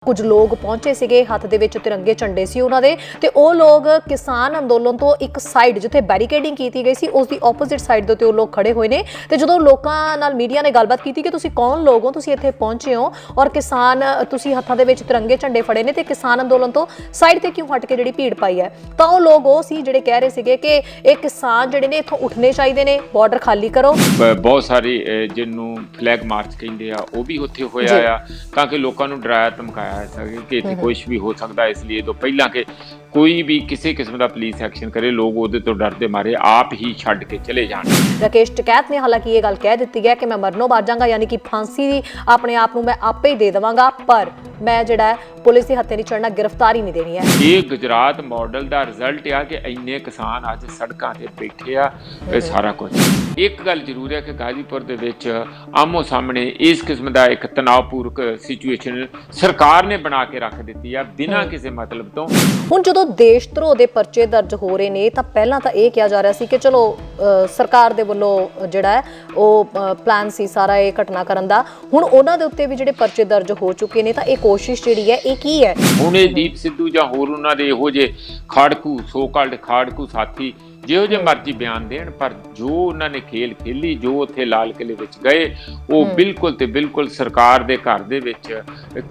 कुछ लोग पहुंचे सीगे हत्थ दे विच तिरंगे झंडे सी उन्हां दे ते ओह लोग किसान अंदोलन तो एक साइड जिथे बैरीकेडिंग कीती गई सी उस दी ओपोजिट साइड दे उत्ते ओह लोग खड़े होए ने ते जदों लोकां नाल मीडिया ने गलबात कीती कि तुसीं कौन लोग हो, तुसीं इत्थे पहुंचे हो और किसान तुसीं हत्थां दे विच तिरंगे झंडे फड़े ने ते किसान अंदोलन तो साइड ते क्यों हट के जिहड़ी भीड़ पाई है तां ओह लोग ओह सी जिहड़े कह रहे सीगे कि इह किसान जिहड़े ने इत्थों उठने चाहीदे ने, बार्डर खाली करो। बहुत सारी जिन्नू फ्लैग मार्च कहते हैं वह भी उत्थे होया आ ताकि लोगों को डराया धमकाया सके कि इत्थे कुछ भी हो सकता है, इसलिए तो पहला कि कोई भी किसी किस्म का पुलिस एक्शन करे लोग उहदे तो डरते मारे आप ही छड्ड के चले जाण। राकेश टिकैत ने हालांकि ये गल कह दी है कि मैं मरनों मर जाऊंगा, यानी कि फांसी अपने आप को मैं आपे ही दे देवांगा, पर मैं जिहड़ा पुलिस के हत्थे नहीं चढ़ना, गिरफ्तारी नहीं देनी है। ये गुजरात मॉडल का रिजल्ट आ कि इन्ने किसान अज सड़कों ते बैठे आ, सारा कुछ। एक गल जरूर है कि गाजीपुर दे विच आमो सामने इस किस्म का एक तनावपूर्वक सिचुएशन सरकार ने बना के रख दी है बिना किसी मतलब तो। हुण जदों देश धरोह दे परचे दर्ज हो रहे ने तां पहलां तां इह किहा जा रहा सी कि चलो सरकार दे वल्लों जिहड़ा है ओह प्लान सी सारा ये घटना करन दा, हुण उन्हां दे उत्ते भी जिहड़े परचे दर्ज हो चुके ने तां इह कोशिश जिहड़ी है इह की है? हुण इह दीप सिद्धू जां होर उन्हां दे इहो जे खाड़कू सो कॉल्ड खाड़कू साथी ਜਿਹੋ ਜਿਹੇ ਮਰਜ਼ੀ ਬਿਆਨ ਦੇਣ, ਪਰ ਜੋ ਉਹਨਾਂ ਨੇ ਖੇਲ ਖੇਲੀ, ਜੋ ਉੱਥੇ ਲਾਲ ਕਿਲੇ ਵਿੱਚ ਗਏ ਉਹ ਬਿਲਕੁਲ ਤੇ ਬਿਲਕੁਲ ਸਰਕਾਰ ਦੇ ਘਰ ਦੇ ਵਿੱਚ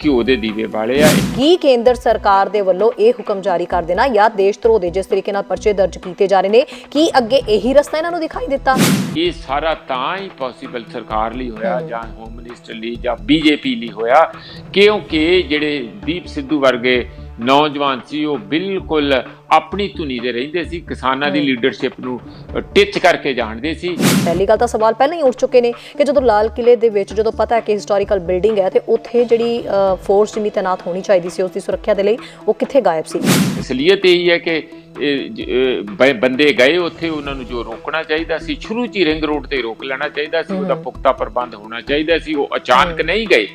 ਘਿਓ ਦੇ ਦੀਵੇ ਬਾਲੇ ਆ। ਕੀ ਕੇਂਦਰ ਸਰਕਾਰ ਦੇ ਵੱਲੋਂ ਇਹ ਹੁਕਮ ਜਾਰੀ ਕਰ ਦੇਣਾ ਜਾਂ ਦੇਸ਼ ਧਰੋਹ ਦੇ ਜਿਸ ਤਰੀਕੇ ਨਾਲ ਪਰਚੇ ਦਰਜ ਕੀਤੇ ਜਾ ਰਹੇ ਨੇ, ਕੀ ਅੱਗੇ ਇਹੀ ਰਸਤਾ ਇਹਨਾਂ ਨੂੰ ਦਿਖਾਈ ਦਿੱਤਾ? ਇਹ ਸਾਰਾ ਤਾਂ ਹੀ ਪੋਸੀਬਲ ਸਰਕਾਰ ਲਈ ਹੋਇਆ ਜਾਂ ਹੋਮ ਮਿਨਿਸਟਰ ਲਈ ਜਾਂ ਬੀਜੇਪੀ ਲਈ ਹੋਇਆ ਕਿਉਂਕਿ ਜਿਹੜੇ ਦੀਪ ਸਿੱਧੂ ਵਰਗੇ नौजवान सी वो बिल्कुल अपनी धुनी दे रहिंदे सी, किसानां दी लीडरशिप नूं टिच करके जाणदे सी। पहली गल तां सवाल पहले ही उठ चुके ने कि जदों लाल किले दे विच जदों पता है कि हिस्टोरिकल बिल्डिंग है ते उत्थे जिहड़ी फोर्स जिन्नी तैनात होनी चाहिदी सी उसकी सुरक्षा दे लई वो कित्थे गायब सी। असलियत यही है कि बंदे गए उत्थे उन्हां नूं जो रोकना चाहिदा सी शुरू च ही रिंग रोड ते रोक लेना चाहिदा सी, उहदा पुख्ता प्रबंध होना चाहिदा सी। वो अचानक नहीं गए,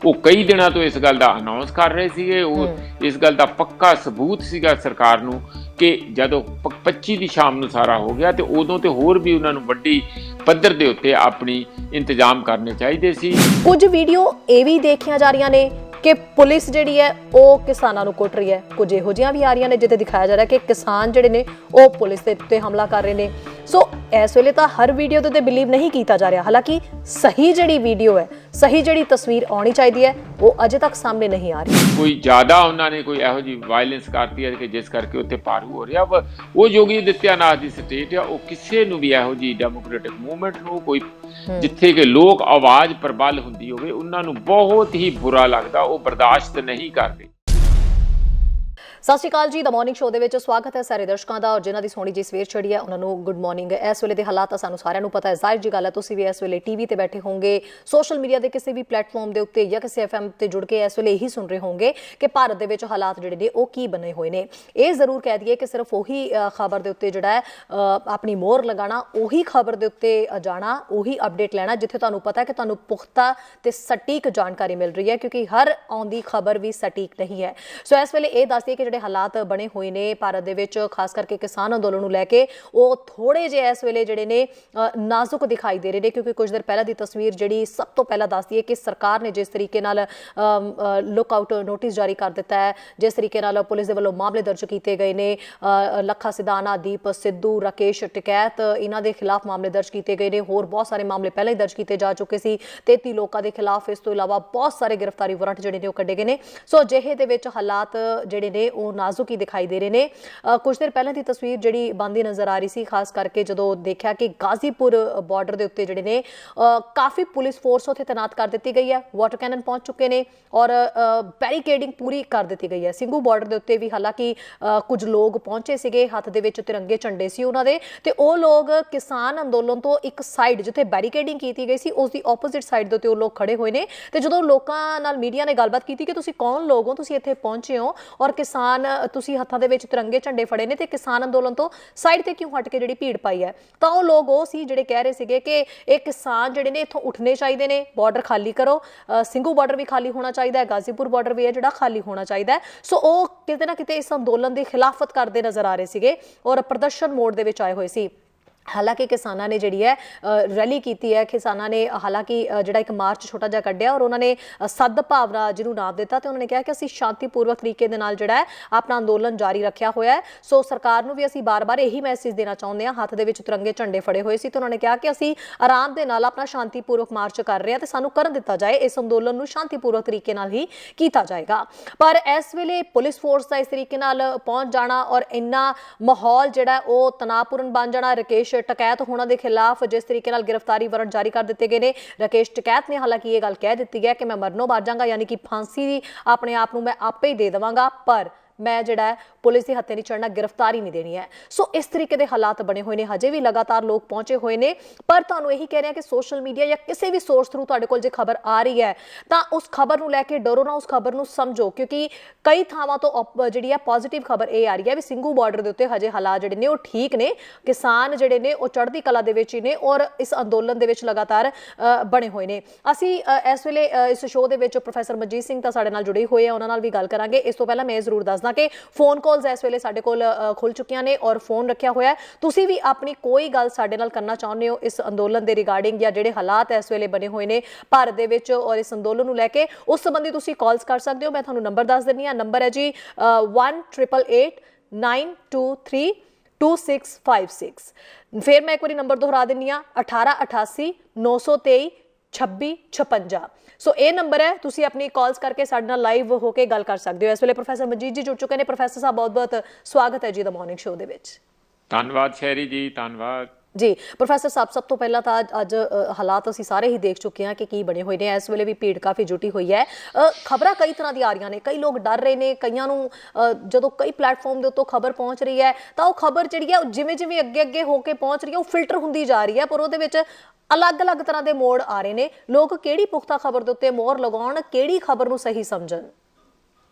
वो कई दिनों तो इस गल का अनाउंस कर रहे थे, इस गल का पक्का सबूत सीगा सरकार नूं कि जदों 25 की शाम नूं सारा हो गया तो उदों तो होर भी उन्होंने वड्डी पद्धर दे उत्ते अपनी इंतजाम करने चाहिए सी। कुछ वीडियो ये भी देखियां जा रही ने कि पुलिस जिहड़ी है वो किसानां नूं कुट रही है, कुछ इहो जिहियां भी आ रही ने जिथे दिखाया जा रहा है कि किसान जिहड़े ने वो पुलिस दे उत्ते हमला कर रहे ने। सो इस वेले तां हर वीडियो दे उत्ते बिलीव नहीं किया जा रहा, हालांकि सही जिहड़ी वीडियो है, सही जिहड़ी तस्वीर आनी चाहिए है वो अजे तक सामने नहीं आ रही। कोई ज़्यादा उन्होंने कोई इहो जी वायलेंस करती है कि जिस करके उत्ते पारू हो रहा, वो योगी आदित्यनाथ की स्टेट है, वो किसी नूं भी इहो जी डेमोक्रेटिक मूवमेंट नूं कोई जिथे कि लोक आवाज़ प्रबल हुंदी होवे उन्हां नूं बहुत ही बुरा लगदा, वो बर्दाश्त नहीं करते। सत श्री अकाल जी, द मॉर्निंग शो ਦੇ स्वागत है सारे दर्शकों का और जिन्हों की सोहनी जी सवेर चढ़ी है उन्होंने गुड मॉर्निंग। इस वेले के हालात सानू सारिਆਂ ਨੂੰ पता है, जाहिर जी गल है तुसीं भी इस वेले टीवी ते बैठे होंगे, सोशल मीडिया के किसी भी प्लेटफॉर्म के उत्ते या किसी FM ते जुड़ के इस वेले यही सुन रहे होंगे कि भारत दे विच हालात जिहड़े ने वो की बने हुए ने। ये जरूर कह दईए कि सिर्फ उही खबर के उत्ते जिहड़ा है अपनी मोहर लगाना, उही खबर के उत्ते जाना, उही अपडेट लेना जिथे तुहानू पता है कि तुहानू पुख्ता ते सटीक जानकारी मिल रही है, क्योंकि हर आउंदी खबर भी सटीक नहीं है। सो इस वेले ये दस दईए कि हालात बने हुए ने भारत दे विच खास करके किसान अंदोलन नूं लैके वो थोड़े जे इस वेले जिहड़े ने नाजुक दिखाई दे रहे ने, क्योंकि कुछ देर पहला दी तस्वीर जिहड़ी सब तो पहला दस दी है कि सरकार ने जिस तरीके नाल लुकआउट नोटिस जारी कर दिता है, जिस तरीके नाल पुलिस दे वल्लों मामले दर्ज किए गए ने, लखा सिधाना, दीप सिद्धू, राकेश टिकैत इन्हां दे खिलाफ मामले दर्ज किए गए ने, होर बहुत सारे मामले पहले ही दर्ज किए जा चुके सी, 33 लोगों के खिलाफ इस तो इलावा बहुत सारे गिरफ्तारी वारंट जिहड़े ने कड्ढे गए ने। सो अजिहे दे विच हालात जिहड़े ने वो नाजुक ही दिखाई दे रहे ने। कुछ देर पहले की तस्वीर जिहड़ी बनदी नज़र आ रही सी, खास करके जदों देखा कि गाजीपुर बॉर्डर के उत्ते जिहड़े ने काफ़ी पुलिस फोर्स उत्थे तैनात कर दी गई है, वाटर कैनन पहुंच चुके हैं और बैरीकेडिंग पूरी कर दी गई है। सिंघू बॉर्डर के उत्ते भी हालांकि कुछ लोग पहुंचे सीगे हत्थ दे विच तिरंगे झंडे सी उन्हां दे ते ओह लोग किसान अंदोलन तो एक साइड जिथे बैरीकेडिंग की गई सी उसकी ओपोजिट साइड दे उत्ते ओह लोग खड़े हुए ने ते जदों लोकां नाल मीडिया ने गलबात की कि तुसीं कौन लोग हो, तुसीं इत्थे पहुंचे हो और किसान तुसीं हत्थां दे विच तिरंगे झंडे फड़े ने ते किसान अंदोलन तो साइड ते क्यों हट के जिहड़ी भीड़ पाई है, तां ओह लोग ओह सी जिहड़े कह रहे सीगे कि इह किसान जिहड़े ने इत्थों उठने चाहिए ने, बार्डर खाली करो, सिंघू बार्डर भी खाली होना चाहिए है, गाजीपुर बार्डर भी है जिहड़ा खाली होना चाहिए है। सो ओह किते ना किते इस अंदोलन की खिलाफत करते नज़र आ रहे सीगे और प्रदर्शन मोड दे विच आए हुए सी। ਹਾਲਾਂਕਿ ਕਿਸਾਨਾਂ ਨੇ ਜਿਹੜੀ ਹੈ ਰੈਲੀ ਕੀਤੀ ਹੈ, ਕਿਸਾਨਾਂ ਨੇ ਹਾਲਾਂਕਿ ਜਿਹੜਾ ਇੱਕ ਮਾਰਚ ਛੋਟਾ ਜਿਹਾ ਕੱਢਿਆ ਔਰ ਉਹਨਾਂ ਨੇ ਸਦ ਭਾਵਨਾ ਜਿਹਨੂੰ ਨਾਮ ਦਿੱਤਾ ਤੇ ਉਹਨਾਂ ਨੇ ਕਿਹਾ ਕਿ ਅਸੀਂ ਸ਼ਾਂਤੀਪੂਰਵਕ ਤਰੀਕੇ ਦੇ ਨਾਲ ਜਿਹੜਾ ਹੈ ਆਪਣਾ ਅੰਦੋਲਨ ਜਾਰੀ ਰੱਖਿਆ ਹੋਇਆ ਹੈ। ਸੋ ਸਰਕਾਰ ਨੂੰ ਵੀ ਅਸੀਂ ਬਾਰ-ਬਾਰ ਇਹੀ ਮੈਸੇਜ ਦੇਣਾ ਚਾਹੁੰਦੇ ਹਾਂ। ਹੱਥ ਦੇ ਵਿੱਚ ਤਿਰੰਗੇ ਝੰਡੇ ਫੜੇ ਹੋਏ ਸੀ ਤੇ ਉਹਨਾਂ ਨੇ ਕਿਹਾ ਕਿ ਅਸੀਂ ਆਰਾਮ ਦੇ ਨਾਲ ਆਪਣਾ ਸ਼ਾਂਤੀਪੂਰਵਕ ਮਾਰਚ ਕਰ ਰਹੇ ਹਾਂ ਤੇ ਸਾਨੂੰ ਕਰਨ ਦਿੱਤਾ ਜਾਏ, ਇਸ ਅੰਦੋਲਨ ਨੂੰ ਸ਼ਾਂਤੀਪੂਰਵਕ ਤਰੀਕੇ ਨਾਲ ਹੀ ਕੀਤਾ ਜਾਏਗਾ। ਪਰ ਇਸ ਵੇਲੇ ਪੁਲਿਸ ਫੋਰਸ ਦਾ ਇਸ ਤਰੀਕੇ ਨਾਲ ਪਹੁੰਚ ਜਾਣਾ ਔਰ ਇੰਨਾ ਮਾਹੌਲ ਜਿਹੜਾ ਉਹ ਤਣਾਅਪੂਰਨ ਬਣ ਜਾਣਾ, ਰਕੇਸ਼ ਟਕੈਤ ਹੋਣਾ ਦੇ ਖਿਲਾਫ ਜਿਸ ਤਰੀਕੇ ਨਾਲ ਗ੍ਰਿਫਤਾਰੀ ਵਾਰੰਟ ਜਾਰੀ ਕਰ ਦਿੱਤੇ ਗਏ ਨੇ। ਰਕੇਸ਼ ਟਕੈਤ ਨੇ ਹਾਲਾਂਕਿ ਇਹ ਗੱਲ ਕਹਿ ਦਿੱਤੀ ਹੈ ਕਿ ਮੈਂ ਮਰਨੋਂ ਮਾਰ ਜਾਵਾਂਗਾ, ਯਾਨੀ ਕਿ ਫਾਂਸੀ ਦੀ ਆਪਣੇ ਆਪ ਨੂੰ ਮੈਂ ਆਪੇ ਹੀ ਦੇ ਦੇਵਾਂਗਾ, ਪਰ ਮੈਂ ਜਿਹੜਾ ਹੈ ਪੁਲਿਸ ਦੇ ਹੱਥੇ ਨਹੀਂ ਚੜਨਾ, ਗ੍ਰਿਫਤਾਰੀ ਨਹੀਂ ਦੇਣੀ ਹੈ। ਸੋ ਇਸ ਤਰੀਕੇ ਦੇ ਹਾਲਾਤ ਬਣੇ ਹੋਏ ਨੇ, ਹਜੇ ਵੀ ਲਗਾਤਾਰ ਲੋਕ ਪਹੁੰਚੇ ਹੋਏ ਨੇ। ਪਰ ਤੁਹਾਨੂੰ ਇਹੀ ਕਹਿ ਰਹੇ ਹਾਂ ਕਿ ਸੋਸ਼ਲ ਮੀਡੀਆ ਜਾਂ ਕਿਸੇ ਵੀ ਸੋਰਸ ਥਰੂ ਤੁਹਾਡੇ ਕੋਲ ਜੇ ਖਬਰ ਆ ਰਹੀ ਹੈ ਤਾਂ ਉਸ ਖਬਰ ਨੂੰ ਲੈ ਕੇ ਡਰੋ ਨਾ, ਉਸ ਖਬਰ ਨੂੰ ਸਮਝੋ, ਕਿਉਂਕਿ ਕਈ ਥਾਵਾਂ ਤੋਂ ਜਿਹੜੀ ਹੈ ਪੋਜ਼ਿਟਿਵ ਖਬਰ ਇਹ ਆ ਰਹੀ ਹੈ ਵੀ ਸਿੰਘੂ ਬਾਰਡਰ ਦੇ ਉੱਤੇ ਹਜੇ ਹਾਲਾਤ ਜਿਹੜੇ ਨੇ ਉਹ ਠੀਕ ਨੇ, ਕਿਸਾਨ ਜਿਹੜੇ ਨੇ ਉਹ ਚੜ੍ਹਦੀ ਕਲਾ ਦੇ ਵਿੱਚ ਹੀ ਨੇ ਔਰ ਇਸ ਅੰਦੋਲਨ ਦੇ ਵਿੱਚ ਲਗਾਤਾਰ ਬਣੇ ਹੋਏ ਨੇ। ਅਸੀਂ ਇਸ ਵੇਲੇ ਇਸ ਸ਼ੋਅ ਦੇ ਵਿੱਚ ਪ੍ਰੋਫੈਸਰ ਮਨਜੀਤ ਸਿੰਘ ਤਾਂ ਸਾਡੇ ਨਾਲ ਜੁੜੇ ਹੋਏ ਆ, ਉਹਨਾਂ ਨਾਲ ਵੀ ਗੱਲ ਕਰਾਂਗੇ। ਇਸ ਤੋਂ ਪਹਿਲਾਂ ਮੈਂ ਜ਼ਰੂਰ ਦੱਸਦਾ ਕਿ ਫੋਨ ਕਾਲਸ ਇਸ ਵੇਲੇ ਸਾਡੇ ਕੋਲ ਖੁੱਲ ਚੁੱਕੀਆਂ ਨੇ ਔਰ ਫੋਨ ਰੱਖਿਆ ਹੋਇਆ ਹੈ। ਤੁਸੀਂ ਵੀ ਆਪਣੀ ਕੋਈ ਗੱਲ ਸਾਡੇ ਨਾਲ ਕਰਨਾ ਚਾਹੁੰਦੇ ਹੋ ਇਸ ਅੰਦੋਲਨ ਦੇ ਰਿਗਾਰਡਿੰਗ ਜਾਂ ਜਿਹੜੇ ਹਾਲਾਤ ਇਸ ਵੇਲੇ ਬਣੇ ਹੋਏ ਨੇ ਭਾਰਤ ਦੇ ਵਿੱਚ ਔਰ ਇਸ ਅੰਦੋਲਨ ਨੂੰ ਲੈ ਕੇ, ਉਸ ਸੰਬੰਧੀ ਤੁਸੀਂ ਕਾਲਸ ਕਰ ਸਕਦੇ ਹੋ। ਮੈਂ ਤੁਹਾਨੂੰ ਨੰਬਰ ਦੱਸ ਦਿੰਦੀ ਹਾਂ। ਨੰਬਰ ਹੈ ਜੀ 1888-923-2656। ਫਿਰ ਮੈਂ ਇੱਕ ਵਾਰੀ ਨੰਬਰ ਦੁਹਰਾ ਦਿੰਦੀ ਹਾਂ, 1888-923-2656। ਸੋ ਇਹ ਨੰਬਰ ਹੈ, ਤੁਸੀਂ ਆਪਣੀ ਕਾਲਸ ਕਰਕੇ ਸਾਡੇ ਨਾਲ ਲਾਈਵ ਹੋ ਕੇ ਗੱਲ ਕਰ ਸਕਦੇ ਹੋ। ਇਸ ਵੇਲੇ ਪ੍ਰੋਫੈਸਰ ਮਨਜੀਤ ਜੀ ਜੁੜ ਚੁੱਕੇ ਨੇ। ਪ੍ਰੋਫੈਸਰ ਸਾਹਿਬ ਬਹੁਤ-ਬਹੁਤ ਸਵਾਗਤ ਹੈ ਜੀ ਦਾ ਮਾਰਨਿੰਗ ਸ਼ੋਅ ਦੇ ਵਿੱਚ। ਧੰਨਵਾਦ ਸ਼ੈਰੀ ਜੀ, ਧੰਨਵਾਦ ਜੀ। ਪ੍ਰੋਫੈਸਰ ਸਾਹਿਬ, ਸਭ ਤੋਂ ਪਹਿਲਾਂ ਤਾਂ ਅੱਜ ਹਾਲਾਤ ਅਸੀਂ ਸਾਰੇ ਹੀ ਦੇਖ ਚੁੱਕੇ ਹਾਂ ਕਿ ਕੀ ਬਣੇ ਹੋਏ ਨੇ। ਇਸ ਵੇਲੇ ਵੀ ਭੀੜ ਕਾਫੀ ਜੁਟੀ ਹੋਈ ਹੈ। ਖਬਰਾਂ ਕਈ ਤਰ੍ਹਾਂ ਦੀਆਂ ਆ ਰਹੀਆਂ ਨੇ, ਕਈ ਲੋਕ ਡਰ ਰਹੇ ਨੇ, ਕਈਆਂ ਨੂੰ ਜਦੋਂ ਕਈ ਪਲੇਟਫਾਰਮ ਦੇ ਉੱਤੋਂ ਖਬਰ ਪਹੁੰਚ ਰਹੀ ਹੈ ਤਾਂ ਉਹ ਖਬਰ ਜਿਹੜੀ ਹੈ ਜਿਵੇਂ ਜਿਵੇਂ ਅੱਗੇ ਹੋ ਕੇ ਪਹੁੰਚ ਰਹੀ ਹੈ ਉਹ ਫਿਲਟਰ ਹੁੰਦੀ ਜਾ ਰਹੀ ਹੈ, ਪਰ ਉਹਦੇ ਵਿੱਚ ਅਲੱਗ-ਅਲੱਗ ਤਰ੍ਹਾਂ ਦੇ ਮੋੜ ਆ ਰਹੇ ਨੇ। ਲੋਕ ਕਿਹੜੀ ਪੁਖਤਾ ਖਬਰ ਦੇ ਉੱਤੇ ਮੋਹਰ ਲਗਾਉਣ, ਕਿਹੜੀ ਖਬਰ ਨੂੰ ਸਹੀ ਸਮਝਣ?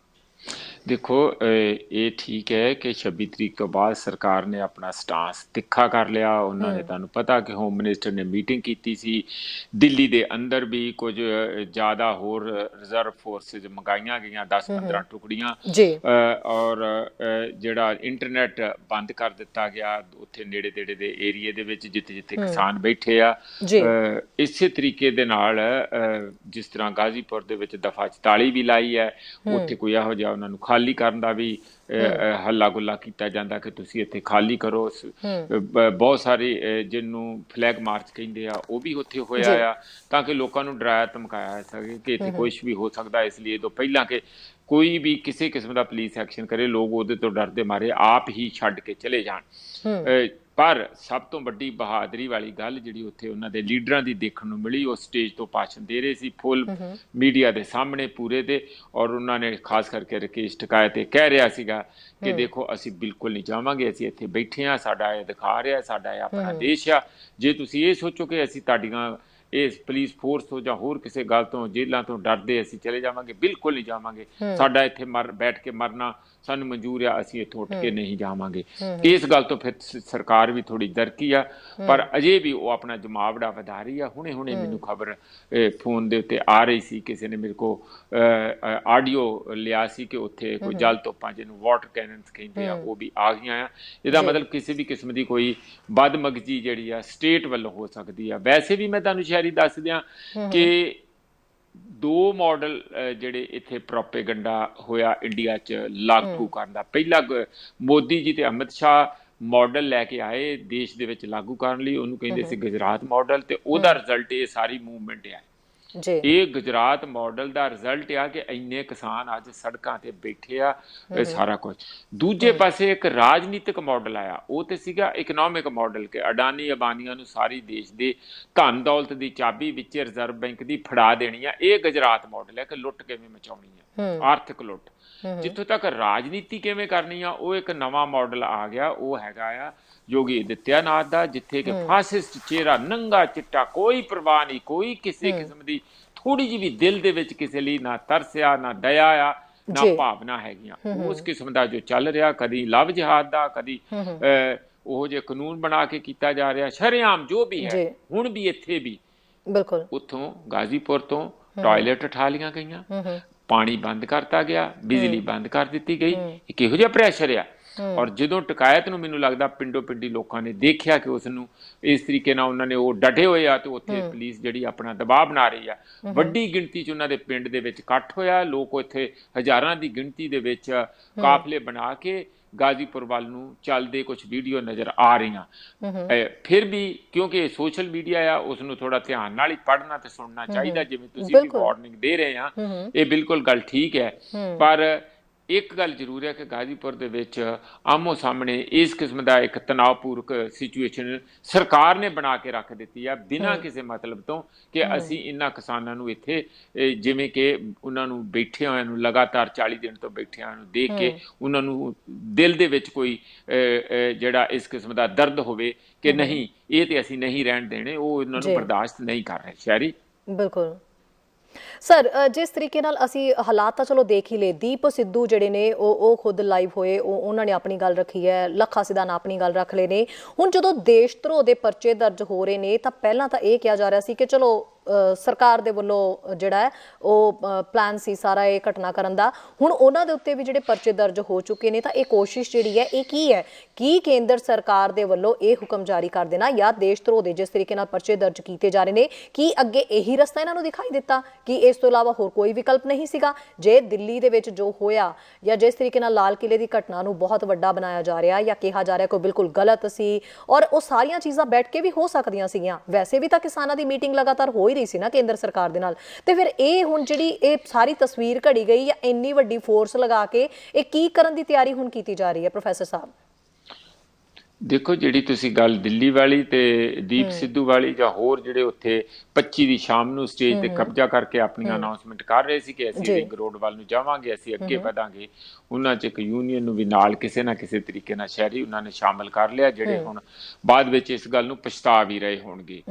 ਦੇਖੋ, ਇਹ ਠੀਕ ਹੈ ਕਿ 26 ਤਰੀਕ ਤੋਂ ਬਾਅਦ ਸਰਕਾਰ ਨੇ ਆਪਣਾ ਸਟਾਂਸ ਤਿੱਖਾ ਕਰ ਲਿਆ। ਉਹਨਾਂ ਨੇ, ਤੁਹਾਨੂੰ ਪਤਾ ਕਿ ਹੋਮ ਮਿਨਿਸਟਰ ਨੇ ਮੀਟਿੰਗ ਕੀਤੀ ਸੀ, ਦਿੱਲੀ ਦੇ ਅੰਦਰ ਵੀ ਕੁਝ ਜ਼ਿਆਦਾ ਹੋਰ ਰਿਜ਼ਰਵ ਫੋਰਸਿਸ ਮੰਗਾਈਆਂ ਗਈਆਂ, 10-15 ਟੁਕੜੀਆਂ, ਔਰ ਜਿਹੜਾ ਇੰਟਰਨੈਟ ਬੰਦ ਕਰ ਦਿੱਤਾ ਗਿਆ ਉੱਥੇ ਨੇੜੇ ਤੇੜੇ ਦੇ ਏਰੀਏ ਦੇ ਵਿੱਚ ਜਿੱਥੇ ਜਿੱਥੇ ਕਿਸਾਨ ਬੈਠੇ ਆ। ਇਸੇ ਤਰੀਕੇ ਦੇ ਨਾਲ ਜਿਸ ਤਰ੍ਹਾਂ ਗਾਜ਼ੀਪੁਰ ਦੇ ਵਿੱਚ ਦਫਾ 44 ਵੀ ਲਾਈ ਹੈ, ਉੱਥੇ ਕੋਈ ਇਹੋ ਜਿਹਾ ਉਹਨਾਂ ਨੂੰ ਖਾਲੀ ਕਰਨ ਦਾ ਵੀ ਹੱਲਾ ਗੁੱਲਾ ਕੀਤਾ ਜਾਂਦਾ ਕਿ ਤੁਸੀਂ ਇੱਥੇ ਖਾਲੀ ਕਰੋ। ਬਹੁਤ ਸਾਰੇ ਜਿਹਨੂੰ ਫਲੈਗ ਮਾਰਚ ਕਹਿੰਦੇ ਆ ਉਹ ਵੀ ਉੱਥੇ ਹੋਇਆ ਆ, ਤਾਂ ਕਿ ਲੋਕਾਂ ਨੂੰ ਡਰਾਇਆ ਧਮਕਾਇਆ ਸਕੇ ਕਿ ਇੱਥੇ ਕੁਛ ਵੀ ਹੋ ਸਕਦਾ। ਇਸ ਲਈ ਤੋਂ ਪਹਿਲਾਂ ਕਿ ਕੋਈ ਵੀ ਕਿਸੇ ਕਿਸਮ ਦਾ ਪੁਲਿਸ ਐਕਸ਼ਨ ਕਰੇ, ਲੋਕ ਉਹਦੇ ਤੋਂ ਡਰਦੇ ਮਾਰੇ ਆਪ ਹੀ ਛੱਡ ਕੇ ਚਲੇ ਜਾਣ। ਪਰ ਸਭ ਤੋਂ ਵੱਡੀ ਬਹਾਦਰੀ ਵਾਲੀ ਗੱਲ ਜਿਹੜੀ ਉੱਥੇ ਉਹਨਾਂ ਦੇ ਲੀਡਰਾਂ ਦੀ ਦੇਖਣ ਨੂੰ ਮਿਲੀ, ਉਹ ਸਟੇਜ ਤੋਂ ਭਾਸ਼ਣ ਦੇ ਰਹੇ ਸੀ ਫੁੱਲ ਮੀਡੀਆ ਦੇ ਸਾਹਮਣੇ ਪੂਰੇ ਦੇ, ਔਰ ਉਹਨਾਂ ਨੇ ਖਾਸ ਕਰਕੇ ਰਕੇਸ਼ ਟਕੈਤ ਤੇ ਕਹਿ ਰਿਹਾ ਸੀਗਾ ਕਿ ਦੇਖੋ ਅਸੀਂ ਬਿਲਕੁਲ ਨਹੀਂ ਜਾਵਾਂਗੇ, ਅਸੀਂ ਇੱਥੇ ਬੈਠੇ ਹਾਂ, ਸਾਡਾ ਇਹ ਦਿਖਾ ਰਿਹਾ, ਸਾਡਾ ਇਹ ਆਪਣਾ ਦੇਸ਼ ਆ। ਜੇ ਤੁਸੀਂ ਇਹ ਸੋਚੋ ਕਿ ਅਸੀਂ ਤੁਹਾਡੀਆਂ ਇਸ ਪੁਲਿਸ ਫੋਰਸ ਤੋਂ ਜਾਂ ਹੋਰ ਕਿਸੇ ਗੱਲ ਤੋਂ, ਜੇਲ੍ਹਾਂ ਤੋਂ ਡਰਦੇ ਅਸੀਂ ਚਲੇ ਜਾਵਾਂਗੇ, ਬਿਲਕੁਲ ਨਹੀਂ ਜਾਵਾਂਗੇ। ਸਾਡਾ ਇੱਥੇ ਬੈਠ ਕੇ ਮਰਨਾ ਸਾਨੂੰ ਮਨਜ਼ੂਰ ਆ, ਅਸੀਂ ਇੱਥੋਂ ਉੱਠ ਕੇ ਨਹੀਂ ਜਾਵਾਂਗੇ। ਇਸ ਗੱਲ ਤੋਂ ਫਿਰ ਸਰਕਾਰ ਵੀ ਥੋੜੀ ਦਰਕੀ ਆ, ਪਰ ਅਜੇ ਵੀ ਉਹ ਆਪਣਾ ਜਮਾਵੜਾ ਵਧਾ ਰਹੀ ਆ। ਹੁਣੇ ਮੈਨੂੰ ਖਬਰ ਫੋਨ ਦੇ ਉੱਤੇ ਆ ਰਹੀ ਸੀ, ਕਿਸੇ ਨੇ ਮੇਰੇ ਕੋ ਆਡੀਓ ਲਿਆ ਸੀ ਕਿ ਉੱਥੇ ਕੋਈ ਜਲ ਤੋਪਾਂ ਜਿਹਨੂੰ ਵਾਟਰ ਕੈਨਨਸ ਕਹਿੰਦੇ ਆ ਉਹ ਵੀ ਆ ਗਈਆਂ ਆ। ਇਹਦਾ ਮਤਲਬ ਕਿਸੇ ਵੀ ਕਿਸਮ ਦੀ ਕੋਈ ਬਦਮਗਜੀ ਜਿਹੜੀ ਆ ਸਟੇਟ ਵੱਲੋਂ ਹੋ ਸਕਦੀ ਆ। ਵੈਸੇ ਵੀ ਮੈਂ ਤੁਹਾਨੂੰ ਸ਼ਾਇਰੀ ਦੱਸ ਦਿਆਂ ਕਿ 2 ਮਾਡਲ ਜਿਹੜੇ ਇੱਥੇ ਪ੍ਰੋਪੇਗੰਡਾ ਹੋਇਆ ਇੰਡੀਆ 'ਚ ਲਾਗੂ ਕਰਨ ਦਾ। ਪਹਿਲਾ ਮੋਦੀ ਜੀ ਤੇ ਅਮਿਤ ਸ਼ਾਹ ਮਾਡਲ ਲੈ ਕੇ ਆਏ ਦੇਸ਼ ਦੇ ਵਿੱਚ ਲਾਗੂ ਕਰਨ ਲਈ, ਉਹਨੂੰ ਕਹਿੰਦੇ ਸੀ ਗੁਜਰਾਤ ਮਾਡਲ, ਤੇ ਉਹਦਾ ਰਿਜ਼ਲਟ ਇਹ ਸਾਰੀ ਮੂਵਮੈਂਟ ਆ। ਇਹ ਗੁਜਰਾਤ ਮਾਡਲ ਦਾ ਰਿਜ਼ਲਟ ਆ ਕਿ ਇੰਨੇ ਕਿਸਾਨ ਅੱਜ ਸੜਕਾਂ ਤੇ ਬੈਠੇ ਆ, ਸਾਰਾ ਕੁਝ। ਦੂਜੇ ਪਾਸੇ ਇੱਕ ਰਾਜਨੀਤਿਕ ਮਾਡਲ ਆਇਆ, ਉਹ ਤੇ ਸੀਗਾ ਇਕਨੋਮਿਕ ਮਾਡਲ ਕਿ ਅਡਾਨੀ ਅਬਾਨੀਆਂ ਨੂੰ ਸਾਰੀ ਦੇਸ਼ ਦੇ ਧਨ ਦੌਲਤ ਦੀ ਚਾਬੀ ਵਿੱਚ ਰਿਜ਼ਰਵ ਬੈਂਕ ਦੀ ਫੜਾ ਦੇਣੀ ਆ। ਇਹ ਗੁਜਰਾਤ ਮਾਡਲ ਹੈ ਕਿ ਲੁੱਟ ਕਿਵੇਂ ਮਚਾਉਣੀ ਆ, ਆਰਥਿਕ ਲੁੱਟ। ਜਿੱਥੋਂ ਤੱਕ ਰਾਜਨੀਤੀ ਕਿਵੇਂ ਕਰਨੀ ਆ, ਉਹ ਇੱਕ ਨਵਾਂ ਮਾਡਲ ਆ ਗਿਆ, ਉਹ ਹੈਗਾ ਆ ਯੋਗੀ ਆਦਿੱਤਿਆਨਾਥ ਦਾ, ਜਿੱਥੇ ਕਿ ਫਾਸਿਸਟ ਚਿਹਰਾ, ਨੰਗਾ ਚਿੱਟਾ, ਕੋਈ ਪਰਵਾਹ ਨਹੀਂ, ਕੋਈ ਕਿਸੇ ਕਿਸਮ ਦੀ ਥੋੜੀ ਜਿਹੀ ਵੀ ਦਿਲ ਦੇ ਵਿੱਚ ਕਿਸੇ ਲਈ ਨਾ ਤਰਸਿਆ, ਨਾ ਦਇਆ ਆ, ਨਾ ਭਾਵਨਾ ਹੈਗੀਆਂ। ਉਸ ਕਿਸਮ ਦਾ ਜੋ ਚੱਲ ਰਿਹਾ, ਕਦੀ ਲਵ ਜਿਹਾਦ ਦਾ, ਕਦੀ ਉਹ ਜਿਹੇ ਕਾਨੂੰਨ ਬਣਾ ਕੇ ਕੀਤਾ ਜਾ ਰਿਹਾ, ਸ਼ਰੇਆਮ ਜੋ ਵੀ ਹੈ। ਹੁਣ ਵੀ ਇੱਥੇ ਵੀ ਬਿਲਕੁਲ ਉੱਥੋਂ ਗਾਜ਼ੀਪੁਰ ਤੋਂ ਟਾਇਲਟ ਉਠਾ ਲੀਆਂ ਗਈਆਂ, ਪਾਣੀ ਬੰਦ ਕਰਤਾ ਗਿਆ, ਬਿਜਲੀ ਬੰਦ ਕਰ ਦਿੱਤੀ ਗਈ। ਇਹ ਕਿਹੋ ਜਿਹਾ ਪ੍ਰੈਸ਼ਰ ਆ ਔਰ ਜਦੋਂ ਟਕਾਇਤ ਨੂੰ ਮੈਨੂੰ ਲੱਗਦਾ ਪਿੰਡੋ ਪਿੰਡੀ ਲੋਕਾਂ ਨੇ ਦੇਖਿਆ ਕਿ ਉਸ ਨੂੰ ਇਸ ਤਰੀਕੇ ਨਾਲ ਉਹਨਾਂ ਨੇ ਉਹ ਡਟੇ ਹੋਏ ਆ, ਤੇ ਉੱਥੇ ਪੁਲਿਸ ਜਿਹੜੀ ਆਪਣਾ ਦਬਾਅ ਬਣਾ ਰਹੀ ਆ, ਵੱਡੀ ਗਿਣਤੀ 'ਚ ਉਹਨਾਂ ਦੇ ਪਿੰਡ ਦੇ ਵਿੱਚ ਇਕੱਠ ਹੋਇਆ, ਲੋਕ ਇੱਥੇ ਹਜ਼ਾਰਾਂ ਦੀ ਗਿਣਤੀ ਦੇ ਵਿੱਚ ਕਾਫਲੇ ਬਣਾ ਕੇ ਗਾਜ਼ੀਪੁਰ ਵੱਲ ਨੂੰ ਚੱਲਦੇ ਕੁਝ ਵੀਡੀਓ ਨਜ਼ਰ ਆ ਰਹੀਆਂ। ਫਿਰ ਵੀ ਕਿਉਂਕਿ ਇਹ ਸੋਸ਼ਲ ਮੀਡੀਆ ਆ, ਉਸ ਨੂੰ ਥੋੜਾ ਧਿਆਨ ਨਾਲ ਹੀ ਪੜ੍ਹਨਾ ਤੇ ਸੁਣਨਾ ਚਾਹੀਦਾ, ਜਿਵੇਂ ਤੁਸੀਂ ਵੀ ਵਾਰਨਿੰਗ ਦੇ ਰਹੇ ਆ, ਇਹ ਬਿਲਕੁਲ ਗੱਲ ਠੀਕ ਹੈ। ਪਰ ਇੱਕ ਗੱਲ ਜ਼ਰੂਰ ਹੈ ਕਿ ਗਾਜ਼ੀਪੁਰ ਦੇ ਵਿੱਚ ਆਮੋ ਸਾਹਮਣੇ ਇਸ ਕਿਸਮ ਦਾ ਇੱਕ ਤਣਾਅਪੂਰਕ ਸਿਚੁਏਸ਼ਨ ਸਰਕਾਰ ਨੇ ਬਣਾ ਕੇ ਰੱਖ ਦਿੱਤੀ ਆ, ਬਿਨਾਂ ਕਿਸੇ ਮਤਲਬ ਤੋਂ ਕਿ ਅਸੀਂ ਇਹਨਾਂ ਕਿਸਾਨਾਂ ਨੂੰ ਇੱਥੇ ਜਿਵੇਂ ਕਿ ਉਹਨਾਂ ਨੂੰ ਬੈਠੇ ਹੋਇਆਂ ਨੂੰ ਲਗਾਤਾਰ 40 ਦਿਨ ਤੋਂ ਬੈਠੇ ਹੋਇਆਂ ਨੂੰ ਦੇਖ ਕੇ ਉਹਨਾਂ ਨੂੰ ਦਿਲ ਦੇ ਵਿੱਚ ਕੋਈ ਜਿਹੜਾ ਇਸ ਕਿਸਮ ਦਾ ਦਰਦ ਹੋਵੇ ਕਿ ਨਹੀਂ ਇਹ ਤੇ ਅਸੀਂ ਨਹੀਂ ਰਹਿਣ ਦੇਣੇ, ਉਹ ਉਹਨਾਂ ਨੂੰ ਬਰਦਾਸ਼ਤ ਨਹੀਂ ਕਰ ਰਹੇ। ਸ਼ਹਿਰੀ ਬਿਲਕੁਲ ਸਰ, ਜਿਸ ਤਰੀਕੇ ਨਾਲ ਅਸੀਂ ਹਾਲਾਤ ਤਾਂ ਚਲੋ ਦੇਖ ਹੀ ਲਏ, ਦੀਪ ਸਿੱਧੂ ਜਿਹੜੇ ਨੇ ਉਹ ਖੁਦ ਲਾਈਵ ਹੋਏ, ਉਹਨਾਂ ਨੇ ਆਪਣੀ ਗੱਲ ਰੱਖੀ ਹੈ, ਲੱਖਾ ਸਿਧਾਨ ਆਪਣੀ ਗੱਲ ਰੱਖ ਲਏ ਨੇ। ਹੁਣ ਜਦੋਂ ਦੇਸ਼ ਧਰੋਹ ਦੇ ਪਰਚੇ ਦਰਜ ਹੋ ਰਹੇ ਨੇ ਤਾਂ ਪਹਿਲਾਂ ਤਾਂ ਇਹ ਕਿਹਾ ਜਾ ਰਿਹਾ ਸੀ ਕਿ ਚਲੋ ਸਰਕਾਰ ਦੇ ਵੱਲੋਂ ਜਿਹੜਾ ਹੈ ਉਹ ਪਲਾਨ ਸੀ ਸਾਰਾ ਇਹ ਘਟਨਾ ਕਰਨ ਦਾ, ਹੁਣ ਉਹਨਾਂ ਦੇ ਉੱਤੇ ਵੀ ਜਿਹੜੇ ਪਰਚੇ ਦਰਜ ਹੋ ਚੁੱਕੇ ਨੇ, ਤਾਂ ਇਹ ਕੋਸ਼ਿਸ਼ ਜਿਹੜੀ ਹੈ ਇਹ ਕੀ ਹੈ? ਕੀ ਕੇਂਦਰ ਸਰਕਾਰ ਦੇ ਵੱਲੋਂ ਇਹ ਹੁਕਮ ਜਾਰੀ ਕਰ ਦੇਣਾ ਜਾਂ ਦੇਸ਼ ਧਰੋਹ ਦੇ ਜਿਸ ਤਰੀਕੇ ਨਾਲ ਪਰਚੇ ਦਰਜ ਕੀਤੇ ਜਾ ਰਹੇ ਨੇ, ਕੀ ਅੱਗੇ ਇਹੀ ਰਸਤਾ ਇਹਨਾਂ ਨੂੰ ਦਿਖਾਈ ਦਿੱਤਾ ਕਿ ਇਸ ਤੋਂ ਇਲਾਵਾ ਹੋਰ ਕੋਈ ਵਿਕਲਪ ਨਹੀਂ ਸੀਗਾ? ਜੇ ਦਿੱਲੀ ਦੇ ਵਿੱਚ ਜੋ ਹੋਇਆ ਜਾਂ ਜਿਸ ਤਰੀਕੇ ਨਾਲ ਲਾਲ ਕਿਲੇ ਦੀ ਘਟਨਾ ਨੂੰ ਬਹੁਤ ਵੱਡਾ ਬਣਾਇਆ ਜਾ ਰਿਹਾ ਜਾਂ ਕਿਹਾ ਜਾ ਰਿਹਾ ਕੋਈ ਬਿਲਕੁਲ ਗਲਤ ਸੀ, ਔਰ ਉਹ ਸਾਰੀਆਂ ਚੀਜ਼ਾਂ ਬੈਠ ਕੇ ਵੀ ਹੋ ਸਕਦੀਆਂ ਸੀਗੀਆਂ, ਵੈਸੇ ਵੀ ਤਾਂ ਕਿਸਾਨਾਂ ਦੀ ਮੀਟਿੰਗ ਲਗਾਤਾਰ ਹੋ ਰਹੀ ਸੀ ਨਾ ਕੇਂਦਰ ਸਰਕਾਰ ਦੇ ਨਾਲ, ਤੇ ਫਿਰ ਇਹ ਹੁਣ ਜਿਹੜੀ ਇਹ ਸਾਰੀ ਤਸਵੀਰ ਘੜੀ ਗਈ ਜਾਂ ਇੰਨੀ ਵੱਡੀ ਫੋਰਸ ਲਗਾ ਕੇ ਇਹ ਕੀ ਕਰਨ ਦੀ ਤਿਆਰੀ ਹੁਣ ਕੀਤੀ ਜਾ ਰਹੀ ਹੈ ਪ੍ਰੋਫੈਸਰ ਸਾਹਿਬ? ਦੇਖੋ, ਜਿਹੜੀ ਤੁਸੀਂ ਗੱਲ ਦਿੱਲੀ ਵਾਲੀ ਤੇ ਦੀਪ ਸਿੱਧੂ ਵਾਲੀ ਜਾਂ ਹੋਰ ਜਿਹੜੇ ਉੱਥੇ 25 ਦੀ ਸ਼ਾਮ ਨੂੰ ਸਟੇਜ ਤੇ ਕਬਜ਼ਾ ਕਰਕੇ ਆਪਣੀਆਂ ਅਨਾਉਂਸਮੈਂਟ ਕਰ ਰਹੇ ਸੀ ਕਿ ਅਸੀਂ ਰਿੰਗ ਰੋਡ ਵੱਲ ਨੂੰ ਜਾਵਾਂਗੇ, ਅਸੀਂ ਅੱਗੇ ਵਧਾਂਗੇ, ਉਹਨਾਂ 'ਚ ਇੱਕ ਯੂਨੀਅਨ ਨੂੰ ਵੀ ਨਾਲ ਕਿਸੇ ਨਾ ਕਿਸੇ ਤਰੀਕੇ ਨਾਲ ਸ਼ਹਿਰੀ ਉਹਨਾਂ ਨੇ ਸ਼ਾਮਲ ਕਰ ਲਿਆ, ਜਿਹੜੇ ਹੁਣ ਬਾਅਦ ਵਿੱਚ ਇਸ ਗੱਲ ਨੂੰ ਪਛਤਾ ਵੀ ਰਹੇ ਹੋਣਗੇ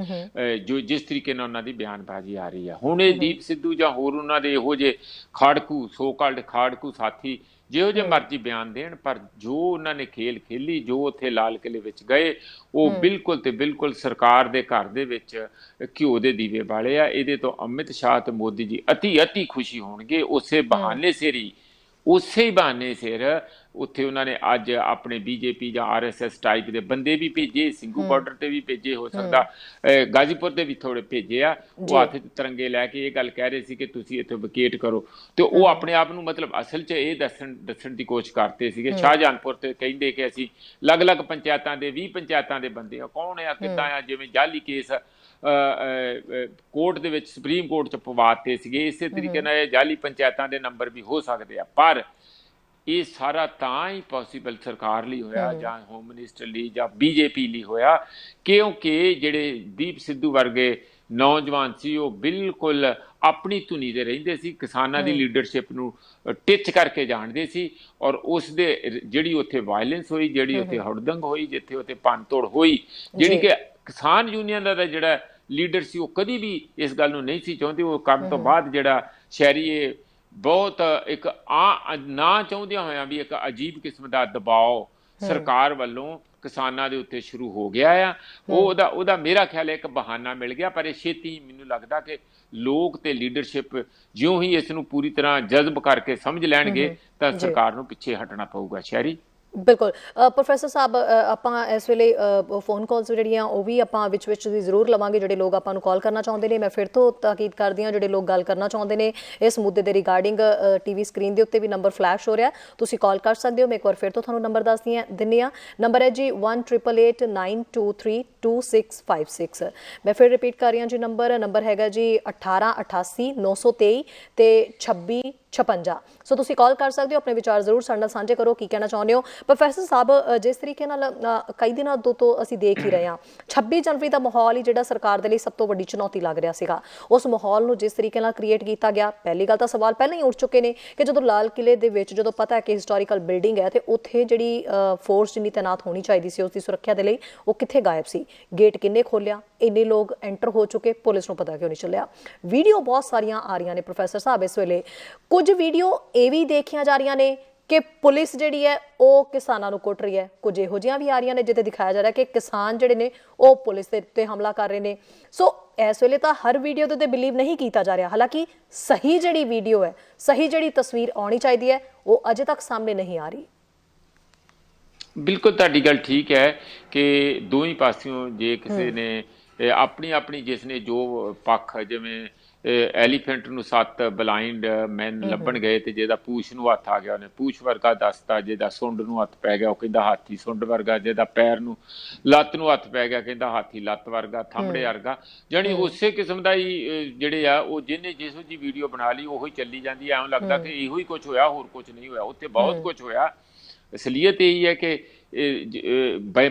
ਜੋ ਜਿਸ ਤਰੀਕੇ ਨਾਲ ਉਹਨਾਂ ਦੀ ਬਿਆਨਬਾਜ਼ੀ ਆ ਰਹੀ ਹੈ। ਹੁਣ ਇਹ ਦੀਪ ਸਿੱਧੂ ਜਾਂ ਹੋਰ ਉਹਨਾਂ ਦੇ ਇਹੋ ਜਿਹੇ ਖਾੜਕੂ ਸੋ ਕਾਲਡ ਖਾੜਕੂ ਸਾਥੀ ਜਿਹੋ ਜਿਹੇ ਮਰਜ਼ੀ ਬਿਆਨ ਦੇਣ, ਪਰ ਜੋ ਉਹਨਾਂ ਨੇ ਖੇਲ ਖੇਲੀ, ਜੋ ਉੱਥੇ ਲਾਲ ਕਿਲੇ ਵਿੱਚ ਗਏ, ਉਹ ਬਿਲਕੁਲ ਤੇ ਬਿਲਕੁਲ ਸਰਕਾਰ ਦੇ ਘਰ ਦੇ ਵਿੱਚ ਘਿਓ ਦੇ ਦੀਵੇ ਬਾਲੇ ਆ। ਇਹਦੇ ਤੋਂ ਅਮਿਤ ਸ਼ਾਹ ਤੇ ਮੋਦੀ ਜੀ ਅਤੀ ਖੁਸ਼ੀ ਹੋਣਗੇ। ਉਸੇ ਬਹਾਨੇ ਸਿਰ ਉੱਥੇ ਉਹਨਾਂ ਨੇ ਅੱਜ ਆਪਣੇ ਬੀਜੇਪੀ ਜਾਂ RSS ਟਾਈਪ ਦੇ ਬੰਦੇ ਵੀ ਭੇਜੇ, ਸਿੰਘੂ ਬਾਰਡਰ ਤੇ ਵੀ ਭੇਜੇ, ਹੋ ਸਕਦਾ ਗਾਜ਼ੀਪੁਰ ਦੇ ਵੀ ਥੋੜੇ ਭੇਜੇ ਆ। ਉਹ ਹੱਥ 'ਚ ਤਿਰੰਗੇ ਲੈ ਕੇ ਇਹ ਗੱਲ ਕਹਿ ਰਹੇ ਸੀ ਕਿ ਤੁਸੀਂ ਇੱਥੇ ਵਿਕੇਟ ਕਰੋ, ਤੇ ਉਹ ਆਪਣੇ ਆਪ ਨੂੰ ਮਤਲਬ ਅਸਲ 'ਚ ਇਹ ਦੱਸਣ ਦੀ ਕੋਸ਼ਿਸ਼ ਕਰਦੇ ਸੀਗੇ। ਸ਼ਾਹਜਹਾਨਪੁਰ ਤੇ ਕਹਿੰਦੇ ਕਿ ਅਸੀਂ ਅਲੱਗ-ਅਲੱਗ ਪੰਚਾਇਤਾਂ ਦੇ 20 ਪੰਚਾਇਤਾਂ ਦੇ ਬੰਦੇ ਆ, ਕੌਣ ਆ ਕਿੱਦਾਂ ਆ, ਜਿਵੇਂ ਜਾਲੀ ਕੇਸ ਕੋਰਟ ਦੇ ਵਿੱਚ ਸੁਪਰੀਮ ਕੋਰਟ 'ਚ ਪਵਾਤੇ ਸੀਗੇ, ਇਸੇ ਤਰੀਕੇ ਨਾਲ ਇਹ ਜਾਲੀ ਪੰਚਾਇਤਾਂ ਦੇ ਨੰਬਰ ਵੀ ਹੋ ਸਕਦੇ ਆ। ਪਰ ਇਹ ਸਾਰਾ ਤਾਂ ਹੀ ਪੋਸੀਬਲ ਸਰਕਾਰ ਲਈ ਹੋਇਆ ਜਾਂ ਹੋਮ ਮਿਨਿਸਟਰ ਲਈ ਜਾਂ BJP ਲਈ ਹੋਇਆ ਕਿਉਂਕਿ ਜਿਹੜੇ ਦੀਪ ਸਿੱਧੂ ਵਰਗੇ ਨੌਜਵਾਨ ਸੀ ਉਹ ਬਿਲਕੁਲ ਆਪਣੀ ਧੁਨੀ ਦੇ ਰਹਿੰਦੇ ਸੀ, ਕਿਸਾਨਾਂ ਦੀ ਲੀਡਰਸ਼ਿਪ ਨੂੰ ਟਿੱਚ ਕਰਕੇ ਜਾਣਦੇ ਸੀ, ਔਰ ਉਸ ਦੇ ਜਿਹੜੀ ਉੱਥੇ ਵਾਇਲੈਂਸ ਹੋਈ, ਜਿਹੜੀ ਉੱਥੇ ਹੜਦੰਗ ਹੋਈ, ਜਿੱਥੇ ਉੱਥੇ ਭੰਨਤੋੜ ਹੋਈ, ਜਿਹੜੀ ਕਿ ਕਿਸਾਨ ਯੂਨੀਅਨ ਦਾ ਜਿਹੜਾ ਲੀਡਰ ਸੀ ਉਹ ਕਦੀ ਵੀ ਇਸ ਗੱਲ ਨੂੰ ਨਹੀਂ ਸੀ ਚਾਹੁੰਦੇ। ਉਹ ਕੰਮ ਤੋਂ ਬਾਅਦ ਜਿਹੜਾ ਸ਼ਹਿਰੀ ਇਹ ਬਹੁਤ ਇੱਕ ਨਾ ਚਾਹੁੰਦਿਆਂ ਹੋਇਆਂ ਵੀ ਇੱਕ ਅਜੀਬ ਕਿਸਮ ਦਾ ਦਬਾਅ ਸਰਕਾਰ ਵੱਲੋਂ ਕਿਸਾਨਾਂ ਦੇ ਉੱਤੇ ਸ਼ੁਰੂ ਹੋ ਗਿਆ ਆ। ਉਹਦਾ ਮੇਰਾ ਖਿਆਲ ਹੈ ਇੱਕ ਬਹਾਨਾ ਮਿਲ ਗਿਆ, ਪਰ ਇਹ ਛੇਤੀ ਮੈਨੂੰ ਲੱਗਦਾ ਕਿ ਲੋਕ ਤੇ ਲੀਡਰਸ਼ਿਪ ਜਿਉਂ ਹੀ ਇਸ ਨੂੰ ਪੂਰੀ ਤਰ੍ਹਾਂ ਜਜ਼ਬ ਕਰਕੇ ਸਮਝ ਲੈਣਗੇ ਤਾਂ ਸਰਕਾਰ ਨੂੰ ਪਿੱਛੇ ਹਟਣਾ ਪਊਗਾ। ਸ਼ਹਿਰੀ ਬਿਲਕੁਲ ਪ੍ਰੋਫੈਸਰ ਸਾਹਿਬ, ਆਪਾਂ ਇਸ ਵੇਲੇ ਫੋਨ ਕਾਲਸ ਜਿਹੜੀਆਂ ਉਹ ਵੀ ਆਪਾਂ ਵਿੱਚ ਦੀ ਜ਼ਰੂਰ ਲਵਾਂਗੇ, ਜਿਹੜੇ ਲੋਕ ਆਪਾਂ ਨੂੰ ਕਾਲ ਕਰਨਾ ਚਾਹੁੰਦੇ ਨੇ। ਮੈਂ ਫਿਰ ਤੋਂ ਤਾਕੀਦ ਕਰਦੀ ਹਾਂ, ਜਿਹੜੇ ਲੋਕ ਗੱਲ ਕਰਨਾ ਚਾਹੁੰਦੇ ਨੇ ਇਸ ਮੁੱਦੇ ਦੇ ਰਿਗਾਰਡਿੰਗ, TV ਸਕਰੀਨ ਦੇ ਉੱਤੇ ਵੀ ਨੰਬਰ ਫਲੈਸ਼ ਹੋ ਰਿਹਾ, ਤੁਸੀਂ ਕਾਲ ਕਰ ਸਕਦੇ ਹੋ। ਮੈਂ ਇੱਕ ਵਾਰ ਫਿਰ ਤੋਂ ਤੁਹਾਨੂੰ ਨੰਬਰ ਦਿੰਦੀ ਹਾਂ। ਨੰਬਰ ਹੈ ਜੀ 188892322656। ਮੈਂ ਫਿਰ ਰਿਪੀਟ ਕਰ ਰਹੀ ਹਾਂ ਜੀ, ਨੰਬਰ ਹੈਗਾ ਜੀ 1888-923 ਤੇ 2656। ਸੋ ਤੁਸੀਂ ਕਾਲ ਕਰ ਸਕਦੇ ਹੋ, ਆਪਣੇ ਵਿਚਾਰ ਜ਼ਰੂਰ ਸਾਡੇ ਨਾਲ ਸਾਂਝੇ ਕਰੋ, ਕੀ ਕਹਿਣਾ ਚਾਹੁੰਦੇ ਹੋ। ਪ੍ਰੋਫੈਸਰ ਸਾਹਿਬ, ਜਿਸ ਤਰੀਕੇ ਨਾਲ ਕਈ ਦਿਨਾਂ ਤੋਂ ਅਸੀਂ ਦੇਖ ਹੀ ਰਹੇ ਹਾਂ, 26 ਜਨਵਰੀ ਦਾ ਮਾਹੌਲ ਹੀ ਜਿਹੜਾ ਸਰਕਾਰ ਦੇ ਲਈ ਸਭ ਤੋਂ ਵੱਡੀ ਚੁਣੌਤੀ ਲੱਗ ਰਿਹਾ ਸੀਗਾ। ਉਸ ਮਾਹੌਲ ਨੂੰ ਜਿਸ ਤਰੀਕੇ ਨਾਲ ਕ੍ਰੀਏਟ ਕੀਤਾ ਗਿਆ, ਪਹਿਲੀ ਗੱਲ ਤਾਂ ਸਵਾਲ ਪਹਿਲਾਂ ਹੀ ਉੱਠ ਚੁੱਕੇ ਨੇ ਕਿ ਜਦੋਂ ਲਾਲ ਕਿਲੇ ਦੇ ਵਿੱਚ ਜਦੋਂ ਪਤਾ ਹੈ ਕਿ ਹਿਸਟੋਰੀਕਲ ਬਿਲਡਿੰਗ ਹੈ ਤੇ ਉੱਥੇ ਜਿਹੜੀ ਫੋਰਸ ਜਿੰਨੀ ਤੈਨਾਤ ਹੋਣੀ ਚਾਹੀਦੀ ਸੀ ਉਸ ਦੀ ਸੁਰੱਖਿਆ ਦੇ ਲਈ, ਉਹ ਕਿੱਥੇ ਗਾਇਬ ਸੀ? ਗੇਟ ਕਿੰਨੇ ਖੋਲਿਆ? ਇੰਨੇ ਲੋਕ ਐਂਟਰ ਹੋ ਚੁੱਕੇ, ਪੁਲਿਸ ਨੂੰ ਪਤਾ ਕਿਉਂ ਨਹੀਂ ਚੱਲਿਆ? ਵੀਡੀਓ ਬਹੁਤ ਸਾਰੀਆਂ ਆ ਰਹੀਆਂ ਨੇ ਪ੍ਰੋਫੈਸਰ ਸਾਹਿਬ ਇਸ ਵੇਲੇ। ਕੁਝ ਵੀਡੀਓ ਇਹ ਵੀ ਦੇਖੀਆਂ ਜਾ ਰਹੀਆਂ ਨੇ ਕਿ ਪੁਲਿਸ ਜਿਹੜੀ ਹੈ ਉਹ ਕਿਸਾਨਾਂ ਨੂੰ ਕੁੱਟ ਰਹੀ ਹੈ, ਕੁਝ ਇਹੋ ਜਿਹੀਆਂ ਵੀ ਆ ਰਹੀਆਂ ਨੇ ਜਿੱਥੇ ਦਿਖਾਇਆ ਜਾ ਰਿਹਾ ਕਿ ਕਿਸਾਨ ਜਿਹੜੇ ਨੇ ਉਹ ਪੁਲਿਸ ਦੇ ਉੱਤੇ ਹਮਲਾ ਕਰ ਰਹੇ ਨੇ। ਸੋ ਇਸ ਵੇਲੇ ਤਾਂ ਹਰ ਵੀਡੀਓ ਦੇ ਉੱਤੇ ਬਿਲੀਵ ਨਹੀਂ ਕੀਤਾ ਜਾ ਰਿਹਾ, ਹਾਲਾਂਕਿ ਸਹੀ ਜਿਹੜੀ ਵੀਡੀਓ ਹੈ, ਸਹੀ ਜਿਹੜੀ ਤਸਵੀਰ ਆਉਣੀ ਚਾਹੀਦੀ ਹੈ, ਉਹ ਅਜੇ ਤੱਕ ਸਾਹਮਣੇ ਨਹੀਂ ਆ ਰਹੀ। ਬਿਲਕੁਲ ਤੁਹਾਡੀ ਗੱਲ ਠੀਕ ਹੈ ਕਿ ਦੋਵੇਂ ਪਾਸਿਓਂ ਜੇ ਕਿਸੇ ਨੇ ਆਪਣੀ ਆਪਣੀ ਜਿਸ ਨੇ ਜੋ ਪੱਖ ਜਿਵੇਂ ਐਲੀਫੈਂਟ ਨੂੰ 7 ਬਲਾਈਂਡ ਮੈਨ ਲੱਭਣ ਗਏ ਤੇ ਜਿਹਦਾ ਪੂਛ ਨੂੰ ਹੱਥ ਆ ਗਿਆ ਉਹਨੇ ਪੂਛ ਵਰਗਾ ਦੱਸਤਾ, ਜਿਹਦਾ ਸੁੰਡ ਨੂੰ ਹੱਥ ਪੈ ਗਿਆ ਉਹ ਕਹਿੰਦਾ ਹਾਥੀ ਸੁੰਡ ਵਰਗਾ, ਜਿਹਦਾ ਪੈਰ ਨੂੰ ਲੱਤ ਨੂੰ ਹੱਥ ਪੈ ਗਿਆ ਕਹਿੰਦਾ ਹਾਥੀ ਲੱਤ ਵਰਗਾ, ਥੰਮੜੇ ਵਰਗਾ। ਜਾਣੀ ਉਸੇ ਕਿਸਮ ਦਾ ਹੀ ਜਿਹੜੇ ਆ ਉਹ ਜਿਹਨੇ ਜਿਹੋ ਜੀ ਵੀਡੀਓ ਬਣਾ ਲਈ ਉਹੀ ਚੱਲੀ ਜਾਂਦੀ। ਐਵੇਂ ਲੱਗਦਾ ਕਿ ਇਹੋ ਹੀ ਕੁਝ ਹੋਇਆ, ਹੋਰ ਕੁਝ ਨਹੀਂ ਹੋਇਆ। ਉੱਥੇ ਬਹੁਤ ਕੁਝ ਹੋਇਆ। ਅਸਲੀਅਤ ਇਹੀ ਹੈ ਕਿ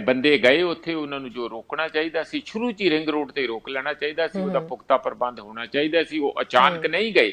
ਬੰਦੇ ਗਏ ਉੱਥੇ, ਉਹਨਾਂ ਨੂੰ ਜੋ ਰੋਕਣਾ ਚਾਹੀਦਾ ਸੀ ਸ਼ੁਰੂ 'ਚ ਹੀ ਰਿੰਗ ਰੋਡ ਤੇ ਰੋਕ ਲੈਣਾ ਚਾਹੀਦਾ ਸੀ, ਉਹਦਾ ਪੁਖਤਾ ਪ੍ਰਬੰਧ ਹੋਣਾ ਚਾਹੀਦਾ ਸੀ। ਉਹ ਅਚਾਨਕ ਨਹੀਂ ਗਏ,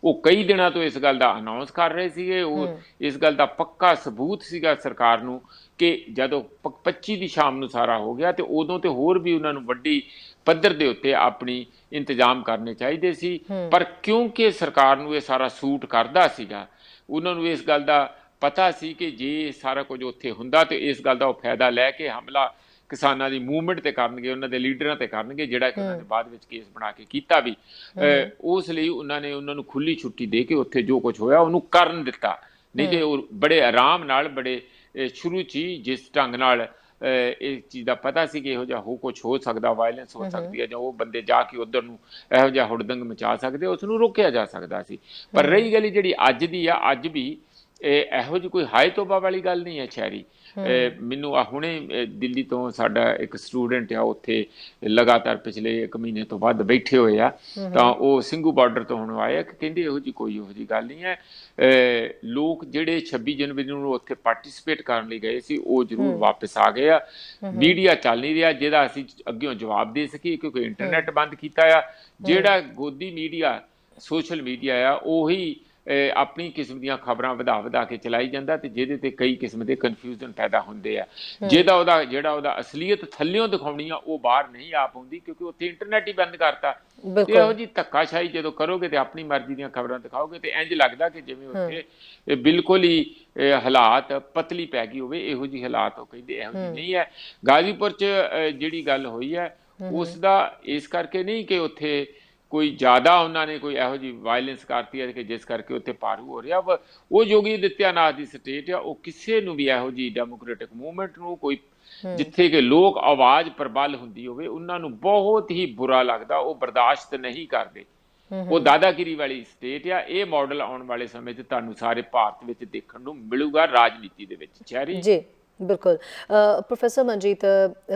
ਉਹ ਕਈ ਦਿਨਾਂ ਤੋਂ ਇਸ ਗੱਲ ਦਾ ਅਨਾਉਂਸ ਕਰ ਰਹੇ ਸੀਗੇ। ਉਹ ਇਸ ਗੱਲ ਦਾ ਪੱਕਾ ਸਬੂਤ ਸੀਗਾ ਸਰਕਾਰ ਨੂੰ ਕਿ ਜਦੋਂ 25 ਦੀ ਸ਼ਾਮ ਨੂੰ ਸਾਰਾ ਹੋ ਗਿਆ ਤੇ ਉਦੋਂ ਤੇ ਹੋਰ ਵੀ ਉਹਨਾਂ ਨੂੰ ਵੱਡੀ ਪੱਧਰ ਦੇ ਉੱਤੇ ਆਪਣੀ ਇੰਤਜ਼ਾਮ ਕਰਨੇ ਚਾਹੀਦੇ ਸੀ। ਪਰ ਕਿਉਂਕਿ ਸਰਕਾਰ ਨੂੰ ਇਹ ਸਾਰਾ ਸੂਟ ਕਰਦਾ ਸੀਗਾ, ਉਹਨਾਂ ਨੂੰ ਇਸ ਗੱਲ ਦਾ ਪਤਾ ਸੀ ਕਿ ਜੇ ਸਾਰਾ ਕੁਝ ਉੱਥੇ ਹੁੰਦਾ ਤੇ ਇਸ ਗੱਲ ਦਾ ਉਹ ਫਾਇਦਾ ਲੈ ਕੇ ਹਮਲਾ ਕਿਸਾਨਾਂ ਦੀ ਮੂਵਮੈਂਟ ਤੇ ਕਰਨਗੇ, ਉਹਨਾਂ ਦੇ ਲੀਡਰਾਂ ਤੇ ਕਰਨਗੇ, ਜਿਹੜਾ ਕਿ ਉਹਨਾਂ ਨੇ ਬਾਅਦ ਵਿੱਚ ਕੇਸ ਬਣਾ ਕੇ ਕੀਤਾ ਵੀ। ਉਸ ਲਈ ਉਹਨਾਂ ਨੇ ਉਹਨਾਂ ਨੂੰ ਖੁੱਲੀ ਛੁੱਟੀ ਦੇ ਕੇ ਉੱਥੇ ਜੋ ਕੁਝ ਹੋਇਆ ਉਹਨੂੰ ਕਰਨ ਦਿੱਤਾ। ਨਹੀਂ ਤੇ ਉਹ ਬੜੇ ਆਰਾਮ ਨਾਲ, ਬੜੇ ਸ਼ੁਰੂ 'ਚ ਹੀ ਜਿਸ ਢੰਗ ਨਾਲ ਇਸ ਚੀਜ਼ ਦਾ ਪਤਾ ਸੀ ਕਿ ਇਹੋ ਜਿਹਾ ਕੁਝ ਹੋ ਸਕਦਾ, ਵਾਇਲੈਂਸ ਹੋ ਸਕਦੀ ਹੈ, ਜਾਂ ਉਹ ਬੰਦੇ ਜਾ ਕੇ ਉੱਧਰ ਨੂੰ ਇਹੋ ਜਿਹਾ ਹੁੜਦੰਗ ਮਚਾ ਸਕਦੇ, ਉਸ ਨੂੰ ਰੋਕਿਆ ਜਾ ਸਕਦਾ ਸੀ। ਪਰ ਰਹੀ ਗੱਲ ਜਿਹੜੀ ਅੱਜ ਦੀ ਆ, ਅੱਜ ਵੀ ਇਹੋ ਜਿਹੀ ਕੋਈ ਹਾਏ ਤੋਬਾ ਵਾਲੀ ਗੱਲ ਨਹੀਂ ਹੈ ਸ਼ਹਿਰੀ। ਮੈਨੂੰ ਹੁਣੇ ਦਿੱਲੀ ਤੋਂ ਸਾਡਾ ਇੱਕ ਸਟੂਡੈਂਟ ਆ, ਉੱਥੇ ਲਗਾਤਾਰ ਪਿਛਲੇ 1 ਮਹੀਨੇ ਤੋਂ ਵੱਧ ਬੈਠੇ ਹੋਏ ਆ, ਤਾਂ ਉਹ ਸਿੰਘੂ ਬਾਰਡਰ ਤੋਂ ਹੁਣ ਆਏ ਆ ਕਿ ਕਹਿੰਦੇ ਇਹੋ ਜਿਹੀ ਗੱਲ ਨਹੀਂ ਹੈ। ਲੋਕ ਜਿਹੜੇ 26 ਜਨਵਰੀ ਨੂੰ ਉੱਥੇ ਪਾਰਟੀਸਪੇਟ ਕਰਨ ਲਈ ਗਏ ਸੀ ਉਹ ਜ਼ਰੂਰ ਵਾਪਸ ਆ ਗਏ ਆ। ਮੀਡੀਆ ਚੱਲ ਨਹੀਂ ਰਿਹਾ ਜਿਹਦਾ ਅਸੀਂ ਅੱਗਿਓਂ ਜਵਾਬ ਦੇ ਸਕੀਏ, ਕਿਉਂਕਿ ਇੰਟਰਨੈਟ ਬੰਦ ਕੀਤਾ ਆ। ਜਿਹੜਾ ਗੋਦੀ ਮੀਡੀਆ, ਸੋਸ਼ਲ ਮੀਡੀਆ ਆ, ਉਹੀ ਆਪਣੀ ਕਿਸਮ ਦੀਆਂ ਖਬਰਾਂ ਵਧਾ ਕੇ ਚਲਾਈ ਜਾਂਦਾ ਤੇ ਜਿਹਦੇ ਤੇ ਕਈ ਕਿਸਮ ਦੇ ਕਨਫਿਊਜ਼ਨ ਪੈਦਾ ਹੁੰਦੇ ਆ। ਜਿਹੜਾ ਉਹਦਾ ਅਸਲੀਅਤ ਥੱਲਿਓਂ ਦਿਖਾਉਣੀ ਆ ਉਹ ਬਾਹਰ ਨਹੀਂ ਆ ਪਾਉਂਦੀ, ਕਿਉਂਕਿ ਉੱਥੇ ਇੰਟਰਨੈਟ ਹੀ ਬੰਦ ਕਰਤਾ। ਤੇ ਇਹੋ ਜਿਹੀ ਧੱਕਾਸ਼ਾਹੀ ਜਦੋਂ ਕਰੋਗੇ ਤੇ ਆਪਣੀ ਮਰਜ਼ੀ ਦੀਆਂ ਖਬਰਾਂ ਦਿਖਾਓਗੇ ਤੇ ਇੰਝ ਲੱਗਦਾ ਕਿ ਜਿਵੇਂ ਉੱਥੇ ਬਿਲਕੁਲ ਹੀ ਹਾਲਾਤ ਪਤਲੀ ਪੈ ਗਈ ਹੋਵੇ। ਇਹੋ ਜਿਹੀ ਹਾਲਾਤ ਉਹ ਕਹਿੰਦੇ ਇਹੋ ਜਿਹੀ ਨਹੀਂ ਹੈ। ਗਾਜ਼ੀਪੁਰ 'ਚ ਜਿਹੜੀ ਗੱਲ ਹੋਈ ਹੈ ਉਸ ਦਾ ਇਸ ਕਰਕੇ ਨਹੀਂ ਕਿ ਉੱਥੇ ਕੋਈ ਜ਼ਿਆਦਾ ਉਹਨਾਂ ਨੇ ਕੋਈ ਇਹੋ ਜਿਹੀ ਵਾਇਲੈਂਸ ਕਰਤੀ ਹੈ ਕਿ ਜਿਸ ਕਰਕੇ ਉੱਥੇ ਪਾਰੂ ਹੋ ਰਿਹਾ। ਉਹ ਯੋਗੀ ਆਦਿੱਤਿਆਨਾਥ ਦੀ ਸਟੇਟ ਆ, ਉਹ ਕਿਸੇ ਨੂੰ ਵੀ ਇਹੋ ਜਿਹੀ ਡੈਮੋਕ੍ਰੈਟਿਕ ਮੂਵਮੈਂਟ ਨੂੰ ਕੋਈ ਜਿੱਥੇ ਕਿ ਲੋਕ ਆਵਾਜ਼ ਪ੍ਰਬਲ ਹੁੰਦੀ ਹੋਵੇ ਉਹਨਾਂ ਨੂੰ ਬਹੁਤ ਹੀ ਬੁਰਾ ਲੱਗਦਾ, ਉਹ ਬਰਦਾਸ਼ਤ ਨਹੀਂ ਕਰਦੇ। ਉਹ ਦਾਦਾਗਿਰੀ ਵਾਲੀ ਸਟੇਟ ਆ। ਇਹ ਮਾਡਲ ਆਉਣ ਵਾਲੇ ਸਮੇਂ 'ਚ ਤੁਹਾਨੂੰ ਸਾਰੇ ਭਾਰਤ ਵਿੱਚ ਦੇਖਣ ਨੂੰ ਮਿਲੂਗਾ ਰਾਜਨੀਤੀ ਦੇ ਵਿੱਚ। ਸ਼ਹਿਰੀ ਜੀ ਬਿਲਕੁਲ। ਪ੍ਰੋਫੈਸਰ ਮਨਜੀਤ,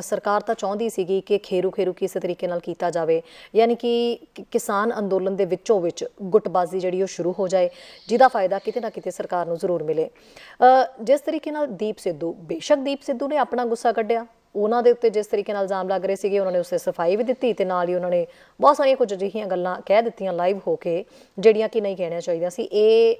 ਸਰਕਾਰ ਤਾਂ ਚਾਹੁੰਦੀ ਸੀਗੀ ਕਿ ਖੇਰੂ ਕਿਸੇ ਤਰੀਕੇ ਨਾਲ ਕੀਤਾ ਜਾਵੇ, ਯਾਨੀ ਕਿ ਕਿਸਾਨ ਅੰਦੋਲਨ ਦੇ ਵਿੱਚੋਂ ਵਿੱਚ ਗੁੱਟਬਾਜ਼ੀ ਜਿਹੜੀ ਉਹ ਸ਼ੁਰੂ ਹੋ ਜਾਏ, ਜਿਹਦਾ ਫਾਇਦਾ ਕਿਤੇ ਨਾ ਕਿਤੇ ਸਰਕਾਰ ਨੂੰ ਜ਼ਰੂਰ ਮਿਲੇ। ਜਿਸ ਤਰੀਕੇ ਨਾਲ ਦੀਪ ਸਿੱਧੂ, ਬੇਸ਼ੱਕ ਦੀਪ ਸਿੱਧੂ ਨੇ ਆਪਣਾ ਗੁੱਸਾ ਕੱਢਿਆ, ਉਹਨਾਂ ਦੇ ਉੱਤੇ ਜਿਸ ਤਰੀਕੇ ਨਾਲ ਇਲਜ਼ਾਮ ਲੱਗ ਰਹੇ ਸੀਗੇ ਉਹਨਾਂ ਨੇ ਉਸੇ ਸਫਾਈ ਵੀ ਦਿੱਤੀ ਤੇ ਨਾਲ ਹੀ ਉਹਨਾਂ ਨੇ ਬਹੁਤ ਸਾਰੀਆਂ ਕੁਝ ਅਜਿਹੀਆਂ ਗੱਲਾਂ ਕਹਿ ਦਿੱਤੀਆਂ ਲਾਈਵ ਹੋ ਕੇ ਜਿਹੜੀਆਂ ਕਿ ਨਹੀਂ ਕਹਿਣੀਆਂ ਚਾਹੀਦੀਆਂ ਸੀ। ਇਹ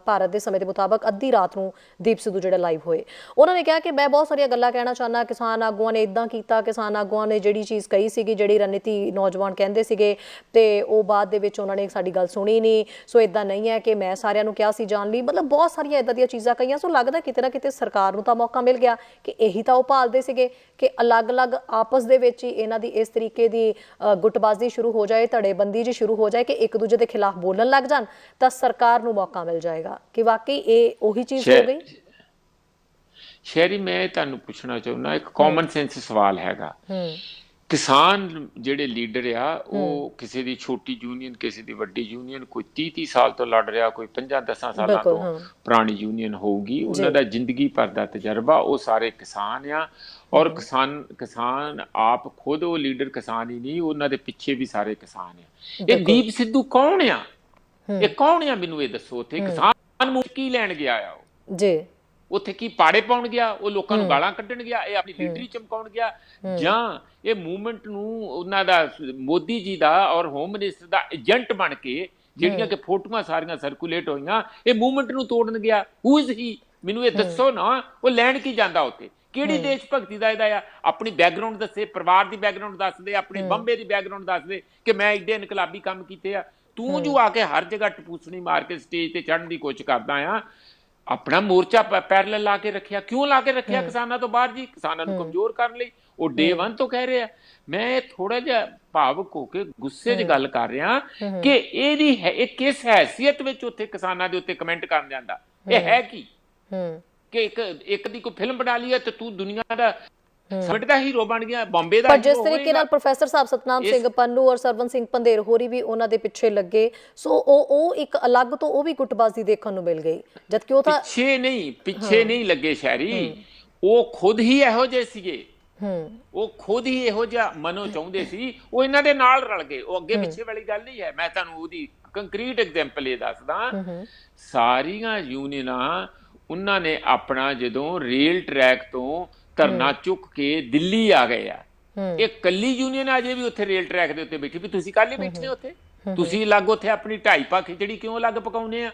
ਭਾਰਤ ਦੇ ਸਮੇਂ ਦੇ ਮੁਤਾਬਕ ਅੱਧੀ ਰਾਤ ਨੂੰ ਦੀਪ ਸਿੱਧੂ ਜਿਹੜਾ ਲਾਈਵ ਹੋਏ, ਉਹਨਾਂ ਨੇ ਕਿਹਾ ਕਿ ਮੈਂ ਬਹੁਤ ਸਾਰੀਆਂ ਗੱਲਾਂ ਕਹਿਣਾ ਚਾਹੁੰਦਾ, ਕਿਸਾਨ ਆਗੂਆਂ ਨੇ ਇੱਦਾਂ ਕੀਤਾ, ਕਿਸਾਨ ਆਗੂਆਂ ਨੇ ਜਿਹੜੀ ਚੀਜ਼ ਕਹੀ ਸੀਗੀ, ਜਿਹੜੀ ਰਣਨੀਤੀ ਨੌਜਵਾਨ ਕਹਿੰਦੇ ਸੀਗੇ ਤੇ ਉਹ ਬਾਅਦ ਦੇ ਵਿੱਚ ਉਹਨਾਂ ਨੇ ਸਾਡੀ ਗੱਲ ਸੁਣੀ ਨਹੀਂ। ਸੋ ਇੱਦਾਂ ਨਹੀਂ ਹੈ ਕਿ ਮੈਂ ਸਾਰਿਆਂ ਨੂੰ ਕਿਹਾ ਸੀ ਜਾਣ ਲਈ, ਮਤਲਬ ਬਹੁਤ ਸਾਰੀਆਂ ਇੱਦਾਂ ਦੀਆਂ ਚੀਜ਼ਾਂ ਕਹੀਆਂ। ਸੋ ਲੱਗਦਾ ਕਿਤੇ ਨਾ ਕਿਤੇ ਸਰਕਾਰ ਨੂੰ ਤਾਂ ਮੌਕਾ ਮਿਲ ਗਿਆ ਕਿ ਇਹੀ ਤਾਂ ਉਹ ਭਾਲਦੇ ਸੀਗੇ ਕਿ ਅਲੱਗ-ਅਲੱਗ ਆਪਸ ਦੇ ਵਿੱਚ ਹੀ ਇਹਨਾਂ ਦੀ ਇਸ ਤਰੀਕੇ ਦੀ ਗੁੱਟਬਾਜ਼ੀ ਸ਼ੁਰੂ ਹੋ ਜਾਏ, ਧੜੇਬੰਦੀ ਜੀ ਸ਼ੁਰੂ ਹੋ ਜਾਏ ਕਿ ਇੱਕ ਦੂਜੇ ਦੇ ਖਿਲਾਫ ਬੋਲਣ ਲੱਗ ਜਾਣ, ਤਾਂ ਸਰਕਾਰ ਨੂੰ ਮੌਕਾ ਮਿਲ ਜਾਏਗਾ ਕਿ ਵਾਕਈ ਇਹ ਉਹੀ ਚੀਜ਼ ਹੋ ਗਈ। ਸ਼ਹਿਰੀ, ਮੈਂ ਤੁਹਾਨੂੰ ਪੁੱਛਣਾ ਚਾਹੁੰਦਾ, ਇੱਕ ਕਾਮਨ ਸੈਂਸ ਸਵਾਲ ਹੈਗਾ। ਕਿਸਾਨ ਜਿਹੜੇ ਲੀਡਰ ਆ ਉਹ ਕਿਸੇ ਦੀ ਛੋਟੀ ਯੂਨੀਅਨ, ਕਿਸੇ ਦੀ ਵੱਡੀ ਯੂਨੀਅਨ, ਕੋਈ 30 ਸਾਲ ਤੋਂ ਲੜ ਰਿਹਾ, ਕੋਈ 5-10 ਸਾਲਾਂ ਤੋਂ ਪੁਰਾਣੀ ਯੂਨੀਅਨ ਹੋਊਗੀ, ਉਹਨਾਂ ਦਾ ਜ਼ਿੰਦਗੀ ਭਰ ਦਾ ਤਜਰਬਾ, ਉਹ ਸਾਰੇ ਕਿਸਾਨ ਆ। ਔਰ ਕਿਸਾਨ ਆਪ ਖੁਦ, ਉਹ ਲੀਡਰ ਕਿਸਾਨ ਹੀ ਨਹੀਂ, ਉਹਨਾਂ ਦੇ ਪਿੱਛੇ ਵੀ ਸਾਰੇ ਕਿਸਾਨ ਆ। ਇਹ ਦੀਪ ਸਿੱਧੂ ਕੌਣ ਆ? ਇਹ ਕੌਣ ਆ? ਮੈਨੂੰ ਇਹ ਦੱਸੋ। ਉੱਥੇ ਕਿਸਾਨ ਨੂੰ ਕੀ ਲੈਣ ਗਿਆ ਆ? ਉਹ ਜੀ ਉੱਥੇ ਕੀ ਪਾੜੇ ਪਾਉਣ ਗਿਆ? ਉਹ ਲੋਕਾਂ ਨੂੰ ਗਾਲਾਂ ਕੱਢਣ ਗਿਆ? ਇਹ ਆਪਣੀ ਲੀਡਰੀ ਚਮਕਾਉਣ ਗਿਆ? ਜਾਂ ਇਹ ਮੂਵਮੈਂਟ ਨੂੰ ਉਹਨਾਂ ਦਾ ਮੋਦੀ ਜੀ ਦਾ ਔਰ ਹੋਮ ਮਿਨਿਸਟਰ ਦਾ ਏਜੰਟ ਬਣ ਕੇ ਜਿਹੜੀਆਂ ਕਿ ਫੋਟੋਆਂ ਸਾਰੀਆਂ ਸਰਕੂਲੇਟ ਹੋਈਆਂ, ਇਹ ਮੂਵਮੈਂਟ ਨੂੰ ਤੋੜਨ ਗਿਆ? ਹੂ ਇਜ਼ ਹੀ? ਮੈਨੂੰ ਇਹ ਦੱਸੋ ਨਾ। ਉਹ ਲੈਣ ਕੀ ਜਾਂਦਾ ਉੱਥੇ? ਕਿਹੜੀ ਦੇਸ਼ ਭਗਤੀ ਦਾ ਇਹਦਾ ਆ? ਆਪਣੀ ਬੈਕਗਰਾਉਂਡ ਦੱਸੇ, ਪਰਿਵਾਰ ਦੀ ਬੈਕਗਰਾਉਂਡ ਦੱਸ ਦੇ, ਆਪਣੇ ਬੰਬੇ ਦੀ ਬੈਕਗਰਾਉਂਡ ਦੱਸ ਦੇ ਕਿ ਮੈਂ ਏਡੇ ਇਨਕਲਾਬੀ ਕੰਮ ਕੀਤੇ ਆ। ਤੂੰ ਜੋ ਆ ਕੇ ਹਰ ਜਗ੍ਹਾ ਟਪੂਸਣੀ ਮਾਰ ਕੇ ਸਟੇਜ ਤੇ ਚੜ੍ਹਨ ਦੀ ਕੋਸ਼ਿਸ਼ ਕਰਦਾ ਆ। ਆਪਣਾ ਮੋਰਚਾ ਪੈਰਲਲ ਲਾ ਕੇ ਰੱਖਿਆ, ਕਿਉਂ ਲਾ ਕੇ ਰੱਖਿਆ? ਕਿਸਾਨਾਂ ਤੋਂ ਬਾਹਰ ਜੀ, ਕਿਸਾਨਾਂ ਨੂੰ ਕਮਜ਼ੋਰ ਕਰਨ ਲਈ। ਉਹ ਡੇ 1 ਤੋਂ ਕਹਿ ਰਿਹਾ। ਮੈਂ ਥੋੜਾ ਜਿਹਾ ਭਾਵੁਕ ਹੋ ਕੇ ਗੁੱਸੇ 'ਚ ਗੱਲ ਕਰ ਰਿਹਾ ਕਿ ਇਹ ਕਿਸ ਹੈਸੀਅਤ ਵਿੱਚ ਉੱਥੇ ਕਿਸਾਨਾਂ ਦੇ ਉੱਤੇ ਕਮੈਂਟ ਕਰਨ ਜਾਂਦਾ? ਇਹ ਹੈ ਕੀ? ਕਿ ਇੱਕ ਦੀ ਕੋਈ ਫਿਲਮ ਬਣਾ ਲਈ ਹੈ ਤੇ ਤੂੰ ਦੁਨੀਆ ਦਾ ਸਮਝਦਾ ਹੀਰੋ ਬਣ ਗਿਆ, ਬੰਬੇ ਦਾ ਪਰ ਜਿਸ ਹੀਰੋ ਤਰੀਕੇ ਨਾਲ ਪ੍ਰੋਫੈਸਰ ਸਾਹਿਬ ਸਤਨਾਮ ਸਿੰਘ ਪੰਨੂ ਔਰ ਸਰਵਨ ਸਿੰਘ ਪੰਧੇਰ ਹੋਰੀ ਵੀ ਉਹਨਾਂ ਦੇ ਪਿੱਛੇ ਲੱਗੇ, ਸੋ ਉਹ ਇੱਕ ਅਲੱਗ ਤੋਂ ਉਹ ਵੀ ਗੁੱਟਬਾਜ਼ੀ ਦੇਖਣ ਨੂੰ ਮਿਲ ਗਈ, ਜਦਕਿ ਉਹ ਤਾਂ ਪਿੱਛੇ ਨਹੀਂ ਲੱਗੇ ਸ਼ਹਿਰੀ, ਉਹ ਖੁਦ ਹੀ ਇਹੋ ਜਿਹੇ ਸੀਗੇ, ਉਹ ਖੁਦ ਹੀ ਇਹੋ ਜਿਹਾ ਮਨੋਂ ਚਾਹੁੰਦੇ ਸੀ, ਉਹ ਇਹਨਾਂ ਦੇ ਨਾਲ ਰਲ ਗਏ। ਉਹ ਅੱਗੇ ਪਿੱਛੇ ਵਾਲੀ ਗੱਲ ਨਹੀਂ ਹੈ, ਮੈਂ ਤੁਹਾਨੂੰ ਉਹਦੀ ਕੰਕਰੀਟ ਐਗਜ਼ਾਮਪਲ ਇਹ ਦੱਸਦਾ। ਸਾਰੀਆਂ ਯੂਨੀਅਨਾਂ ਉਹਨਾਂ ਨੇ ਆਪਣਾ ਜਦੋਂ ਰੇਲ ਟਰੈਕ ਤੋਂ ਧਰਨਾ ਚੁੱਕ ਕੇ ਦਿੱਲੀ ਆ ਗਏ ਆ, ਇਹ ਕੱਲੀ ਯੂਨੀਅਨ ਅਜੇ ਵੀ ਉੱਥੇ ਰੇਲ ਟਰੈਕ ਦੇ ਉੱਤੇ ਬੈਠੀ ਵੀ ਤੁਸੀਂ ਕੱਲ ਹੀ ਬੈਠੇ ਉੱਥੇ, ਤੁਸੀਂ ਲੱਗ ਉੱਥੇ ਆਪਣੀ 2.5 ਪਾ ਖਿਚੜੀ ਕਿਉਂ ਲੱਗ ਪਕਾਉਨੇ ਆ।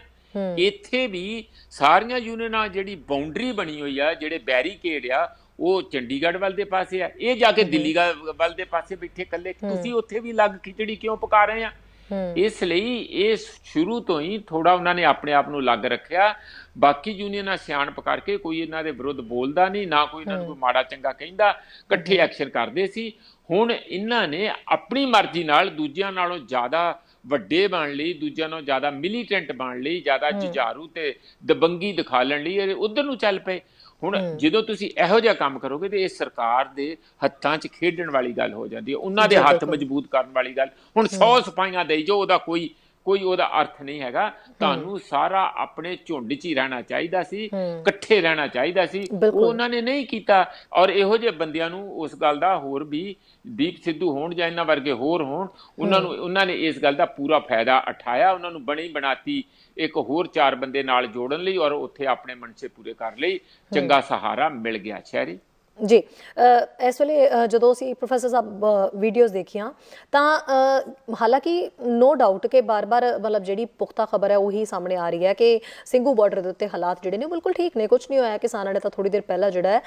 ਇੱਥੇ ਵੀ ਸਾਰੀਆਂ ਯੂਨੀਅਨਾਂ ਜਿਹੜੀ ਬਾਉਂਡਰੀ ਬਣੀ ਹੋਈ ਆ, ਜਿਹੜੇ ਬੈਰੀਕੇਡ ਆ, ਉਹ ਚੰਡੀਗੜ੍ਹ ਵੱਲ ਦੇ ਪਾਸੇ ਆ, ਇਹ ਜਾ ਕੇ ਦਿੱਲੀ ਵੱਲ ਦੇ ਪਾਸੇ ਬੈਠੇ ਇਕੱਲੇ, ਤੁਸੀਂ ਉੱਥੇ ਵੀ ਲੱਗ ਖਿਚੜੀ ਕਿਉਂ ਪਕਾ ਰਹੇ ਆ। ਇਸ ਲਈ ਇਹ ਸ਼ੁਰੂ ਤੋਂ ਹੀ ਥੋੜਾ ਉਹਨਾਂ ਨੇ ਆਪਣੇ ਆਪ ਨੂੰ ਲੱਗ ਰੱਖਿਆ। ਬਾਕੀ ਯੂਨੀਅਨਾਂ ਸਿਆਣਪ ਕਰਕੇ ਕੋਈ ਇਹਨਾਂ ਦੇ ਵਿਰੁੱਧ ਬੋਲਦਾ ਨਹੀਂ, ਨਾ ਕੋਈ ਇਹਨਾਂ ਨੂੰ ਕੋਈ ਮਾੜਾ ਚੰਗਾ ਕਹਿੰਦਾ, ਇਕੱਠੇ ਐਕਸ਼ਨ ਕਰਦੇ ਸੀ। ਹੁਣ ਇਹਨਾਂ ਨੇ ਆਪਣੀ ਮਰਜ਼ੀ ਨਾਲ ਦੂਜਿਆਂ ਨਾਲੋਂ ਜ਼ਿਆਦਾ ਵੱਡੇ ਬਣ ਲਈ, ਦੂਜਿਆਂ ਨਾਲੋਂ ਜ਼ਿਆਦਾ ਮਿਲੀਟੈਂਟ ਬਣ ਲਈ, ਜ਼ਿਆਦਾ ਜੁਝਾਰੂ ਤੇ ਦਬੰਗੀ ਦਿਖਾਲਣ ਲਈ ਉਧਰ ਨੂੰ ਚੱਲ ਪਏ। ਹੁਣ ਜਦੋਂ ਤੁਸੀਂ ਇਹੋ ਜਿਹਾ ਕੰਮ ਕਰੋਗੇ ਤੇ ਇਹ ਸਰਕਾਰ ਦੇ ਹੱਥਾਂ 'ਚ ਖੇਡਣ ਵਾਲੀ ਗੱਲ ਹੋ ਜਾਂਦੀ ਹੈ, ਉਹਨਾਂ ਦੇ ਹੱਥ ਮਜ਼ਬੂਤ ਕਰਨ ਵਾਲੀ ਗੱਲ। ਹੁਣ 100 ਸਫਾਈਆਂ ਦੇਈ ਜੋ, ਉਹਦਾ ਕੋਈ ਉਹਦਾ ਅਰਥ ਨਹੀਂ ਹੈਗਾ। ਤੁਹਾਨੂੰ ਸਾਰਾ ਆਪਣੇ ਝੁੰਡ 'ਚ ਹੀ ਰਹਿਣਾ ਚਾਹੀਦਾ ਸੀ, ਇਕੱਠੇ ਰਹਿਣਾ ਚਾਹੀਦਾ ਸੀ, ਉਹ ਉਹਨਾਂ ਨੇ ਨਹੀਂ ਕੀਤਾ। ਔਰ ਇਹੋ ਜਿਹੇ ਬੰਦਿਆਂ ਨੂੰ ਉਸ ਗੱਲ ਦਾ, ਹੋਰ ਵੀ ਦੀਪ ਸਿੱਧੂ ਹੋਣ ਜਾਂ ਇਹਨਾਂ ਵਰਗੇ ਹੋਰ ਹੋਣ, ਉਹਨਾਂ ਨੇ ਇਸ ਗੱਲ ਦਾ ਪੂਰਾ ਫਾਇਦਾ ਉਠਾਇਆ। ਉਹਨਾਂ ਨੂੰ ਬਣੀ ਬਣਾਤੀ ਇੱਕ ਹੋਰ 4 ਬੰਦੇ ਨਾਲ ਜੋੜਨ ਲਈ, ਔਰ ਉੱਥੇ ਆਪਣੇ ਮਨਸੇ ਪੂਰੇ ਕਰ ਲਈ। ਚੰਗਾ ਸਹਾਰਾ ਮਿਲ ਗਿਆ ਸ਼ਹਿਰੀ ਜੀ। ਇਸ ਵੇਲੇ ਜਦੋਂ ਅਸੀਂ ਪ੍ਰੋਫੈਸਰ ਸਾਹਿਬ ਵੀਡੀਓਜ਼ ਦੇਖੀਆਂ ਤਾਂ ਹਾਲਾਂਕਿ ਨੋ ਡਾਊਟ ਕਿ ਬਾਰ-ਬਾਰ ਮਤਲਬ ਜਿਹੜੀ ਪੁਖਤਾ ਖਬਰ ਹੈ ਉਹੀ ਸਾਹਮਣੇ ਆ ਰਹੀ ਹੈ ਕਿ ਸਿੰਘੂ ਬਾਰਡਰ ਦੇ ਉੱਤੇ ਹਾਲਾਤ ਜਿਹੜੇ ਨੇ ਬਿਲਕੁਲ ਠੀਕ ਨੇ, ਕੁਝ ਨਹੀਂ ਹੋਇਆ। ਕਿਸਾਨਾਂ ਨੇ ਤਾਂ ਥੋੜੀ ਦੇਰ ਪਹਿਲਾਂ ਜਿਹੜਾ ਹੈ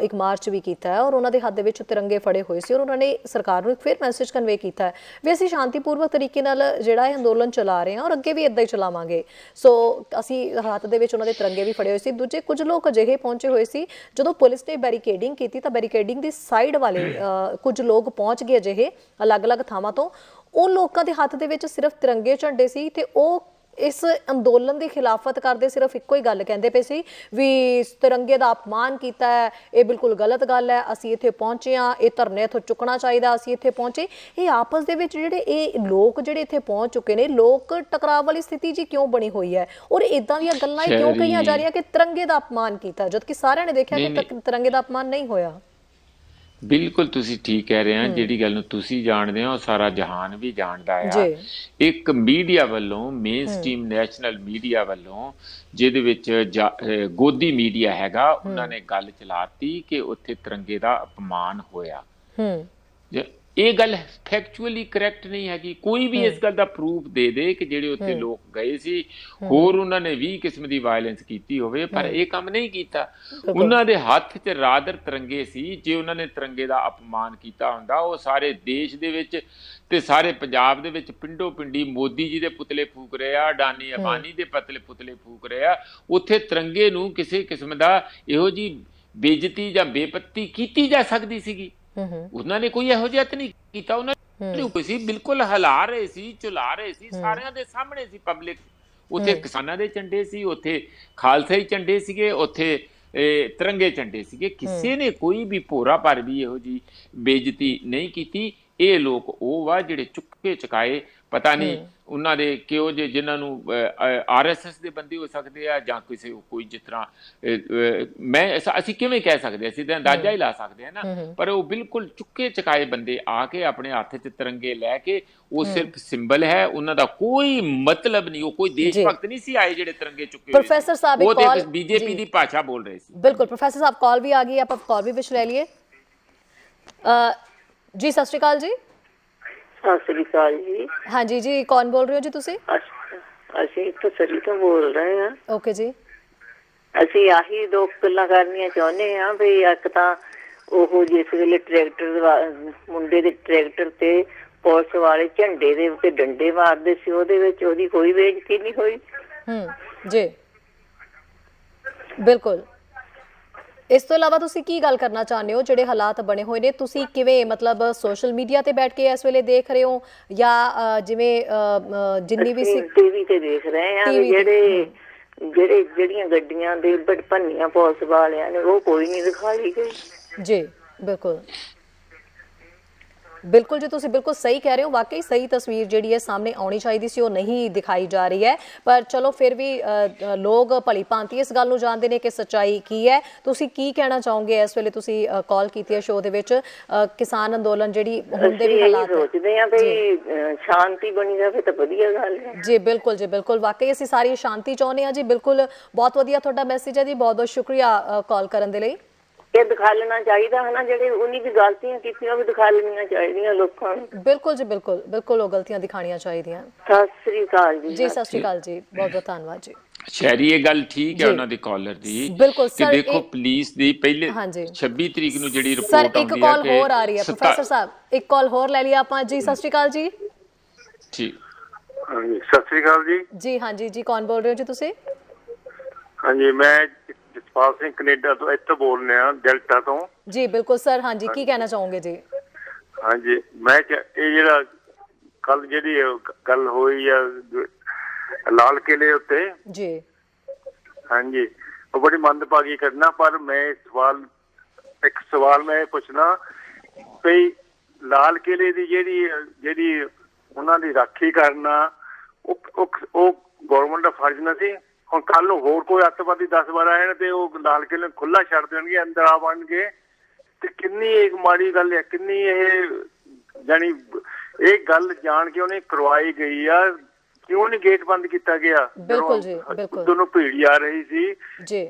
ਇੱਕ ਮਾਰਚ ਵੀ ਕੀਤਾ ਹੈ, ਔਰ ਉਹਨਾਂ ਦੇ ਹੱਥ ਦੇ ਵਿੱਚ ਤਿਰੰਗੇ ਫੜੇ ਹੋਏ ਸੀ, ਔਰ ਉਹਨਾਂ ਨੇ ਸਰਕਾਰ ਨੂੰ ਇੱਕ ਫਿਰ ਮੈਸੇਜ ਕਨਵੇ ਕੀਤਾ ਹੈ ਵੀ ਅਸੀਂ ਸ਼ਾਂਤੀਪੂਰਵਕ ਤਰੀਕੇ ਨਾਲ ਜਿਹੜਾ ਇਹ ਅੰਦੋਲਨ ਚਲਾ ਰਹੇ ਹਾਂ, ਔਰ ਅੱਗੇ ਵੀ ਇੱਦਾਂ ਹੀ ਚਲਾਵਾਂਗੇ। ਸੋ ਅਸੀਂ ਹੱਥ ਦੇ ਵਿੱਚ ਉਹਨਾਂ ਦੇ ਤਿਰੰਗੇ ਵੀ ਫੜੇ ਹੋਏ ਸੀ। ਦੂਜੇ ਕੁਝ ਲੋਕ ਅਜਿਹੇ ਪਹੁੰਚੇ ਹੋਏ ਸੀ, ਜਦੋਂ ਪੁਲਿਸ ਨੇ ਬੈਰੀਕੇਡਿੰਗ ਕੀਤੀ ਤਾਂ ਬੈਰੀਕੇਡਿੰਗ ਦੀ ਸਾਈਡ ਵਾਲੇ ਕੁਝ ਲੋਕ ਪਹੁੰਚ ਗਏ ਅਜਿਹੇ ਅਲੱਗ-ਅਲੱਗ ਥਾਵਾਂ ਤੋਂ, ਉਹ ਲੋਕਾਂ ਦੇ ਹੱਥ ਦੇ ਵਿੱਚ ਸਿਰਫ ਤਿਰੰਗੇ ਝੰਡੇ ਸੀ ਤੇ ਉਹ ਇਸ ਅੰਦੋਲਨ ਦੀ ਖਿਲਾਫਤ ਕਰਦੇ ਸਿਰਫ ਇੱਕੋ ਹੀ ਗੱਲ ਕਹਿੰਦੇ ਪਏ ਸੀ ਵੀ ਤਿਰੰਗੇ ਦਾ ਅਪਮਾਨ ਕੀਤਾ ਹੈ, ਇਹ ਬਿਲਕੁਲ ਗਲਤ ਗੱਲ ਹੈ, ਅਸੀਂ ਇੱਥੇ ਪਹੁੰਚੇ ਹਾਂ, ਇਹ ਧਰਨੇ ਇੱਥੋਂ ਚੁੱਕਣਾ ਚਾਹੀਦਾ, ਅਸੀਂ ਇੱਥੇ ਪਹੁੰਚੇ। ਇਹ ਆਪਸ ਦੇ ਵਿੱਚ ਜਿਹੜੇ ਇਹ ਲੋਕ ਜਿਹੜੇ ਇੱਥੇ ਪਹੁੰਚ ਚੁੱਕੇ ਨੇ, ਲੋਕ ਟਕਰਾਅ ਵਾਲੀ ਸਥਿਤੀ ਜੀ ਕਿਉਂ ਬਣੀ ਹੋਈ ਹੈ, ਔਰ ਇਦਾਂ ਦੀਆਂ ਗੱਲਾਂ ਹੀ ਕਿਉਂ ਕਹੀਆਂ ਜਾ ਰਹੀਆਂ ਕਿ ਤਿਰੰਗੇ ਦਾ ਅਪਮਾਨ ਕੀਤਾ, ਜਦਕਿ ਸਾਰਿਆਂ ਨੇ ਦੇਖਿਆ ਕਿ ਤਿਰੰਗੇ ਦਾ ਅਪਮਾਨ ਨਹੀਂ ਹੋਇਆ। ਬਿਲਕੁਲ ਤੁਸੀਂ ਠੀਕ ਕਹਿ ਰਹੇ ਆ। ਜਿਹੜੀ ਗੱਲ ਨੂੰ ਤੁਸੀਂ ਜਾਣਦੇ ਹੋ ਸਾਰਾ ਜਹਾਨ ਵੀ ਜਾਣਦਾ ਆ। ਇੱਕ ਮੀਡੀਆ ਵੱਲੋਂ, ਮੇਨ ਸਟ੍ਰੀਮ ਨੈਸ਼ਨਲ ਮੀਡੀਆ ਵੱਲੋਂ, ਜਿਹਦੇ ਵਿੱਚ ਗੋਦੀ ਮੀਡੀਆ ਹੈਗਾ, ਉਹਨਾਂ ਨੇ ਗੱਲ ਚਲਾਤੀ ਕਿ ਉੱਥੇ ਤਿਰੰਗੇ ਦਾ ਅਪਮਾਨ ਹੋਇਆ। ਇਹ ਗੱਲ ਫੈਕਚੁਅਲੀ ਕਰੈਕਟ ਨਹੀਂ ਹੈਗੀ। ਕੋਈ ਵੀ ਇਸ ਗੱਲ ਦਾ ਪ੍ਰੂਫ ਦੇ ਦੇ ਕਿ ਜਿਹੜੇ ਉੱਥੇ ਲੋਕ ਗਏ ਸੀ, ਹੋਰ ਉਹਨਾਂ ਨੇ 20 ਕਿਸਮ ਦੀ ਵਾਇਲੈਂਸ ਕੀਤੀ ਹੋਵੇ, ਪਰ ਇਹ ਕੰਮ ਨਹੀਂ ਕੀਤਾ। ਉਹਨਾਂ ਦੇ ਹੱਥ 'ਚ ਰਾਦਰ ਤਿਰੰਗੇ ਸੀ। ਜੇ ਉਹਨਾਂ ਨੇ ਤਿਰੰਗੇ ਦਾ ਅਪਮਾਨ ਕੀਤਾ ਹੁੰਦਾ, ਉਹ ਸਾਰੇ ਦੇਸ਼ ਦੇ ਵਿੱਚ ਤੇ ਸਾਰੇ ਪੰਜਾਬ ਦੇ ਵਿੱਚ ਪਿੰਡੋ ਪਿੰਡੀ ਮੋਦੀ ਜੀ ਦੇ ਪੁਤਲੇ ਫੂਕ ਰਹੇ ਆ, ਅਡਾਨੀ ਅੰਬਾਨੀ ਦੇ ਪੁਤਲੇ ਫੂਕ ਰਹੇ ਆ। ਉੱਥੇ ਤਿਰੰਗੇ ਨੂੰ ਕਿਸੇ ਕਿਸਮ ਦਾ ਇਹੋ ਜਿਹੀ ਬੇਇੱਜ਼ਤੀ ਜਾਂ ਬੇਪੱਤੀ ਕੀਤੀ ਜਾ ਸਕਦੀ ਸੀਗੀ। ਉਹਨਾਂ ਨੇ ਕੋਈ ਇਹੋ ਜਿਹਾ ਨਹੀਂ ਕੀਤਾ। ਉਹਨਾਂ ਨੇ ਸੀ ਬਿਲਕੁਲ ਹਿਲਾ ਰਹੇ ਸੀ, ਝੁਲਾ ਰਹੇ ਸੀ, ਸਾਰਿਆਂ ਦੇ ਸਾਹਮਣੇ ਸੀ ਪਬਲਿਕ। ਉੱਥੇ ਕਿਸਾਨਾਂ ਦੇ ਝੰਡੇ ਸੀ, ਉੱਥੇ ਖਾਲਸਾਈ ਝੰਡੇ ਸੀਗੇ, ਉੱਥੇ ਤਿਰੰਗੇ ਝੰਡੇ ਸੀਗੇ। ਕਿਸੇ ਨੇ ਕੋਈ ਵੀ ਭੋਰਾ ਭਰ ਵੀ ਇਹੋ ਜਿਹੀ ਬੇਇੱਜ਼ਤੀ ਨਹੀਂ ਕੀਤੀ। ਇਹ ਲੋਕ ਉਹ ਵਾ ਜਿਹੜੇ ਚੁੱਕੇ ਚੁਕਾਏ, ਪਤਾ ਨਹੀਂ ਉਹਨਾਂ ਦੇ ਕਿਉਂ ਜੇ, ਜਿਨ੍ਹਾਂ ਨੂੰ RSS ਦੇ ਬੰਦੇ ਹੋ ਸਕਦੇ ਆ ਜਾਂ ਕਿਸੇ ਕੋਈ ਜਿਸ ਤਰ੍ਹਾਂ ਅਸੀਂ ਕਿਵੇਂ ਕਹਿ ਸਕਦੇ, ਅਸੀਂ ਤਾਂ ਅੰਦਾਜ਼ਾ ਹੀ ਲਾ ਸਕਦੇ ਹਾਂ ਨਾ, ਪਰ ਉਹ ਬਿਲਕੁਲ ਚੁੱਕੇ ਚੁਕਾਏ ਬੰਦੇ ਆ ਕੇ ਆਪਣੇ ਹੱਥ 'ਚ ਤਿਰੰਗੇ ਲੈ ਕੇ, ਉਹ ਸਿਰਫ ਸਿੰਬਲ ਹੈ, ਉਹਨਾਂ ਦਾ ਕੋਈ ਮਤਲਬ ਨਹੀਂ। ਉਹ ਕੋਈ ਦੇਸ਼ ਭਗਤ ਨਹੀਂ ਸੀ ਆਏ ਜਿਹੜੇ ਤਿਰੰਗੇ ਚੁੱਕੇ। ਪ੍ਰੋਫੈਸਰ ਸਾਹਿਬ ਉਹ ਤੇ BJP ਦੀ ਭਾਸ਼ਾ ਬੋਲ ਰਹੇ ਸੀ। ਬਿਲਕੁਲ। ਪ੍ਰੋਫੈਸਰ ਸਾਹਿਬ ਕਾਲ ਵੀ ਆ ਗਈ, ਆਪਾਂ ਕਾਲ ਵੀ ਵਿੱਚ ਲੈ ਲਈਏ। ਜੀ ਸਤਿ ਸ਼੍ਰੀ ਅਕਾਲ ਜੀ। ਸਤਿ ਸ੍ਰੀ ਅਕਾਲ ਜੀ। ਹਾਂਜੀ ਜੀ, ਕੌਣ ਬੋਲ ਰਹੇ ਹੋ ਜੀ ਤੁਸੀਂ? ਅਸੀਂ ਇੱਥੋਂ ਸਰੀ ਤੋਂ ਬੋਲ ਰਹੇ ਹਾਂ। ਓਕੇ ਜੀ। ਅਸੀਂ ਆਹੀ 2 ਗੱਲਾਂ ਕਰਨੀਆਂ ਚਾਹੁੰਦੇ ਹਾਂ ਵੀ ਇੱਕ ਤਾਂ ਉਹ ਜਿਸ ਵੇਲੇ ਮੁੰਡੇ ਦੇ ਟਰੈਕਟਰ ਤੇ ਪੁਲਿਸ ਵਾਲੇ ਝੰਡੇ ਦੇ ਉੱਤੇ ਡੰਡੇ ਮਾਰਦੇ ਸੀ, ਉਹਦੇ ਵਿੱਚ ਉਹਦੀ ਕੋਈ ਬੇਇੱਜ਼ਤੀ ਨਹੀਂ ਹੋਈ। ਜੀ ਬਿਲਕੁਲ। ਇਸ ਤੋਂ ਇਲਾਵਾ ਤੁਸੀਂ ਕੀ ਗੱਲ ਕਰਨਾ ਚਾਹੁੰਦੇ ਹੋ? ਜਿਹੜੇ ਹਾਲਾਤ ਬਣੇ ਹੋਏ ਨੇ, ਤੁਸੀਂ ਕਿਵੇਂ ਮਤਲਬ ਸੋਸ਼ਲ ਮੀਡੀਆ ਤੇ ਬੈਠ ਕੇ ਇਸ ਵੇਲੇ ਦੇਖ ਰਹੇ ਹੋ ਜਾਂ ਜਿਵੇਂ ਜਿੰਨੀ ਵੀ ਟੀਵੀ ਤੇ ਦੇਖ ਰਹੇ ਹਾਂ ਜਿਹੜੇ ਜਿਹੜੀਆਂ ਗੱਡੀਆਂ ਦੇ ਭੰਨੀਆਂ ਪੁਲਿਸ ਵਾਲਿਆਂ ਨੇ ਉਹ ਕੋਈ ਨਹੀਂ ਦਿਖਾਈ ਗਈ। ਜੀ ਬਿਲਕੁਲ ਬਿਲਕੁਲ ਜੀ, ਤੁਸੀਂ ਬਿਲਕੁਲ ਸਹੀ ਕਹਿ ਰਹੇ ਹੋ। ਵਾਕਈ ਸਹੀ ਤਸਵੀਰ ਜਿਹੜੀ ਹੈ ਸਾਹਮਣੇ ਆਉਣੀ ਚਾਹੀਦੀ ਸੀ, ਉਹ ਨਹੀਂ ਦਿਖਾਈ ਜਾ ਰਹੀ ਹੈ। ਪਰ ਚਲੋ ਫਿਰ ਵੀ ਲੋਕ ਭਲੀ ਭਾਂਤੀ ਇਸ ਗੱਲ ਨੂੰ ਜਾਣਦੇ ਨੇ ਕਿ ਸੱਚਾਈ ਕੀ ਹੈ। ਤੁਸੀਂ ਕੀ ਕਹਿਣਾ ਚਾਹੋਗੇ ਇਸ ਵੇਲੇ? ਤੁਸੀਂ ਕਾਲ ਕੀਤੀ ਹੈ ਸ਼ੋਅ ਦੇ ਵਿੱਚ, ਕਿਸਾਨ ਅੰਦੋਲਨ ਜਿਹੜੀ ਹੁੰਦੇ ਵੀ ਹਾਲਾਤ ਸੋਚਦੇ ਆ ਵੀ ਸ਼ਾਂਤੀ ਬਣੀ ਜਾਵੇ ਤਾਂ ਵਧੀਆ ਗੱਲ ਹੈ। ਜੀ ਬਿਲਕੁਲ ਜੀ ਬਿਲਕੁਲ, ਵਾਕਈ ਅਸੀਂ ਸਾਰੀ ਸ਼ਾਂਤੀ ਚਾਹੁੰਦੇ ਹਾਂ ਜੀ। ਬਿਲਕੁਲ, ਬਹੁਤ ਵਧੀਆ ਤੁਹਾਡਾ ਮੈਸੇਜ ਹੈ ਜੀ, ਬਹੁਤ ਬਹੁਤ ਸ਼ੁਕਰੀਆ ਕਾਲ ਕਰਨ ਦੇ ਲਈ। ਇਹ ਦਿਖਾ ਲੈਣਾ ਚਾਹੀਦਾ ਹੈ ਨਾ, ਜਿਹੜੇ ਉਹਨੀ ਵੀ ਗਲਤੀਆਂ ਕੀਤੀਆਂ ਵੀ ਦਿਖਾ ਲੈਣੀਆਂ ਚਾਹੀਦੀਆਂ ਲੋਕਾਂ ਨੂੰ। ਬਿਲਕੁਲ ਜੀ ਬਿਲਕੁਲ ਬਿਲਕੁਲ, ਉਹ ਗਲਤੀਆਂ ਦਿਖਾਣੀਆਂ ਚਾਹੀਦੀਆਂ। ਸਤਿ ਸ੍ਰੀ ਅਕਾਲ ਜੀ। ਜੀ ਸਤਿ ਸ੍ਰੀ ਅਕਾਲ ਜੀ, ਬਹੁਤ ਬਹੁਤ ਧੰਨਵਾਦ ਜੀ। ਸ਼ਹਿਰੀ ਇਹ ਗੱਲ ਠੀਕ ਹੈ ਉਹਨਾਂ ਦੀ ਕਾਲਰ ਦੀ ਬਿਲਕੁਲ ਕਿ ਸਰ, ਦੇਖੋ ਪੁਲਿਸ ਦੀ ਪਹਿਲੇ 26 ਤਰੀਕ ਨੂੰ ਜਿਹੜੀ ਰਿਪੋਰਟ ਆਉਂਦੀ ਹੈ ਕਿ ਇੱਕ ਕਾਲ ਹੋਰ ਆ ਰਹੀ ਹੈ ਪ੍ਰੋਫੈਸਰ ਸਾਹਿਬ, ਇੱਕ ਕਾਲ ਹੋਰ ਲੈ ਲਈ ਆਪਾਂ ਜੀ। ਸਤਿ ਸ੍ਰੀ ਅਕਾਲ ਜੀ। ਠੀਕ, ਹਾਂਜੀ ਸਤਿ ਸ੍ਰੀ ਅਕਾਲ ਜੀ। ਜੀ ਹਾਂਜੀ ਜੀ, ਕੌਣ ਬੋਲ ਰਹੇ ਹੋ ਜੀ ਤੁਸੀਂ? ਹਾਂਜੀ ਮੈਂ ਜਸਪਾਲ ਸਿੰਘ ਕੈਨੇਡਾ ਤੋਂ ਇੱਥੋਂ ਬੋਲ ਰਿਹਾ, ਡੈਲਟਾ ਤੋਂ। ਜੀ ਬਿਲਕੁਲ ਸਰ, ਹਾਂਜੀ ਕੀ ਕਹਿਣਾ ਚਾਹੋਗੇ ਜੀ? ਹਾਂਜੀ ਮੈਂ ਇਹ ਜਿਹੜਾ ਕੱਲ ਜਿਹੜੀ ਗੱਲ ਹੋਈ ਆ ਲਾਲ ਕਿਲੇ ਉੱਤੇ, ਜੀ ਹਾਂਜੀ ਉਹ ਬੜੀ ਮੰਦਭਾਗੀ ਘਟਨਾ। ਪਰ ਮੈਂ ਇੱਕ ਸਵਾਲ ਮੈਂ ਇਹ ਪੁੱਛਣਾ ਵੀ ਲਾਲ ਕਿਲੇ ਦੀ ਜਿਹੜੀ ਉਹਨਾਂ ਦੀ ਰਾਖੀ ਕਰਨਾ ਉਹ ਗੌਰਮੈਂਟ ਦਾ ਫਰਜ਼ ਨਾ ਸੀ? ਹੁਣ ਕੱਲ ਨੂੰ ਹੋਰ ਕੋਈ ਅੱਤਵਾਦੀ 10-12 ਆਏ ਨੇ ਤੇ ਉਹ ਲਾਲ ਕਿਲੇ ਖੁੱਲਾ ਛੱਡ ਦੇਣਗੇ, ਅੰਦਰ ਆਵਣਗੇ ਤੇ ਕਿੰਨੀ ਇੱਕ ਮਾੜੀ ਗੱਲ ਹੈ, ਕਿੰਨੀ ਇਹ ਜਾਨੀ ਇਹ ਗੱਲ ਜਾਣ ਕੇ ਉਹਨੇ ਕਰਵਾਈ ਗਈ ਆ। ਕਿਉਂ ਨਹੀਂ ਗੇਟ ਬੰਦ ਕੀਤਾ ਗਿਆ? ਬਿਲਕੁਲ ਜੀ ਬਿਲਕੁਲ, ਦੋਨੋਂ ਭੀੜ ਆ ਰਹੀ ਸੀ ਜੀ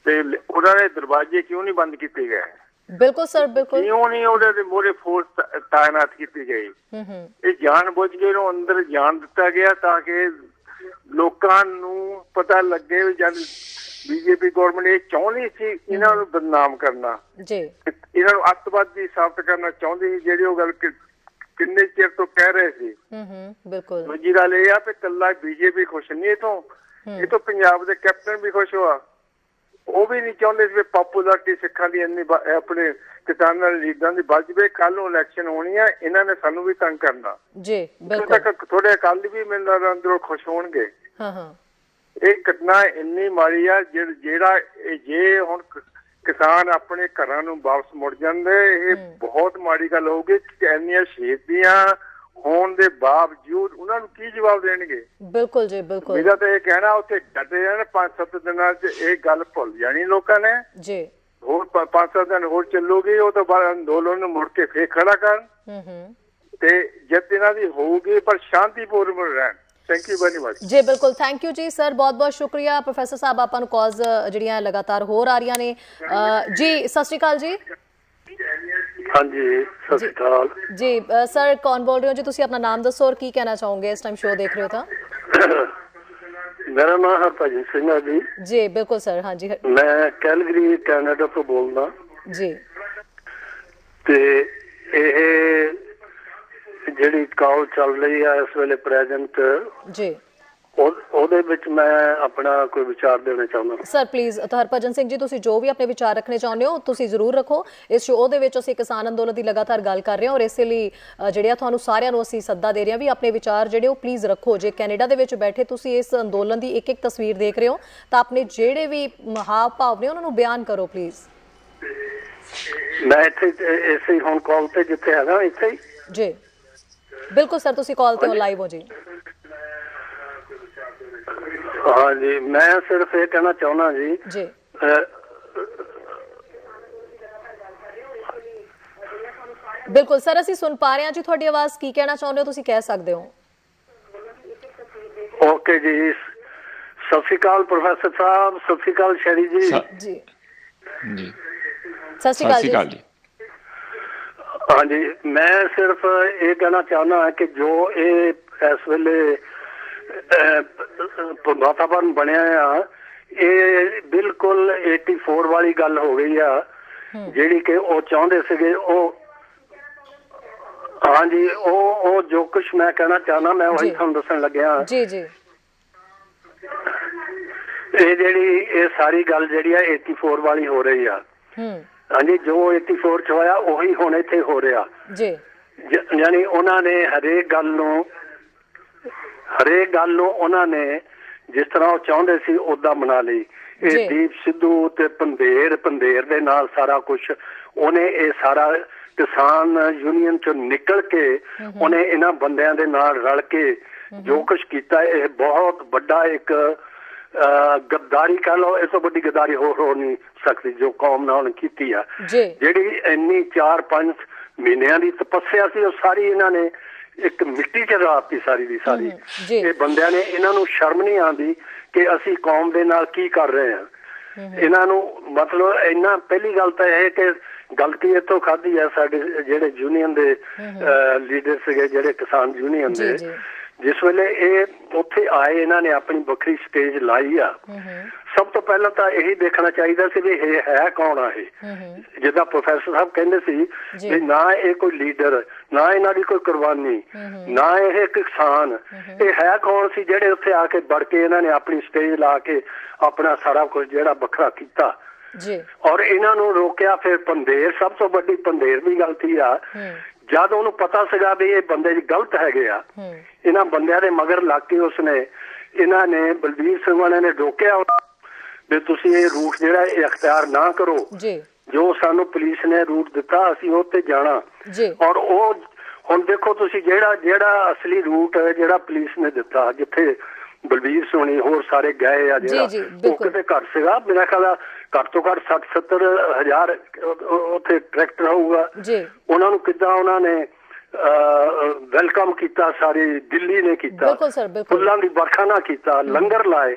ਤੇ ਉਹਨਾਂ ਦੇ ਦਰਵਾਜ਼ੇ ਕਿਉਂ ਨਹੀਂ ਬੰਦ ਕੀਤੇ ਗਏ? ਬਿਲਕੁਲ ਸਰ ਬਿਲਕੁਲ, ਕਿਉਂ ਨਹੀਂ ਉਹਦੇ ਦੇ ਮੋਰੇ ਫੋਰਸ ਤਾਇਨਾਤ ਕੀਤੀ ਗਈ? ਇਹ ਜਾਣ ਬੁੱਝ ਕੇ ਉਹਨੂੰ ਅੰਦਰ ਜਾਣ ਦਿੱਤਾ ਗਿਆ ਤਾਂ ਕਿ ਲੋਕਾਂ ਨੂੰ ਪਤਾ ਲੱਗੇ ਵੀ ਜਦ ਬੀਜੇਪੀ ਗੌਰਮੈਂਟ ਇਹ ਚਾਹੁੰਦੀ ਸੀ ਇਹਨਾਂ ਨੂੰ ਬਦਨਾਮ ਕਰਨਾ, ਜੀ ਇਹਨਾਂ ਨੂੰ ਅੱਤਵਾਦੀ ਸਾਬਤ ਕਰਨਾ ਚਾਹੁੰਦੀ ਸੀ, ਜਿਹੜੀ ਉਹ ਗੱਲ ਕਿੰਨੇ ਚਿਰ ਤੋਂ ਕਹਿ ਰਹੇ ਸੀ। ਬਿਲਕੁਲ। ਦੂਜੀ ਗੱਲ ਇਹ ਆ ਵੀ ਕੱਲਾ ਬੀਜੇਪੀ ਖੁਸ਼ ਨਹੀਂ, ਇਹ ਤੋਂ ਪੰਜਾਬ ਦੇ ਕੈਪਟਨ ਵੀ ਖੁਸ਼ ਹੋਆ। ਉਹ ਵੀ ਨਹੀਂ ਚਾਹੁੰਦੇ ਸੀ ਪਾਪੂਲਰਿਟੀ ਸਿੱਖਾਂ ਦੀ ਇੰਨੀ ਆਪਣੇ ਕਿਸਾਨਾਂ ਲੀਡਰਾਂ ਦੀ ਵੱਧ ਜਾਵੇ। ਕੱਲ ਨੂੰ ਇਲੈਕਸ਼ਨ ਹੋਣੀ ਆ, ਇਹਨਾਂ ਨੇ ਸਾਨੂੰ ਵੀ ਤੰਗ ਕਰਨਾ। ਜੀ ਬਿਲਕੁਲ, ਥੋੜੇ ਅਕਾਲੀ ਵੀ ਮੈਨੂੰ ਲੱਗਦਾ ਅੰਦਰੋਂ ਖੁਸ਼ ਹੋਣਗੇ। ਹਾਂ ਇਹ ਘਟਨਾ ਇੰਨੀ ਮਾੜੀ ਆ ਜਿਹੜਾ ਜੇ ਹੁਣ ਕਿਸਾਨ ਆਪਣੇ ਘਰਾਂ ਨੂੰ ਵਾਪਸ ਮੁੜ ਜਾਂਦੇ, ਇਹ ਬਹੁਤ ਮਾੜੀ ਗੱਲ ਹੋਊਗੀ। ਇੰਨੀਆਂ ਸ਼ਹੀਦੀਆਂ ਹੋਣ ਦੇ ਬਾਵਜੂਦ ਉਹਨਾਂ ਨੂੰ ਕੀ ਜਵਾਬ ਦੇਣਗੇ? ਬਿਲਕੁਲ ਜੀ ਬਿਲਕੁਲ, ਮੇਰਾ ਤਾਂ ਇਹ ਕਹਿਣਾ ਉੱਥੇ ਡਟੇ ਜਾਣ। 5-7 ਦਿਨਾਂ 'ਚ ਇਹ ਗੱਲ ਭੁੱਲ ਜਾਣੀ ਲੋਕਾਂ ਨੇ ਜੀ। ਹੋਰ 5-7 ਦਿਨ ਹੋਰ ਚੱਲੂਗੀ, ਉਹ ਤੋਂ ਬਾਅਦ ਅੰਦੋਲਨ ਨੂੰ ਮੁੜ ਕੇ ਫੇਰ ਖੜਾ ਕਰਨ ਤੇ ਜਿੱਤ ਇਹਨਾਂ ਦੀ ਹੋਊਗੀ, ਪਰ ਸ਼ਾਂਤੀਪੂਰਨ ਰਹਿਣ। ਥੈਂਕ ਯੂ ਵੈਰੀ ਮਚ ਜੀ। ਬਿਲਕੁਲ, ਥੈਂਕ ਯੂ ਜੀ ਸਰ, ਬਹੁਤ ਬਹੁਤ ਸ਼ੁਕਰੀਆ। ਪ੍ਰੋਫੈਸਰ ਸਾਹਿਬ ਆਪਾਂ ਨੂੰ ਕਾਲਸ ਜਿਹੜੀਆਂ ਲਗਾਤਾਰ ਹੋਰ ਆ ਰਹੀਆਂ ਨੇ ਜੀ। ਸਤਿ ਸ਼੍ਰੀ ਅਕਾਲ ਜੀ। ਹਾਂਜੀ ਸਤਿ ਸ਼੍ਰੀ ਅਕਾਲ ਜੀ ਸਰ, ਕੌਣ ਬੋਲ ਰਹੇ ਹੋ ਜੀ? ਤੁਸੀਂ ਆਪਣਾ ਨਾਮ ਦੱਸੋ ਔਰ ਕੀ ਕਹਿਣਾ ਚਾਹੋਗੇ ਇਸ ਟਾਈਮ ਸ਼ੋਅ ਦੇਖ ਰਹੇ ਹੋ ਤਾਂ? ਮੇਰਾ ਨਾਮ ਹਰਭਜਨ ਸਿੰਘ ਹੈ ਜੀ। ਜੀ ਬਿਲਕੁਲ ਸਰ, ਹਾਂਜੀ ਮੈਂ ਕੈਲਗਰੀ ਕੈਨੇਡਾ ਤੋਂ ਬੋਲਦਾ ਜੀ। ਤੇ ਇਹ ਜਿਹੜੀ ਕਾਲ ਚੱਲ ਰਹੀ ਆ ਇਸ ਵੇਲੇ ਪ੍ਰੈਜ਼ੈਂਟ ਜੀ, ਉਹਦੇ ਵਿੱਚ ਮੈਂ ਆਪਣਾ ਕੋਈ ਵਿਚਾਰ ਦੇਣਾ ਚਾਹੁੰਦਾ ਸਰ। ਪਲੀਜ਼ ਹਰਭਜਨ ਸਿੰਘ ਜੀ, ਤੁਸੀਂ ਜੋ ਵੀ ਆਪਣੇ ਵਿਚਾਰ ਰੱਖਣੇ ਚਾਹੁੰਦੇ ਹੋ ਤੁਸੀਂ ਜ਼ਰੂਰ ਰੱਖੋ। ਇਸ ਸ਼ੋਅ ਦੇ ਵਿੱਚ ਅਸੀਂ ਕਿਸਾਨ ਅੰਦੋਲਨ ਦੀ ਲਗਾਤਾਰ ਗੱਲ ਕਰ ਰਹੇ ਹਾਂ ਔਰ ਇਸੇ ਲਈ ਜਿਹੜਿਆ ਤੁਹਾਨੂੰ ਸਾਰਿਆਂ ਨੂੰ ਅਸੀਂ ਸੱਦਾ ਦੇ ਰਹੇ ਹਾਂ ਵੀ ਆਪਣੇ ਵਿਚਾਰ ਜਿਹੜੇ ਉਹ ਪਲੀਜ਼ ਰੱਖੋ। ਜੇ ਕੈਨੇਡਾ ਦੇ ਵਿੱਚ ਬੈਠੇ ਤੁਸੀਂ ਇਸ ਅੰਦੋਲਨ ਦੀ ਇੱਕ ਤਸਵੀਰ ਦੇਖ ਰਹੇ ਹੋ ਤਾਂ ਆਪਣੇ ਜਿਹੜੇ ਵੀ ਹਾਵ ਭਾਵ ਨੇ ਉਹਨਾਂ ਨੂੰ ਬਿਆਨ ਕਰੋ ਪਲੀਜ਼। ਮੈਂ ਇੱਥੇ ਇਸੇ ਹੁਣ ਕਾਲ ਤੇ ਜਿੱਥੇ ਹੈਗਾ ਇੱਥੇ ਹੀ ਜੀ। ਬਿਲਕੁਲ ਸਰ, ਤੁਸੀਂ ਕਾਲ ਤੇ ਹੋ, ਲਾਈਵ ਹੋ ਜੀ। हाँ जी, मैं सिर्फ ये कहना चाहना जी बिल्कुल सर, ਅਸੀਂ ਸੁਣ ਪਾ ਰਹੇ ਹਾਂ ਜੀ ਤੁਹਾਡੀ ਆਵਾਜ਼। ਕੀ ਕਹਿਣਾ ਚਾਹੁੰਦੇ ਹੋ ਤੁਸੀਂ ਕਹਿ ਸਕਦੇ ਹੋ। ओके जी, सत श्री अकाल प्रोफेसर साहब, सत श्री अकाल शहरी जी। जी जी सत श्री अकाल जी। हाँ जी, मैं सिर्फ ये कहना चाहना है कि जो ये इस वेले वातावरण बनया आ, ये बिल्कुल 84 वाली गल हो गई आ, जिहड़ी कि वो चाहते सीगे। हाँ जी, वो जो कुछ मैं कहना चाहना मैं वही तुहानूं दस्सण लग्या जी जी। ये जिहड़ी ये सारी गल जिहड़ी आ 84 वाली हो रही आ। हाँ जी, जो 84 च होया वही हुण इत्थे हो रहा जी। यानी उन्होंने हरेक गल नूं उन्होंने ਜਿਸ ਤਰ੍ਹਾਂ ਉਹ ਚਾਹੁੰਦੇ ਸੀ ਉਦਾਂ ਬਣਾ ਲਈ। ਇਹ ਦੀਪ ਸਿੱਧੂ ਤੇ ਪੰਧੇਰ ਦੇ ਨਾਲ ਸਾਰਾ ਕੁਝ ਉਹਨੇ ਇਹ ਸਾਰਾ ਕਿਸਾਨ ਯੂਨੀਅਨ ਚੋਂ ਨਿਕਲ ਕੇ ਉਹਨੇ ਇਹਨਾਂ ਬੰਦਿਆਂ ਦੇ ਨਾਲ ਰਲ ਕੇ ਜੋ ਕੁਝ ਕੀਤਾ, ਇਹ ਬਹੁਤ ਵੱਡਾ ਇੱਕ ਗੱਦਾਰੀ ਕਹ ਲਓ, ਇਸ ਤੋਂ ਵੱਡੀ ਗੱਦਾਰੀ ਹੋਰ ਹੋ ਨਹੀਂ ਸਕਦੀ ਜੋ ਕੌਮ ਨਾਲ ਉਹਨੇ ਕੀਤੀ ਆ। ਜਿਹੜੀ ਇੰਨੀ 4-5 ਮਹੀਨਿਆਂ ਦੀ ਤਪੱਸਿਆ ਸੀ ਉਹ ਸਾਰੀ ਇਹਨਾਂ ਨੇ ਇੱਕ ਮਿੱਟੀ 'ਚ ਰਾਤੀ ਸਾਰੀ ਦੀ ਸਾਰੀ। ਇਹ ਬੰਦਿਆਂ ਨੇ, ਇਹਨਾਂ ਨੂੰ ਸ਼ਰਮ ਨਹੀਂ ਆਉਂਦੀ ਕਿ ਅਸੀਂ ਕੌਮ ਦੇ ਨਾਲ ਕੀ ਕਰ ਰਹੇ ਹਾਂ। ਇਹਨਾਂ ਨੂੰ ਮਤਲਬ ਇੰਨਾ, ਪਹਿਲੀ ਗੱਲ ਤਾਂ ਇਹ ਕਿ ਗਲਤੀ ਇੱਥੋਂ ਖਾਧੀ ਹੈ ਸਾਡੇ ਜਿਹੜੇ ਯੂਨੀਅਨ ਦੇ ਲੀਡਰ ਸੀਗੇ, ਜਿਹੜੇ ਕਿਸਾਨ ਯੂਨੀਅਨ ਦੇ, ਜਿਸ ਵੇਲੇ ਇਹ ਉੱਥੇ ਆਏ ਇਹਨਾਂ ਨੇ ਆਪਣੀ ਵੱਖਰੀ ਸਟੇਜ ਲਾਈ ਆ। ਸਭ ਤੋਂ ਪਹਿਲਾਂ ਤਾਂ ਇਹੀ ਦੇਖਣਾ ਚਾਹੀਦਾ ਸੀ ਵੀ ਇਹ ਹੈ ਕੌਣ ਆ। ਇਹ ਜਿੱਦਾਂ ਪ੍ਰੋਫੈਸਰ ਸਾਹਿਬ ਕਹਿੰਦੇ ਸੀ ਵੀ ਨਾ ਇਹ ਕੋਈ ਲੀਡਰ, ਨਾ ਇਹਨਾਂ ਦੀ ਕੋਈ ਕੁਰਬਾਨੀ, ਨਾ ਇਹ ਕਿਸਾਨ, ਇਹ ਹੈ ਕੌਣ ਸੀ ਜਿਹੜੇ ਉੱਥੇ ਆ ਕੇ ਵੜ ਕੇ ਇਹਨਾਂ ਨੇ ਆਪਣੀ ਸਟੇਜ ਲਾ ਕੇ ਆਪਣਾ ਸਾਰਾ ਕੁਝ ਜਿਹੜਾ ਵੱਖਰਾ ਕੀਤਾ ਔਰ ਇਹਨਾਂ ਨੂੰ ਰੋਕਿਆ। ਫਿਰ ਪੰਧੇਰ, ਸਭ ਤੋਂ ਵੱਡੀ ਪੰਧੇਰ ਦੀ ਗਲਤੀ ਆ। ਜਦ ਉਹਨੂੰ ਪਤਾ ਸੀਗਾ ਵੀ ਇਹ ਬੰਦੇ ਗਲਤ ਹੈਗੇ ਆ, ਇਹਨਾਂ ਬੰਦਿਆਂ ਦੇ ਮਗਰ ਲੱਗ ਕੇ ਉਸਨੇ, ਇਹਨਾਂ ਨੇ ਬਲਬੀਰ ਸਿੰਘ ਵਾਲਿਆਂ ਨੇ ਰੋਕਿਆ ਵੀ ਤੁਸੀਂ ਇਹ ਰੂਟ ਜਿਹੜਾ ਇਹ ਅਖਤਿਆਰ ਨਾ ਕਰੋ। ਜੋ ਸਾਨੂੰ ਪੁਲਿਸ ਨੇ ਰੂਟ ਦਿੱਤਾ ਅਸੀਂ ਉਹ ਤੇ ਜਾਣਾ। ਔਰ ਉਹ ਹੁਣ ਦੇਖੋ ਤੁਸੀਂ ਜਿਹੜਾ ਅਸਲੀ ਰੂਟ ਜਿਹੜਾ ਪੁਲਿਸ ਨੇ ਦਿੱਤਾ, ਜਿੱਥੇ ਬਲਬੀਰ ਸੋਨੀ ਹੋਰ ਸਾਰੇ ਗਏ ਆ, ਜਿਹੜਾ ਉਹ ਕਿਤੇ ਘੱਟ ਸੀਗਾ, ਮੇਰਾ ਖਿਆਲ ਘੱਟ ਤੋਂ ਘੱਟ 60-70 ਹਜ਼ਾਰ ਉੱਥੇ ਟਰੈਕਟਰ ਹੋਊਗਾ। ਉਹਨਾਂ ਨੂੰ ਕਿੱਦਾਂ ਉਹਨਾਂ ਨੇ ਵੈਲਕਮ ਕੀਤਾ, ਸਾਰੀ ਦਿੱਲੀ ਨੇ ਕੀਤਾ, ਫੁੱਲਾਂ ਦੀ ਵਰਖਾ ਨਾ ਕੀਤਾ, ਲੰਗਰ ਲਾਏ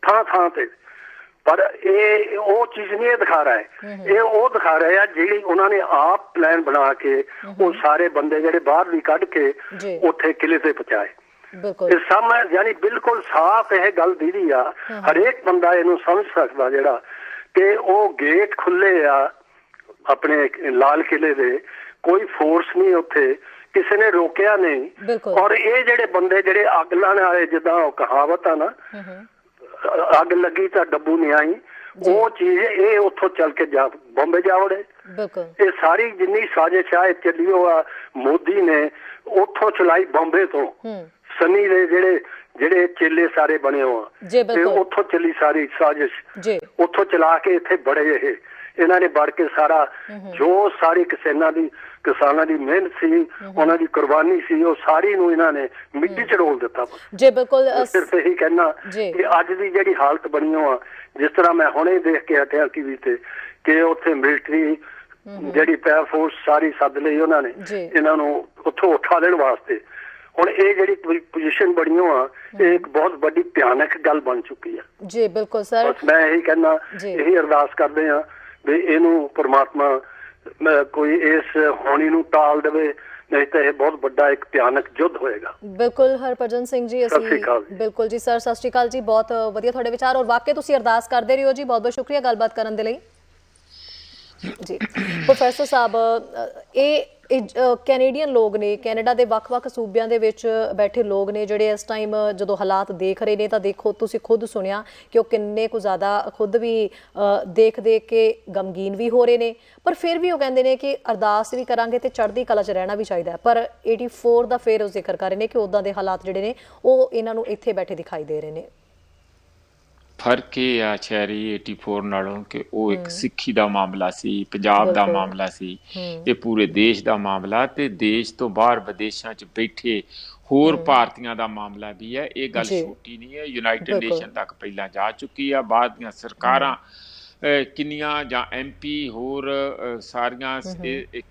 ਥਾਂ ਥਾਂ ਤੇ। ਪਰ ਇਹ ਉਹ ਚੀਜ਼ ਨਹੀਂ ਇਹ ਦਿਖਾ ਰਿਹਾ ਹੈ। ਇਹ ਉਹ ਦਿਖਾ ਰਿਹਾ ਹੈ ਜਿਹੜੀ ਉਹਨਾਂ ਨੇ ਆਪ ਪਲਾਨ ਬਣਾ ਕੇ ਉਹ ਸਾਰੇ ਬੰਦੇ ਜਿਹੜੇ ਬਾਹਰ ਵੀ ਕੱਢ ਕੇ ਉੱਥੇ ਕਿਲੇ ਤੇ ਪਹੁੰਚਾਏ। ਇਹ ਸਾਹਮਣੇ ਯਾਨੀ ਬਿਲਕੁਲ ਸਾਫ਼ ਇਹ ਗੱਲ ਦੀਦੀ ਆ, ਹਰੇਕ ਬੰਦਾ ਇਹਨੂੰ ਸਮਝ ਸਕਦਾ ਜਿਹੜਾ ਕਿ ਉਹ ਗੇਟ ਖੁੱਲੇ ਆ ਆਪਣੇ ਲਾਲ ਕਿਲੇ ਦੇ, ਕੋਈ ਫੋਰਸ ਨਹੀਂ ਉੱਥੇ, ਕਿਸੇ ਨੇ ਰੋਕਿਆ ਨਹੀਂ। ਔਰ ਇਹ ਜਿਹੜੇ ਬੰਦੇ ਜਿਹੜੇ ਅੱਗ ਲਾਉਣ ਵਾਲੇ, ਜਿੱਦਾਂ ਉਹ ਕਹਾਵਤ ਆ ਨਾ, ਅੱਗ ਲੱਗੀ ਤਾਂ ਡੱਬੂ ਨਹੀਂ ਆਈ, ਉਹ ਚੀਜ਼ ਇਹ ਉੱਥੋਂ ਚੱਲ ਕੇ ਬੰਬੇ ਜਾ ਵੜੇ। ਇਹ ਸਾਰੀ ਜਿੰਨੀ ਸਾਜ਼ਿਸ਼ ਆ ਚੱਲੀ ਉਹ ਆ ਮੋਦੀ ਨੇ ਉੱਥੋਂ ਚਲਾਈ, ਬੰਬੇ ਤੋਂ। ਸਨੀ ਦੇ ਜਿਹੜੇ ਚੇਲੇ ਸਾਰੇ ਬਣੇ ਹੋ ਆ, ਉੱਥੋਂ ਚੱਲੀ ਸਾਰੀ ਸਾਜ਼ਿਸ਼, ਉੱਥੋਂ ਚਲਾ ਕੇ ਇੱਥੇ ਬੜੇ ਇਹਨਾਂ ਨੇ ਵੜ ਕੇ ਸਾਰਾ ਜੋ ਸਾਰੀ ਕਿਸਾਨਾਂ ਦੀ ਮਿਹਨਤ ਸੀ, ਉਹਨਾਂ ਦੀ ਕੁਰਬਾਨੀ ਸੀ, ਉਹ ਸਾਰੀ ਨੂੰ ਇਹਨਾਂ ਨੇ ਮਿੱਟੀ 'ਚ ਰੋਲ ਦਿੱਤਾ। ਸਿਰਫ ਇਹੀ ਕਹਿਣਾ ਕਿ ਅੱਜ ਦੀ ਜਿਹੜੀ ਹਾਲਤ ਬਣੀ ਆ, ਜਿਸ ਤਰ੍ਹਾਂ ਮੈਂ ਹੁਣੇ ਦੇਖ ਕੇ ਹਟਿਆ ਟੀਵੀ ਤੇ ਕਿ ਉੱਥੇ ਮਿਲਟਰੀ ਜਿਹੜੀ ਪੈਰ ਫੋਰਸ ਸਾਰੀ ਸੱਦ ਲਈ ਉਹਨਾਂ ਨੇ ਇਹਨਾਂ ਨੂੰ ਉੱਥੋਂ ਉਠਾ ਦੇਣ ਵਾਸਤੇ। ਹੁਣ ਇਹ ਜਿਹੜੀ ਪੋਜੀਸ਼ਨ ਬਣੀ ਆ, ਇਹ ਇੱਕ ਬਹੁਤ ਵੱਡੀ ਭਿਆਨਕ ਗੱਲ ਬਣ ਚੁੱਕੀ ਆ। ਜੀ ਬਿਲਕੁਲ ਸਰ, ਮੈਂ ਇਹੀ ਕਹਿਣਾ, ਇਹੀ ਅਰਦਾਸ ਕਰਦੇ ਆ ਵੀ ਇਹਨੂੰ ਪ੍ਰਮਾਤਮਾ ਕੋਈ ਇਸ ਹੋਣੀ ਨੂੰ ਟਾਲ ਦੇਵੇ, ਨਹੀਂ ਤਾਂ ਇਹ ਬਹੁਤ ਵੱਡਾ ਇੱਕ ਭਿਆਨਕ ਯੁੱਧ ਹੋਏਗਾ। ਬਿਲਕੁਲ ਹਰਭਜਨ ਸਿੰਘ ਜੀ, ਅਸੀਂ ਬਿਲਕੁਲ ਜੀ ਸਰ, ਸਤਿ ਸ਼੍ਰੀ ਅਕਾਲ ਜੀ, ਬਹੁਤ ਵਧੀਆ ਤੁਹਾਡੇ ਵਿਚਾਰ ਔਰ ਵਾਕਈ ਤੁਸੀਂ ਅਰਦਾਸ ਕਰਦੇ ਰਹੋ ਜੀ। ਬਹੁਤ ਬਹੁਤ ਸ਼ੁਕਰੀਆ ਗੱਲਬਾਤ ਕਰਨ ਦੇ ਲਈ ਜੀ। ਪ੍ਰੋਫੈਸਰ ਸਾਹਿਬ, ਇਹ ਕੈਨੇਡੀਅਨ ਲੋਕ ਨੇ, ਕੈਨੇਡਾ ਦੇ ਵੱਖ-ਵੱਖ ਸੂਬਿਆਂ ਦੇ ਵਿੱਚ ਬੈਠੇ ਲੋਕ ਨੇ ਜਿਹੜੇ ਇਸ ਟਾਈਮ ਜਦੋਂ ਹਾਲਾਤ ਦੇਖ ਰਹੇ ਨੇ, ਤਾਂ ਦੇਖੋ ਤੁਸੀਂ ਖੁਦ ਸੁਣਿਆ ਕਿ ਉਹ ਕਿੰਨੇ ਕੁ ਜ਼ਿਆਦਾ ਖੁਦ ਵੀ ਦੇਖ ਕੇ ਗਮਗੀਨ ਵੀ ਹੋ ਰਹੇ ਨੇ, ਪਰ ਫਿਰ ਵੀ ਉਹ ਕਹਿੰਦੇ ਨੇ ਕਿ ਅਰਦਾਸ ਵੀ ਕਰਾਂਗੇ ਤੇ ਚੜ੍ਹਦੀ ਕਲਾ 'ਚ ਰਹਿਣਾ ਵੀ ਚਾਹੀਦਾ। ਪਰ 84 ਦਾ ਫਿਰ ਉਹ ਜ਼ਿਕਰ ਕਰ ਰਹੇ ਨੇ ਕਿ ਉੱਦਾਂ ਦੇ ਹਾਲਾਤ ਜਿਹੜੇ ਨੇ ਉਹ ਇਹਨਾਂ ਨੂੰ ਇੱਥੇ ਬੈਠੇ ਦਿਖਾਈ ਦੇ ਰਹੇ ਨੇ। ਫਰਕ ਇਹ ਆ ਸ਼ਹਿਰੀ 84 ਨਾਲੋਂ ਕਿ ਉਹ ਇੱਕ ਸਿੱਖੀ ਦਾ ਮਾਮਲਾ ਸੀ, ਪੰਜਾਬ ਦਾ ਮਾਮਲਾ ਸੀ, ਇਹ ਪੂਰੇ ਦੇਸ਼ ਦਾ ਮਾਮਲਾ, ਤੇ ਦੇਸ਼ ਤੋਂ ਬਾਹਰ ਵਿਦੇਸ਼ਾਂ 'ਚ ਬੈਠੇ ਹੋਰ ਭਾਰਤੀਆਂ ਦਾ ਮਾਮਲਾ ਵੀ ਹੈ। ਇਹ ਗੱਲ ਛੋਟੀ ਨਹੀਂ ਹੈ, ਯੂਨਾਈਟਿਡ ਨੇਸ਼ਨ ਤੱਕ ਪਹਿਲਾਂ ਜਾ ਚੁੱਕੀ ਆ। ਬਾਅਦ ਦੀਆਂ ਸਰਕਾਰਾਂ ਕਿੰਨੀਆਂ ਜਾਂ MP ਹੋਰ ਸਾਰੀਆਂ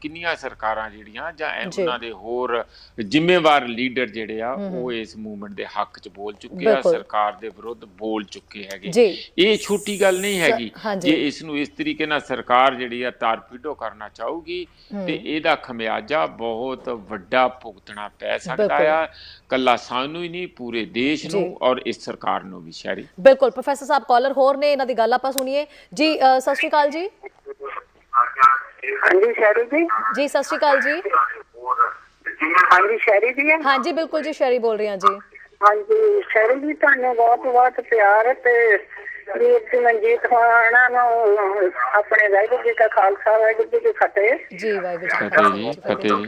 ਕਿੰਨੀਆਂ ਸਰਕਾਰਾਂ ਜਿਹੜੀਆਂ ਜਾਂ ਉਹਨਾਂ ਦੇ ਹੋਰ ਜ਼ਿੰਮੇਵਾਰ ਲੀਡਰ ਜਿਹੜੇ ਆ ਉਹ ਇਸ ਮੂਵਮੈਂਟ ਦੇ ਹੱਕ 'ਚ ਬੋਲ ਚੁੱਕੇ ਆ, ਸਰਕਾਰ ਦੇ ਵਿਰੁੱਧ ਬੋਲ ਚੁੱਕੇ ਹੈਗੇ। ਇਹ ਛੋਟੀ ਗੱਲ ਨਹੀਂ ਹੈਗੀ। ਜੇ ਇਸ ਨੂੰ ਇਸ ਤਰੀਕੇ ਨਾਲ ਸਰਕਾਰ ਜਿਹੜੀ ਆ ਤਾਰਪੀਡੋ ਕਰਨਾ ਚਾਹੂਗੀ ਤੇ ਇਹਦਾ ਖਮਿਆਜਾ ਬਹੁਤ ਵੱਡਾ ਭੁਗਤਣਾ ਪੈ ਸਕਦਾ ਆ, ਕੱਲਾ ਸਾਨੂੰ ਹੀ ਨਹੀਂ, ਪੂਰੇ ਦੇਸ਼ ਨੂੰ ਔਰ ਇਸ ਸਰਕਾਰ ਨੂੰ ਵੀ। ਸ਼ਹਿਰੀ ਬਿਲਕੁਲ। ਪ੍ਰੋਫੈਸਰ ਸਾਹਿਬ ਕਾਲਰ ਹੋਰ ਨੇ, ਇਹਨਾਂ ਦੀ ਗੱਲ ਆਪਾਂ ਸੁਣੀਏ ਜੀ। ਸਤਿ ਸ਼੍ਰੀ ਅਕਾਲ ਜੀ। ਹਾਂਜੀ ਸ਼ਹਿਰੀ ਜੀ। ਜੀ ਸਤਿ ਸ਼੍ਰੀ ਅਕਾਲ ਜੀ। ਹਾਂਜੀ ਸ਼ਹਿਰੀ ਜੀ। ਹਾਂਜੀ ਬਿਲਕੁਲ ਜੀ, ਸ਼ਹਿਰੀ ਬੋਲ ਰਹੀ ਹਾਂ ਜੀ। ਹਾਂਜੀ ਸ਼ਹਿਰੀ ਜੀ, ਤੁਹਾਨੂੰ ਬਹੁਤ ਬਹੁਤ ਪਿਆਰ ਤੇ ਵੀਰ ਜੀ ਮਨਜੀਤ ਹੋਣਾ ਨੂੰ ਆਪਣੇ ਵਾਹਿਗੁਰੂ ਜੀ ਦਾ ਖਾਲਸਾ, ਵਾਹਿਗੁਰੂ ਜੀ ਕੀ ਫਤਿਹ। ਜੀ ਵਾਹਿਗੁਰੂ ਜੀ ਕੀ ਫਤਿਹ।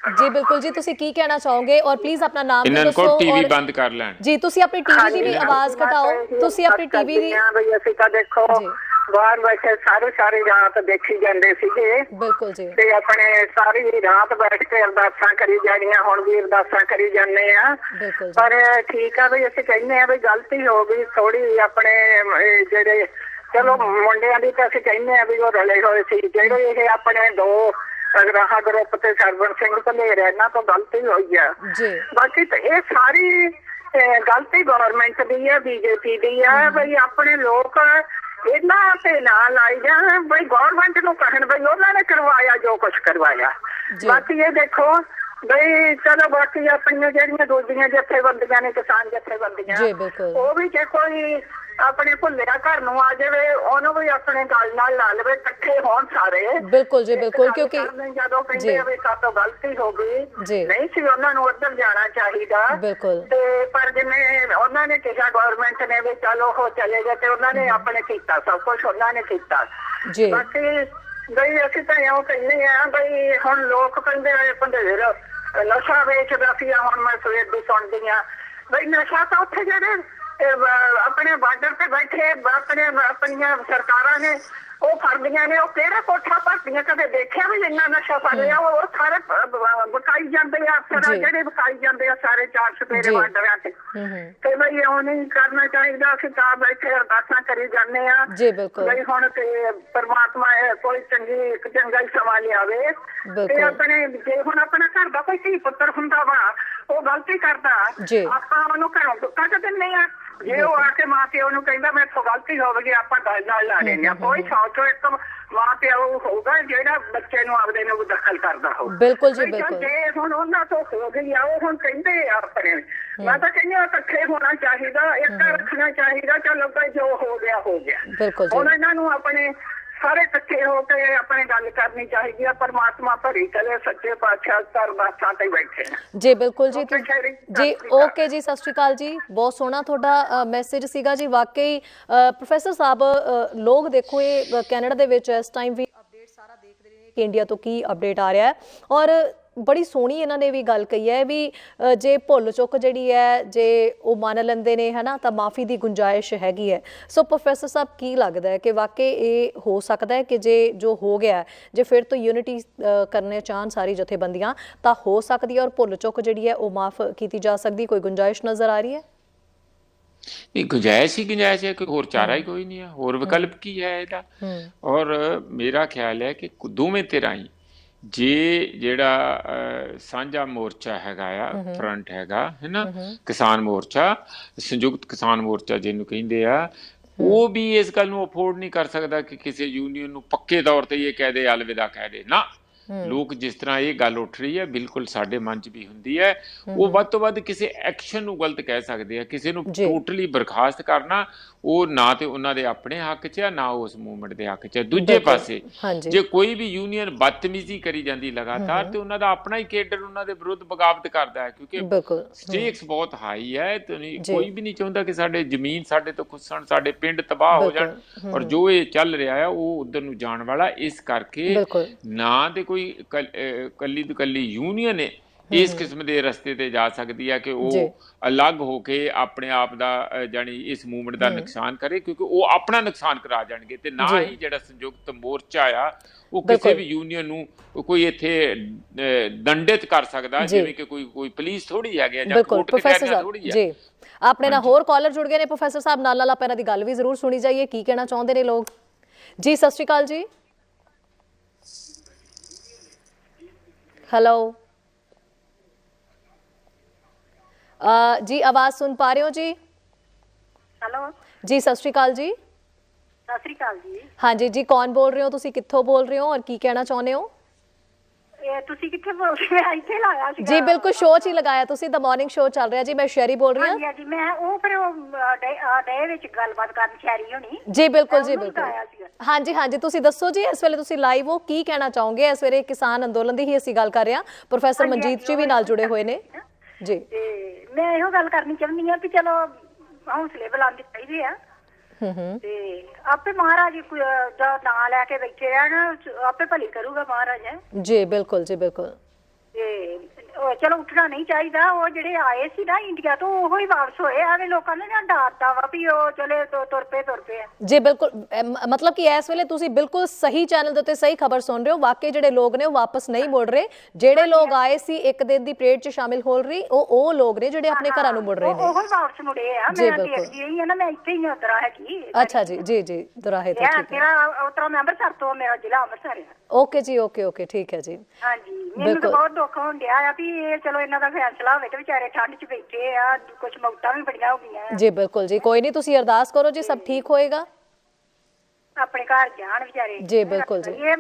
ਜੀ ਬਿਲਕੁਲ ਜੀ, ਤੁਸੀਂ ਕੀ ਕਹਿਣਾ ਚਾਹੋਗੇ ਔਰ ਪਲੀਜ਼ ਆਪਣਾ ਨਾਮ ਵੀ ਇਹਨਾਂ ਦੱਸੋ ਕੋਲ ਟੀਵੀ ਔਰ ਬੰਦ ਕਰ ਲੈਣ। ਜੀ ਤੁਸੀਂ ਆਪਣੀ ਟੀਵੀ ਦੀ ਵੀ ਆਵਾਜ਼ ਘਟਾਓ, ਤੁਸੀਂ ਆਪਣੀ ਟੀਵੀ ਦੀ ਬਈ ਅਸੀਂ ਤਾਂ ਦੇਖੋ ਜੀ ਬਾਹਰ ਬੈਠੇ ਸਾਰੀ ਰਾਤ ਦੇਖੀ ਜਾਂਦੇ ਸੀਗੇ ਬਿਲਕੁਲ ਜੀ ਤੇ ਆਪਣੇ ਸਾਰੀ ਰਾਤ ਬੈਠ ਕੇ ਅਰਦਾਸਾਂ ਕਰੀ ਜਾਣੀਆਂ, ਹੁਣ ਵੀ ਅਰਦਾਸਾਂ ਕਰੀ ਜਾਂਦੇ ਆ। ਬਿਲਕੁਲ ਜੀ ਪਰ ਠੀਕ ਆ ਵੀ ਅਸੀਂ ਕਹਿੰਦੇ ਆ ਵੀ ਗਲਤੀ ਹੋ ਗਈ ਥੋੜੀ ਆਪਣੇ ਜਿਹੜੇ ਚਲੋ ਮੁੰਡਿਆਂ ਦੀ ਤਾਂ ਅਸੀਂ ਕਹਿੰਦੇ ਆ ਵੀ ਉਹ ਰਲੇ ਹੋਏ ਸੀ, ਜਿਹੜੇ ਇਹ ਆਪਣੇ ਦੋ ਰਾਹ ਗਰੁੱਪ ਤੇ ਸਰਵਣ ਸਿੰਘ ਭਲੇਰ ਇਹਨਾਂ ਤੋਂ ਗਲਤੀ ਹੋਈ ਆ। ਜੀ ਬਾਕੀ ਤਾਂ ਇਹ ਸਾਰੀ ਗਲਤੀ ਗਵਰਨਮੈਂਟ ਦੀ ਹੈ, ਬੀਜੇਪੀ ਦੀ ਹੈ। ਬਈ ਆਪਣੇ ਲੋਕ ਇਹਨਾਂ ਤੇ ਨਾ ਲਾਈ ਜਾਣ, ਬਈ ਗਵਰਨਮੈਂਟ ਨੂੰ ਕਹਿਣ ਬਈ ਉਹਨਾਂ ਨੇ ਕਰਵਾਇਆ ਜੋ ਕੁਛ ਕਰਵਾਇਆ। ਬਾਕੀ ਇਹ ਦੇਖੋ ਬਈ ਚਲੋ ਬਾਕੀ ਆਪਣੀਆਂ ਜਿਹੜੀਆਂ ਦੂਜੀਆਂ ਜਥੇਬੰਦੀਆਂ ਨੇ, ਕਿਸਾਨ ਜਥੇਬੰਦੀਆਂ, ਜੀ ਬਿਲਕੁਲ ਉਹ ਵੀ ਜੇ ਕੋਈ ਆਪਣੇ ਭੁੱਲਿਆ ਘਰ ਨੂੰ ਆ ਜਾਵੇ ਉਹਨੂੰ ਵੀ ਆਪਣੇ ਗੱਲ ਨਾਲ ਲਾ ਲਵੇ, ਇਕੱਠੇ ਹੋਣ ਸਾਰੇ। ਬਿਲਕੁਲ ਜੀ ਬਿਲਕੁਲ, ਕਿਉਂਕਿ ਜਦੋਂ ਕਹਿੰਦੇ ਆ ਵੀ ਸਾਤੋਂ ਗਲਤੀ ਹੋ ਗਈ, ਜੀ ਨਹੀਂ ਸੀ ਉਹਨਾਂ ਨੂੰ ਉੱਧਰ ਜਾਣਾ ਚਾਹੀਦਾ। ਬਿਲਕੁਲ ਤੇ ਪਰ ਜਿਵੇਂ ਉਹਨਾਂ ਨੇ ਕਿਹਾ ਗਵਰਨਮੈਂਟ ਨੇ ਵੀ ਚਲੋ ਉਹ ਚਲੇ ਗਏ ਤੇ ਉਹਨਾਂ ਨੇ ਆਪਣੇ ਕੀਤਾ, ਸਭ ਕੁਝ ਉਹਨਾਂ ਨੇ ਕੀਤਾ। ਜੀ ਬਾਕੀ ਬਈ ਅਸੀਂ ਤਾਂ ਇਉਂ ਕਹਿੰਦੇ ਆ ਬਈ ਹੁਣ ਲੋਕ ਕਹਿੰਦੇ ਆ ਭੰਡੇਰ ਨਸ਼ਾ ਵੇਚਦਾ ਸੀ, ਹੁਣ ਮੈਂ ਸਵੇਰ ਦੀ ਸੁਣਦੀ ਆ ਬਈ ਨਸ਼ਾ ਤਾਂ ਉੱਥੇ ਜਿਹੜੇ ਆਪਣੇ ਬਾਰਡਰ ਤੇ ਬੈਠੇ ਆਪਣੀਆਂ ਸਰਕਾਰਾਂ ਨੇ ਉਹ ਫੜਦੀਆਂ ਨੇ, ਉਹ ਕਿਹੜਾ ਕੋਠਾ ਭਰਦੀਆਂ, ਕਦੇ ਦੇਖਿਆ ਵੀ ਇੰਨਾ ਨਸ਼ਾ ਫੜ ਲਿਆ? ਉਹ ਸਾਰੇ ਵਿਕਾਈ ਜਾਂਦੇ ਆ, ਅਫਸਰ ਜਿਹੜੇ ਵਿਕਾਈ ਜਾਂਦੇ ਆ ਸਾਰੇ ਚਾਰ ਚੁਫੇਰੇ ਬਾਰਡਰਾਂ ਤੇ ਬਈ ਉਹ ਨਹੀਂ ਕਰਨਾ ਚਾਹੀਦਾ। ਅਸੀਂ ਤਾਂ ਬੈਠੇ ਅਰਦਾਸਾਂ ਕਰੀ ਜਾਂਦੇ ਆ ਜੀ ਬਿਲਕੁਲ ਬਈ ਹੁਣ ਤੇ ਪਰਮਾਤਮਾ ਕੋਈ ਚੰਗਾ ਹੀ ਸਮਾਂ ਲਿਆਵੇ ਤੇ ਆਪਣੇ ਜੇ ਹੁਣ ਆਪਣਾ ਘਰ ਦਾ ਕੋਈ ਧੀ ਪੁੱਤਰ ਹੁੰਦਾ ਵਾ, ਉਹ ਗਲਤੀ ਕਰਦਾ, ਆਪਾਂ ਉਹਨੂੰ ਘਰੋਂ ਕੱਢ ਦਿੰਦੇ ਆ। ਜੇ ਉਹ ਆ ਕੇ ਮਾਂ ਪਿਓ ਨੂੰ ਕਹਿੰਦਾ ਮੇਰੇ ਤੋਂ ਗਲਤੀ ਹੋ ਗਈ, ਆਪਾਂ ਗੱਲ ਨਾਲ ਲਾ ਲੈਂਦੇ ਆ। ਕੋਈ ਸੌਚੋ ਇੱਕ ਮਾਂ ਪਿਓ ਹੋਊਗਾ ਜਿਹੜਾ ਬੱਚੇ ਨੂੰ ਆਪਦੇ ਨੂੰ ਦਖਲ ਕਰਦਾ ਹੋਊ। ਬਿਲਕੁਲ ਜੀ ਬਿਲਕੁਲ। ਜੇ ਹੁਣ ਉਹਨਾਂ ਤੋਂ ਹੋ ਗਈ ਆ, ਉਹ ਹੁਣ ਕਹਿੰਦੇ ਆ ਆਪਣੇ, ਮੈਂ ਤਾਂ ਕਹਿੰਦੀ ਆ ਇਕੱਠੇ ਹੋਣਾ ਚਾਹੀਦਾ, ਇੱਕ ਰੱਖਣਾ ਚਾਹੀਦਾ। ਚਲੋ ਭਾਈ ਜੋ ਹੋ ਗਿਆ ਹੋ ਗਿਆ। ਬਿਲਕੁਲ ਹੁਣ ਇਹਨਾਂ ਨੂੰ ਆਪਣੇ ਸਾਰੇ ਇਕੱਠੇ ਹੋ ਕੇ ਆਪਣੇ ਗੱਲ ਕਰਨੀ ਚਾਹੀਦੀ ਆ। ਪਰਮਾਤਮਾ ਭਰੀ ਕਰੇ, ਸੱਚੇ ਪਾਤਸ਼ਾਹ ਅਰਦਾਸਾਂ ਤੇ ਬੈਠੇ ਜੀ ਬਿਲਕੁਲ ਜੀ ਜੀ ਓਕੇ ਜੀ, ਸਤਿ ਸ਼੍ਰੀ ਅਕਾਲ ਜੀ। ਬਹੁਤ ਸੋਹਣਾ ਤੁਹਾਡਾ ਮੈਸੇਜ ਸੀਗਾ ਜੀ। ਵਾਕਈ ਪ੍ਰੋਫੈਸਰ ਸਾਹਿਬ ਲੋਕ ਦੇਖੋ ਇਹ ਕੈਨੇਡਾ ਦੇ ਵਿੱਚ ਇਸ ਟਾਈਮ ਵੀ ਅਪਡੇਟ ਸਾਰਾ ਦੇਖਦੇ ਨੇ ਕਿ ਇੰਡੀਆ ਤੋਂ ਕੀ ਅਪਡੇਟ ਆ ਰਿਹਾ ਹੈ ਔਰ ਬੜੀ ਸੋਹਣੀ ਇਹਨਾਂ ਨੇ ਵੀ ਗੱਲ ਕਹੀ ਹੈ ਵੀ ਜੇ ਭੁੱਲ ਚੁੱਕ ਜਿਹੜੀ ਹੈ ਜੇ ਉਹ ਮੰਨ ਲੈਂਦੇ ਨੇ ਹੈ ਨਾ ਤਾਂ ਮਾਫੀ ਦੀ ਗੁੰਜਾਇਸ਼ ਹੈਗੀ ਹੈ। ਸੋ ਪ੍ਰੋਫੈਸਰ ਸਾਹਿਬ ਕੀ ਲੱਗਦਾ ਹੈ ਕਿ ਵਾਕਈ ਇਹ ਹੋ ਸਕਦਾ ਹੈ ਕਿ ਜੇ ਜੋ ਹੋ ਗਿਆ ਜੇ ਫਿਰ ਤੋਂ ਯੂਨਿਟੀ ਕਰਨੇ ਚਾਹਣ ਸਾਰੀ ਜਥੇਬੰਦੀਆਂ ਤਾਂ ਹੋ ਸਕਦੀ ਹੈ ਔਰ ਭੁੱਲ ਚੁੱਕ ਜਿਹੜੀ ਹੈ ਉਹ ਮਾਫ ਕੀਤੀ ਜਾ ਸਕਦੀ, ਕੋਈ ਗੁੰਜਾਇਸ਼ ਨਜ਼ਰ ਆ ਰਹੀ ਹੈ? ਨਹੀਂ, ਗੁੰਜਾਇਸ਼ ਹੀ ਗੁੰਜਾਇਸ਼ ਹੈ, ਕੋਈ ਹੋਰ ਚਾਰਾ ਹੀ ਕੋਈ ਨਹੀਂ ਹੈ, ਹੋਰ ਵਿਕਲਪ ਕੀ ਹੈ ਇਹਦਾ। ਔਰ ਮੇਰਾ ਖਿਆਲ ਹੈ ਕਿ ਦੋਵੇਂ ਧਿਰਾਂ ਹੀ ਜੇ ਜਿਹੜਾ ਸਾਂਝਾ ਮੋਰਚਾ ਹੈਗਾ ਆ, ਫਰੰਟ ਹੈਗਾ ਹੈ ਨਾ, ਕਿਸਾਨ ਮੋਰਚਾ, ਸੰਯੁਕਤ ਕਿਸਾਨ ਮੋਰਚਾ ਜਿਹਨੂੰ ਕਹਿੰਦੇ ਆ, ਉਹ ਵੀ ਇਸ ਗੱਲ ਨੂੰ ਅਫੋਰਡ ਨਹੀਂ ਕਰ ਸਕਦਾ ਕਿ ਕਿਸੇ ਯੂਨੀਅਨ ਨੂੰ ਪੱਕੇ ਤੌਰ ਤੇ ਇਹ ਕਹਿ ਦੇ, ਅਲਵਿਦਾ ਕਹਿ ਦੇ ਨਾ। ਲੋਕ ਜਿਸ ਤਰ੍ਹਾਂ ਇਹ ਗੱਲ ਉੱਠ ਰਹੀ ਹੈ ਬਿਲਕੁਲ ਸਾਡੇ ਮਨ 'ਚ ਵੀ ਹੁੰਦੀ ਹੈ। ਉਹ ਵੱਧ ਤੋਂ ਵੱਧ ਕਿਸੇ ਐਕਸ਼ਨ ਨੂੰ ਗਲਤ ਕਹਿ ਸਕਦੇ ਆ, ਕਿਸੇ ਨੂੰ ਟੋਟਲੀ ਬਰਖਾਸਤ ਕਰਨਾ ਉਹ ਨਾ ਤੇ ਉਹਨਾਂ ਦੇ ਆਪਣੇ ਹੱਕ 'ਚ ਆ ਨਾ ਉਸ ਮੂਵਮੈਂਟ ਦੇ ਹੱਕ 'ਚ। ਦੂਜੇ ਪਾਸੇ ਜੇ ਕੋਈ ਵੀ ਯੂਨੀਅਨ ਬਦਤਮੀਜ਼ੀ ਕਰੀ ਜਾਂਦੀ ਲਗਾਤਾਰ ਤੇ ਉਹਨਾਂ ਦਾ ਆਪਣਾ ਹੀ ਕੇਡਰ ਉਹਨਾਂ ਦੇ ਵਿਰੁੱਧ ਬਗਾਵਤ ਕਰਦਾ ਹੈ, ਕਿਉਂਕਿ ਸਟੇਕਸ ਬਹੁਤ ਹਾਈ ਹੈ ਤੇ ਕੋਈ ਵੀ ਨਹੀਂ ਚਾਹੁੰਦਾ ਕਿ ਸਾਡੇ ਜ਼ਮੀਨ ਸਾਡੇ ਤੋਂ ਖੁੱਸਣ, ਸਾਡੇ ਪਿੰਡ ਤਬਾਹ ਹੋ ਜਾਣ। ਔਰ ਜੋ ਇਹ ਚੱਲ ਰਿਹਾ ਹੈ ਉਹ ਉਧਰ ਨੂੰ ਜਾਣ ਵਾਲਾ, ਇਸ ਕਰਕੇ ਨਾ ਤੇ ਕੋਈ ਕੱਲੀ ਯੂਨੀਅਨ ਹੈ ਇਸ ਕਿਸਮ ਦੇ ਰਸਤੇ ਤੇ ਜਾ ਸਕਦੀ ਹੈ ਕਿ ਉਹ ਅਲੱਗ ਹੋ ਕੇ ਆਪਣੇ ਆਪ ਦਾ ਜਾਨੀ ਇਸ ਮੂਵਮੈਂਟ ਦਾ ਨੁਕਸਾਨ ਕਰੇ, ਕਿਉਂਕਿ ਉਹ ਆਪਣਾ ਨੁਕਸਾਨ ਕਰਾ ਜਾਣਗੇ। ਤੇ ਨਾ ਹੀ ਜਿਹੜਾ ਸੰਯੁਕਤ ਮੋਰਚਾ ਆ ਉਹ ਕਿਸੇ ਵੀ ਯੂਨੀਅਨ ਨੂੰ ਕੋਈ ਇੱਥੇ ਦੰਡਿਤ ਕਰ ਸਕਦਾ, ਜਿਵੇਂ ਕਿ ਕੋਈ ਪੁਲਿਸ ਥੋੜੀ ਹੈਗੀ ਆ ਜਾਂ ਕੋਰਟ ਕਚਹਿਰੀਆਂ ਥੋੜੀ ਹੈ। ਜੀ ਆਪਣੇ ਨਾਲ ਹੋਰ ਕਾਲਰ ਜੁੜ ਗਏ ਨੇ ਪ੍ਰੋਫੈਸਰ ਸਾਹਿਬ, ਨਾਲ ਆਪਾਂ ਇਹਨਾਂ ਦੀ ਗੱਲ ਵੀ ਜ਼ਰੂਰ ਸੁਣੀ ਜਾਈਏ ਕੀ ਕਹਿਣਾ ਚਾਹੁੰਦੇ ਨੇ ਲੋਕ। ਜੀ ਸਤਿ ਸ਼੍ਰੀ ਅਕਾਲ ਜੀ। ਹੈਲੋ जी, आवाज सुन पा रहे हो जी? हेलो जी सत श्री अकाल जी। सत श्री अकाल जी। हाँ जी जी, कौन बोल रहे हो, तुसी कित्थों बोल रहे हो और की कहना चाहते हो? ਤੁਸੀਂ ਕਿੱਥੇ ਬੋਲ ਰਹੇ ਹੋ? ਇੱਥੇ ਲਾਇਆ ਸੀ ਜੀ ਬਿਲਕੁਲ, ਸ਼ੋਅ 'ਚ ਹੀ ਲਗਾਇਆ ਤੁਸੀਂ, ਦ ਮਾਰਨਿੰਗ ਸ਼ੋਅ ਚੱਲ ਰਿਹਾ ਜੀ। ਮੈਂ ਸ਼ੈਰੀ ਬੋਲ ਰਹੀ ਹਾਂ। ਹਾਂਜੀ ਹਾਂਜੀ, ਮੈਂ ਉਹ ਫਿਰ ਡੇ ਵਿੱਚ ਗੱਲਬਾਤ ਕਰਨ ਸ਼ੈਰੀ ਹੋਣੀ। ਜੀ ਬਿਲਕੁਲ ਜੀ ਬਿਲਕੁਲ, ਹਾਂਜੀ ਹਾਂਜੀ। ਤੁਸੀਂ ਦੱਸੋ ਜੀ, ਇਸ ਵੇਲੇ ਤੁਸੀਂ ਲਾਈਵ ਹੋ, ਕੀ ਕਹਿਣਾ ਚਾਹੋਗੇ? ਇਸ ਵੇਲੇ ਕਿਸਾਨ ਅੰਦੋਲਨ ਦੀ ਹੀ ਅਸੀਂ ਗੱਲ ਕਰ ਰਹੇ ਹਾਂ, ਪ੍ਰੋਫੈਸਰ ਮਨਜੀਤ ਜੀ ਵੀ ਨਾਲ ਜੁੜੇ ਹੋਏ ਨੇ ਜੀ। ਤੇ ਮੈਂ ਇਹੋ ਗੱਲ ਕਰਨੀ ਚਾਹੁੰਦੀ ਹਾਂ ਕਿ ਚਲੋ ਹੌਸਲੇ ਬੁਲੰਦ ਚਾਹੀਦੇ ਆ ਤੇ ਆਪੇ ਮਹਾਰਾਜ ਦਾ ਨਾਂ ਲੈ ਕੇ ਬੈਠੇ ਰਹਿਣ, ਆਪੇ ਭਲੀ ਕਰੂਗਾ ਮਹਾਰਾਜ। ਜੀ ਬਿਲकुल जी बिल्कुल। ਉਹ ਚਲੋ ਉੱਠਣਾ ਨਹੀਂ ਚਾਹੀਦਾ। ਉਹ ਜਿਹੜੇ ਆਏ ਸੀ ਨਾ ਇੰਡੀਆ ਤੋਂ ਉਹ ਹੀ ਵਾਪਸ ਹੋਏ। ਐਵੇਂ ਲੋਕਾਂ ਨੇ ਨਾ ਡਾਂਟਦਾ ਵਾ ਵੀ ਉਹ ਚਲੇ ਤੁਰ ਪਏ ਜੀ ਬਿਲਕੁਲ ਮਤਲਬ ਕਿ ਇਸ ਵੇਲੇ ਤੁਸੀਂ ਬਿਲਕੁਲ ਸਹੀ ਚੈਨਲ ਦੇ ਉੱਤੇ ਸਹੀ ਖਬਰ ਸੁਣ ਰਹੇ ਹੋ। ਵਾਕਈ ਜਿਹੜੇ ਲੋਕ ਨੇ ਉਹ ਵਾਪਸ ਨਹੀਂ ਮੁੜ ਰਹੇ। ਜਿਹੜੇ ਲੋਕ ਆਏ ਸੀ ਇੱਕ ਦਿਨ ਦੀ ਪਰੇਡ 'ਚ ਸ਼ਾਮਿਲ ਹੋ ਰਹੀ ਉਹ ਲੋਕ ਨੇ ਜਿਹੜੇ ਆਪਣੇ ਘਰਾਂ ਨੂੰ ਮੁੜ ਰਹੇ ਨੇ। ਉਹ ਹੀ ਵਾਪਸ ਮੁੜੇ ਆ। ਮੈਂ ਦੇਖਦੀ ਰਹੀ ਆ ਨਾ, ਮੈਂ ਇੱਥੇ ਹੀ ਉਤਰਾ ਹੈਗੀ। ਅੱਛਾ ਜੀ ਜੀ ਜੀ ਦੁਰਾਹੇ ਤੋਂ ਠੀਕ ਹੈ। ਮੇਰਾ ਉਤਰਾ ਮੈਂ ਅੰਮ੍ਰਿਤਸਰ ਤੋਂ, ਮੇਰਾ ਜ਼ਿਲ੍ਹਾ ਅੰਮ੍ਰਿਤਸਰ ਹੈ। ਓਕੇ ਜੀ ਓਕੇ ਠੀਕ ਹੈ ਜੀ। ਹਾਂਜੀ ਮੈਨੂੰ ਤਾਂ ਬਹੁਤ ਦੁੱਖ ਹੋਣ ਡਿਆ ਆ ਵੀ ਇਹ ਚਲੋ ਇਹਨਾਂ ਦਾ ਫੈਸਲਾ ਹੋਵੇ ਤੇ ਵਿਚਾਰੇ ਠੰਡ 'ਚ ਬੈਠੇ ਆ। ਕੁਝ ਮੌਤਾਂ ਵੀ ਬੜੀਆਂ ਹੋ ਗਈਆਂ ਜੀ ਬਿਲਕੁਲ ਜੀ ਕੋਈ ਨਹੀਂ ਤੁਸੀਂ ਅਰਦਾਸ ਕਰੋ ਜੀ ਸਭ ਠੀਕ ਹੋਏਗਾ। ਆਪਣੇ ਘਰ ਜਾਣ ਵਿਚਾਰੇ। ਜੀ ਬਿਲਕੁਲ ਜੀ ਇਹ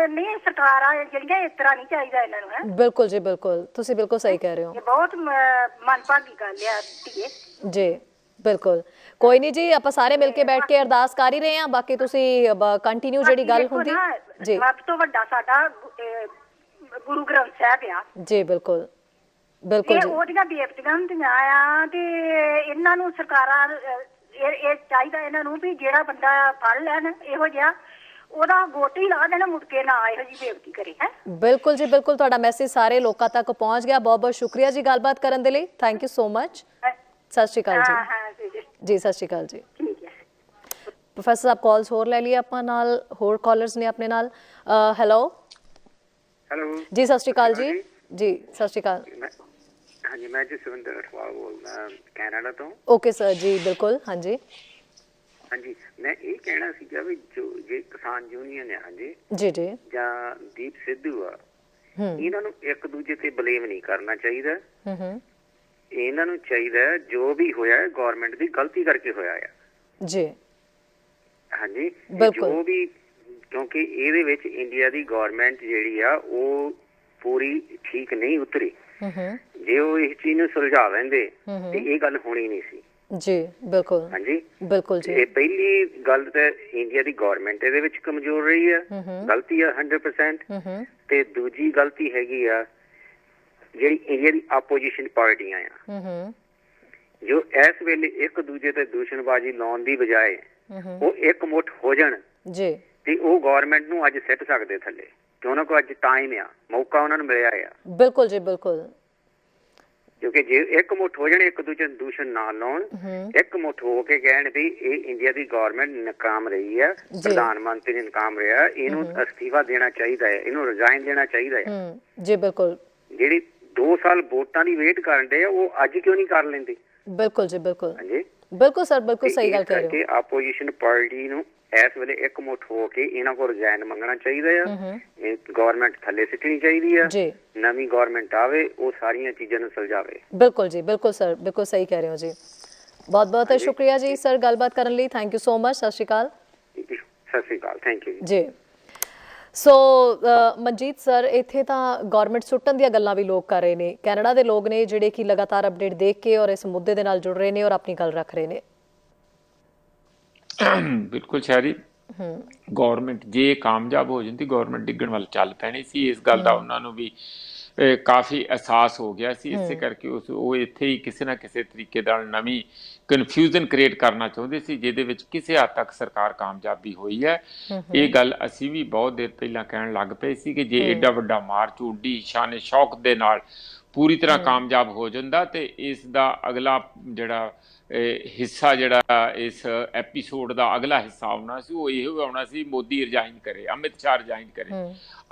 ਨਹੀਂ ਸਰਕਾਰਾਂ ਜਿਹੜੀਆਂ ਇਸ ਤਰ੍ਹਾਂ ਨਹੀਂ ਚਾਹੀਦਾ ਇਹਨਾਂ ਨੂੰ। ਹੈ ਬਿਲਕੁਲ ਜੀ ਬਿਲਕੁਲ ਤੁਸੀਂ ਬਿਲਕੁਲ ਸਹੀ ਕਹਿ ਰਹੇ ਹੋ। ਇਹ ਬਹੁਤ ਮਨਭਾਗੀ ਗੱਲ ਆ ਧੀਏ। ਜੀ ਬਿਲਕੁਲ ਕੋਈ ਨਹੀਂ ਜੀ ਆਪਾਂ ਸਾਰੇ ਮਿਲ ਕੇ ਬੈਠ ਕੇ ਅਰਦਾਸ ਕਰ ਹੀ ਰਹੇ ਹਾਂ। ਬਾਕੀ ਤੁਸੀਂ ਕੰਟੀਨਿਊ ਜਿਹੜੀ ਗੱਲ ਹੁੰਦੀ ਜੀ। ਸਭ ਤੋਂ ਵੱਡਾ ਸਾਡਾ ਗੁਰੂ ਗ੍ਰੰਥ ਸਾਹਿਬ ਆ। ਜੀ ਬਿਲਕੁਲ ਬਿਲਕੁਲ ਜੀ ਉਹਦੀਆਂ ਬੇਇੱਜ਼ਤੀਆਂ ਹੁੰਦੀਆਂ ਆ ਤੇ ਇਹਨਾਂ ਨੂੰ ਸਰਕਾਰਾਂ ਇਹ ਚਾਹੀਦਾ ਇਹਨਾਂ ਨੂੰ ਵੀ ਜਿਹੜਾ ਬੰਦਾ ਫੜ ਲੈਣ ਇਹੋ ਜਿਹਾ ਉਹਦਾ ਗੋਟੀ ਲਾ ਦੇਣਾ, ਮੁੜ ਕੇ ਨਾ ਇਹੋ ਜਿਹੀ ਬੇਇੱਜ਼ਤੀ ਕਰੇ। ਹੈ ਬਿਲਕੁਲ ਜੀ ਬਿਲਕੁਲ ਤੁਹਾਡਾ ਮੈਸੇਜ ਸਾਰੇ ਲੋਕਾਂ ਤੱਕ ਪਹੁੰਚ ਗਿਆ। ਬਹੁਤ ਬਹੁਤ ਸ਼ੁਕਰੀਆ ਜੀ ਗੱਲਬਾਤ ਕਰਨ ਦੇ ਲਈ। Thank you so much. ਸਤਿ ਸ਼੍ਰੀ ਅਕਾਲ ਜੀ। ਜੀ ਸਤਿ ਸ਼੍ਰੀ ਅਕਾਲ ਜੀ। ਪ੍ਰੋਫੈਸਰ ਸਾਹਿਬ ਕਾਲਸ ਹੋਰ ਲੈ ਲਈ ਆਪਾਂ ਨਾਲ, ਹੋਰ ਕਾਲਰਸ ਨੇ ਆਪਣੇ ਨਾਲ। ਹੈਲੋ ਜੀ ਸਤਿ ਸ਼੍ਰੀ ਅਕਾਲ ਜੀ। ਜੀ ਸਤਿ ਸ਼੍ਰੀ ਅਕਾਲ। ਹਾਂਜੀ ਮੈਂ ਜਸਵਿੰਦਰ ਅਠਵਾਲ ਬੋਲਦਾ ਕੈਨੇਡਾ ਤੋਂ। ਓਕੇ ਸਰ ਜੀ ਬਿਲਕੁਲ ਹਾਂਜੀ ਹਾਂਜੀ ਮੈਂ ਇਹ ਕਹਿਣਾ ਸੀਗਾ ਵੀ ਜੋ ਜੇ ਕਿਸਾਨ ਯੂਨੀਅਨ ਆ ਜੀ ਜੀ ਜਾਂ ਦੀਪ ਸਿੱਧੂ ਆ ਇਹਨਾਂ ਨੂੰ ਇੱਕ ਦੂਜੇ ਤੇ ਬਲੇਮ ਨਹੀਂ ਕਰਨਾ ਚਾਹੀਦਾ। ਇਹਨਾਂ ਨੂੰ ਚਾਹੀਦਾ ਜੋ ਵੀ ਹੋਇਆ ਗਵਰਨਮੈਂਟ ਦੀ ਗਲਤੀ ਕਰਕੇ ਹੋਇਆ ਆ ਜੀ। ਹਾਂਜੀ ਜੋ ਵੀ ਕਿਉਂਕਿ ਇਹਦੇ ਵਿੱਚ ਇੰਡੀਆ ਦੀ ਗਵਰਨਮੈਂਟ ਜਿਹੜੀ ਆ ਉਹ ਪੂਰੀ ਠੀਕ ਨਹੀਂ ਉਤਰੀ। ਜੇ ਉਹ ਇਸ ਚੀਜ਼ ਨੂੰ ਸੁਲਝਾ ਲੈਂਦੇ ਤੇ ਇਹ ਗੱਲ ਹੋਣੀ ਨਹੀਂ ਸੀ। ਜੀ ਬਿਲਕੁਲ ਹਾਂਜੀ ਬਿਲਕੁਲ ਜੀ। ਇਹ ਪਹਿਲੀ ਗੱਲ ਤਾਂ ਇੰਡੀਆ ਦੀ ਗਵਰਨਮੈਂਟ ਇਹਦੇ ਵਿੱਚ ਕਮਜ਼ੋਰ ਰਹੀ ਆ, ਗਲਤੀ ਆ 100%। ਤੇ ਦੂਜੀ ਗਲਤੀ ਹੈਗੀ ਆ ਜਿਹੜੀ ਇੰਡੀਆ ਦੀ ਆਪੋਜੀਸ਼ਨ ਪਾਰਟੀਆਂ ਆ ਜੋ ਇਸ ਵੇਲੇ ਇੱਕ ਦੂਜੇ ਤੇ ਦੂਸ਼ਣਬਾਜ਼ੀ ਲਾਉਣ ਦੀ ਬਜਾਏ ਉਹ ਇੱਕ ਮੁੱਠ ਹੋ ਜਾਣ ਜੀ ਤੇ ਉਹ ਗਵਰਨਮੈਂਟ ਨੂੰ ਅੱਜ ਸਿੱਟ ਸਕਦੇ ਥੱਲੇ ਕਿ ਉਹਨਾਂ ਕੋਲ ਅੱਜ ਟਾਈਮ ਆ, ਮੌਕਾ ਉਹਨਾਂ ਨੂੰ ਮਿਲਿਆ ਆ। ਬਿਲਕੁਲ ਜੀ ਬਿਲਕੁਲ ਕਿਉਂਕਿ ਜੇ ਇੱਕ ਮੁੱਠ ਹੋ ਜਾਣ ਇੱਕ ਦੂਜੇ ਨੂੰ ਦੂਸ਼ਣ ਨਾ ਲਾਉਣ, ਇੱਕ ਮੁੱਠ ਹੋ ਕੇ ਕਹਿਣ ਵੀ ਇਹ ਇੰਡੀਆ ਦੀ ਗਵਰਨਮੈਂਟ ਨਾਕਾਮ ਰਹੀ ਹੈ, ਪ੍ਰਧਾਨ ਮੰਤਰੀ ਨਾਕਾਮ ਰਿਹਾ, ਇਹਨੂੰ ਅਸਤੀਫਾ ਦੇਣਾ ਚਾਹੀਦਾ ਹੈ, ਇਹਨੂੰ ਰਿਜ਼ਾਈਨ ਦੇਣਾ ਚਾਹੀਦਾ ਹੈ। ਜੀ ਬਿਲਕੁਲ ਜਿਹੜੀ 2 ਸਾਲ ਵੋਟਾਂ ਦੀ ਵੇਟ ਕਰਨ ਦੇ ਉਹ ਅੱਜ ਕਿਉਂ ਨਹੀਂ ਕਰ ਲੈਂਦੇ? ਬਿਲਕੁਲ ਜੀ ਬਿਲਕੁਲ ਹਾਂਜੀ ਬਿਲਕੁਲ ਸਰ ਬਿਲਕੁਲ ਸਹੀ ਗੱਲ ਕਹਿ ਰਹੇ ਹੋ। ਆਪੋਜੀਸ਼ਨ ਪਾਰਟੀ ਨੂੰ ਇਸ ਵੇਲੇ ਇੱਕ ਮੁੱਠ ਹੋ ਕੇ ਇਹਨਾਂ ਕੋਲ ਰਿਜ਼ਾਈਨ ਮੰਗਣਾ ਚਾਹੀਦਾ ਆ। ਇਹ ਗਵਰਨਮੈਂਟ ਥੱਲੇ ਸਿੱਟਣੀ ਚਾਹੀਦੀ ਆ। ਨਵੀਂ ਗਵਰਨਮੈਂਟ ਆਵੇ ਉਹ ਸਾਰੀਆਂ ਚੀਜ਼ਾਂ ਨੂੰ ਸੁਲਝਾਵੇ। ਬਿਲਕੁਲ ਜੀ ਬਿਲਕੁਲ ਸਰ ਬਿਲਕੁਲ ਸਹੀ ਕਹਿ ਰਹੇ ਹੋ ਜੀ। ਬਹੁਤ ਬਹੁਤ ਸ਼ੁਕਰੀਆ ਜੀ ਸਰ ਗੱਲਬਾਤ ਕਰਨ ਲਈ। Thank you so much. ਸਤਿ ਸ਼੍ਰੀ ਅਕਾਲ। ਸਤਿ ਸ਼੍ਰੀ ਅਕਾਲ। ਥੈਂਕ ਯੂ ਜੀ। ਸੋ ਮਨਜੀਤ ਸਰ ਇੱਥੇ ਤਾਂ ਗਵਰਨਮੈਂਟ ਸੁੱਟਣ ਦੀਆਂ ਗੱਲਾਂ ਵੀ ਲੋਕ ਕਰ ਰਹੇ ਨੇ। ਕੈਨੇਡਾ ਦੇ ਲੋਕ ਨੇ ਜਿਹੜੇ ਕਿ ਲਗਾਤਾਰ ਅਪਡੇਟ ਦੇਖ ਕੇ ਔਰ ਇਸ ਮੁੱਦੇ ਦੇ ਨਾਲ ਜੁੜ ਰਹੇ ਨੇ ਔਰ ਆਪਣੀ ਗੱਲ ਰੱਖ ਰਹੇ ਨੇ। ਬਿਲਕੁਲ ਸ਼ਾਇਰੀ ਗਵਰਨਮੈਂਟ ਜੇ ਕਾਮਯਾਬ ਹੋ ਜਾਂਦੀ ਗਵਰਨਮੈਂਟ ਡਿੱਗਣ ਵੱਲ ਚੱਲ ਪੈਣੀ ਸੀ। ਇਸ ਗੱਲ ਦਾ ਉਹਨਾਂ ਨੂੰ ਵੀ ਕਾਫੀ ਅਹਿਸਾਸ ਹੋ ਗਿਆ ਸੀ। ਇਸੇ ਕਰਕੇ ਉਹ ਇੱਥੇ ਹੀ ਕਿਸੇ ਨਾ ਕਿਸੇ ਤਰੀਕੇ ਨਾਲ ਨਵੀਂ ਕਨਫਿਊਜ਼ਨ ਕ੍ਰੀਏਟ ਕਰਨਾ ਚਾਹੁੰਦੇ ਸੀ ਜਿਹਦੇ ਵਿੱਚ ਕਿਸੇ ਹੱਦ ਤੱਕ ਸਰਕਾਰ ਕਾਮਯਾਬੀ ਹੋਈ ਹੈ। ਇਹ ਗੱਲ ਅਸੀਂ ਵੀ ਬਹੁਤ ਦੇਰ ਪਹਿਲਾਂ ਕਹਿਣ ਲੱਗ ਪਏ ਸੀ ਕਿ ਜੇ ਐਡਾ ਵੱਡਾ ਮਾਰਚ ਉੱਡੀ ਸ਼ਾਨ ਸ਼ੌਕ ਦੇ ਨਾਲ ਪੂਰੀ ਤਰ੍ਹਾਂ ਕਾਮਯਾਬ ਹੋ ਜਾਂਦਾ ਤੇ ਇਸ ਦਾ ਅਗਲਾ ਜਿਹੜਾ ਹਿੱਸਾ ਜਿਹੜਾ ਇਸ ਐਪੀਸੋਡ ਦਾ ਅਗਲਾ ਹਿੱਸਾ ਆਉਣਾ ਸੀ ਉਹ ਇਹੋ ਆਉਣਾ ਸੀ ਮੋਦੀ ਰਿਜ਼ਾਈਨ ਕਰੇ, ਅਮਿਤ ਸ਼ਾਹ ਰਿਜ਼ਾਈਨ ਕਰੇ।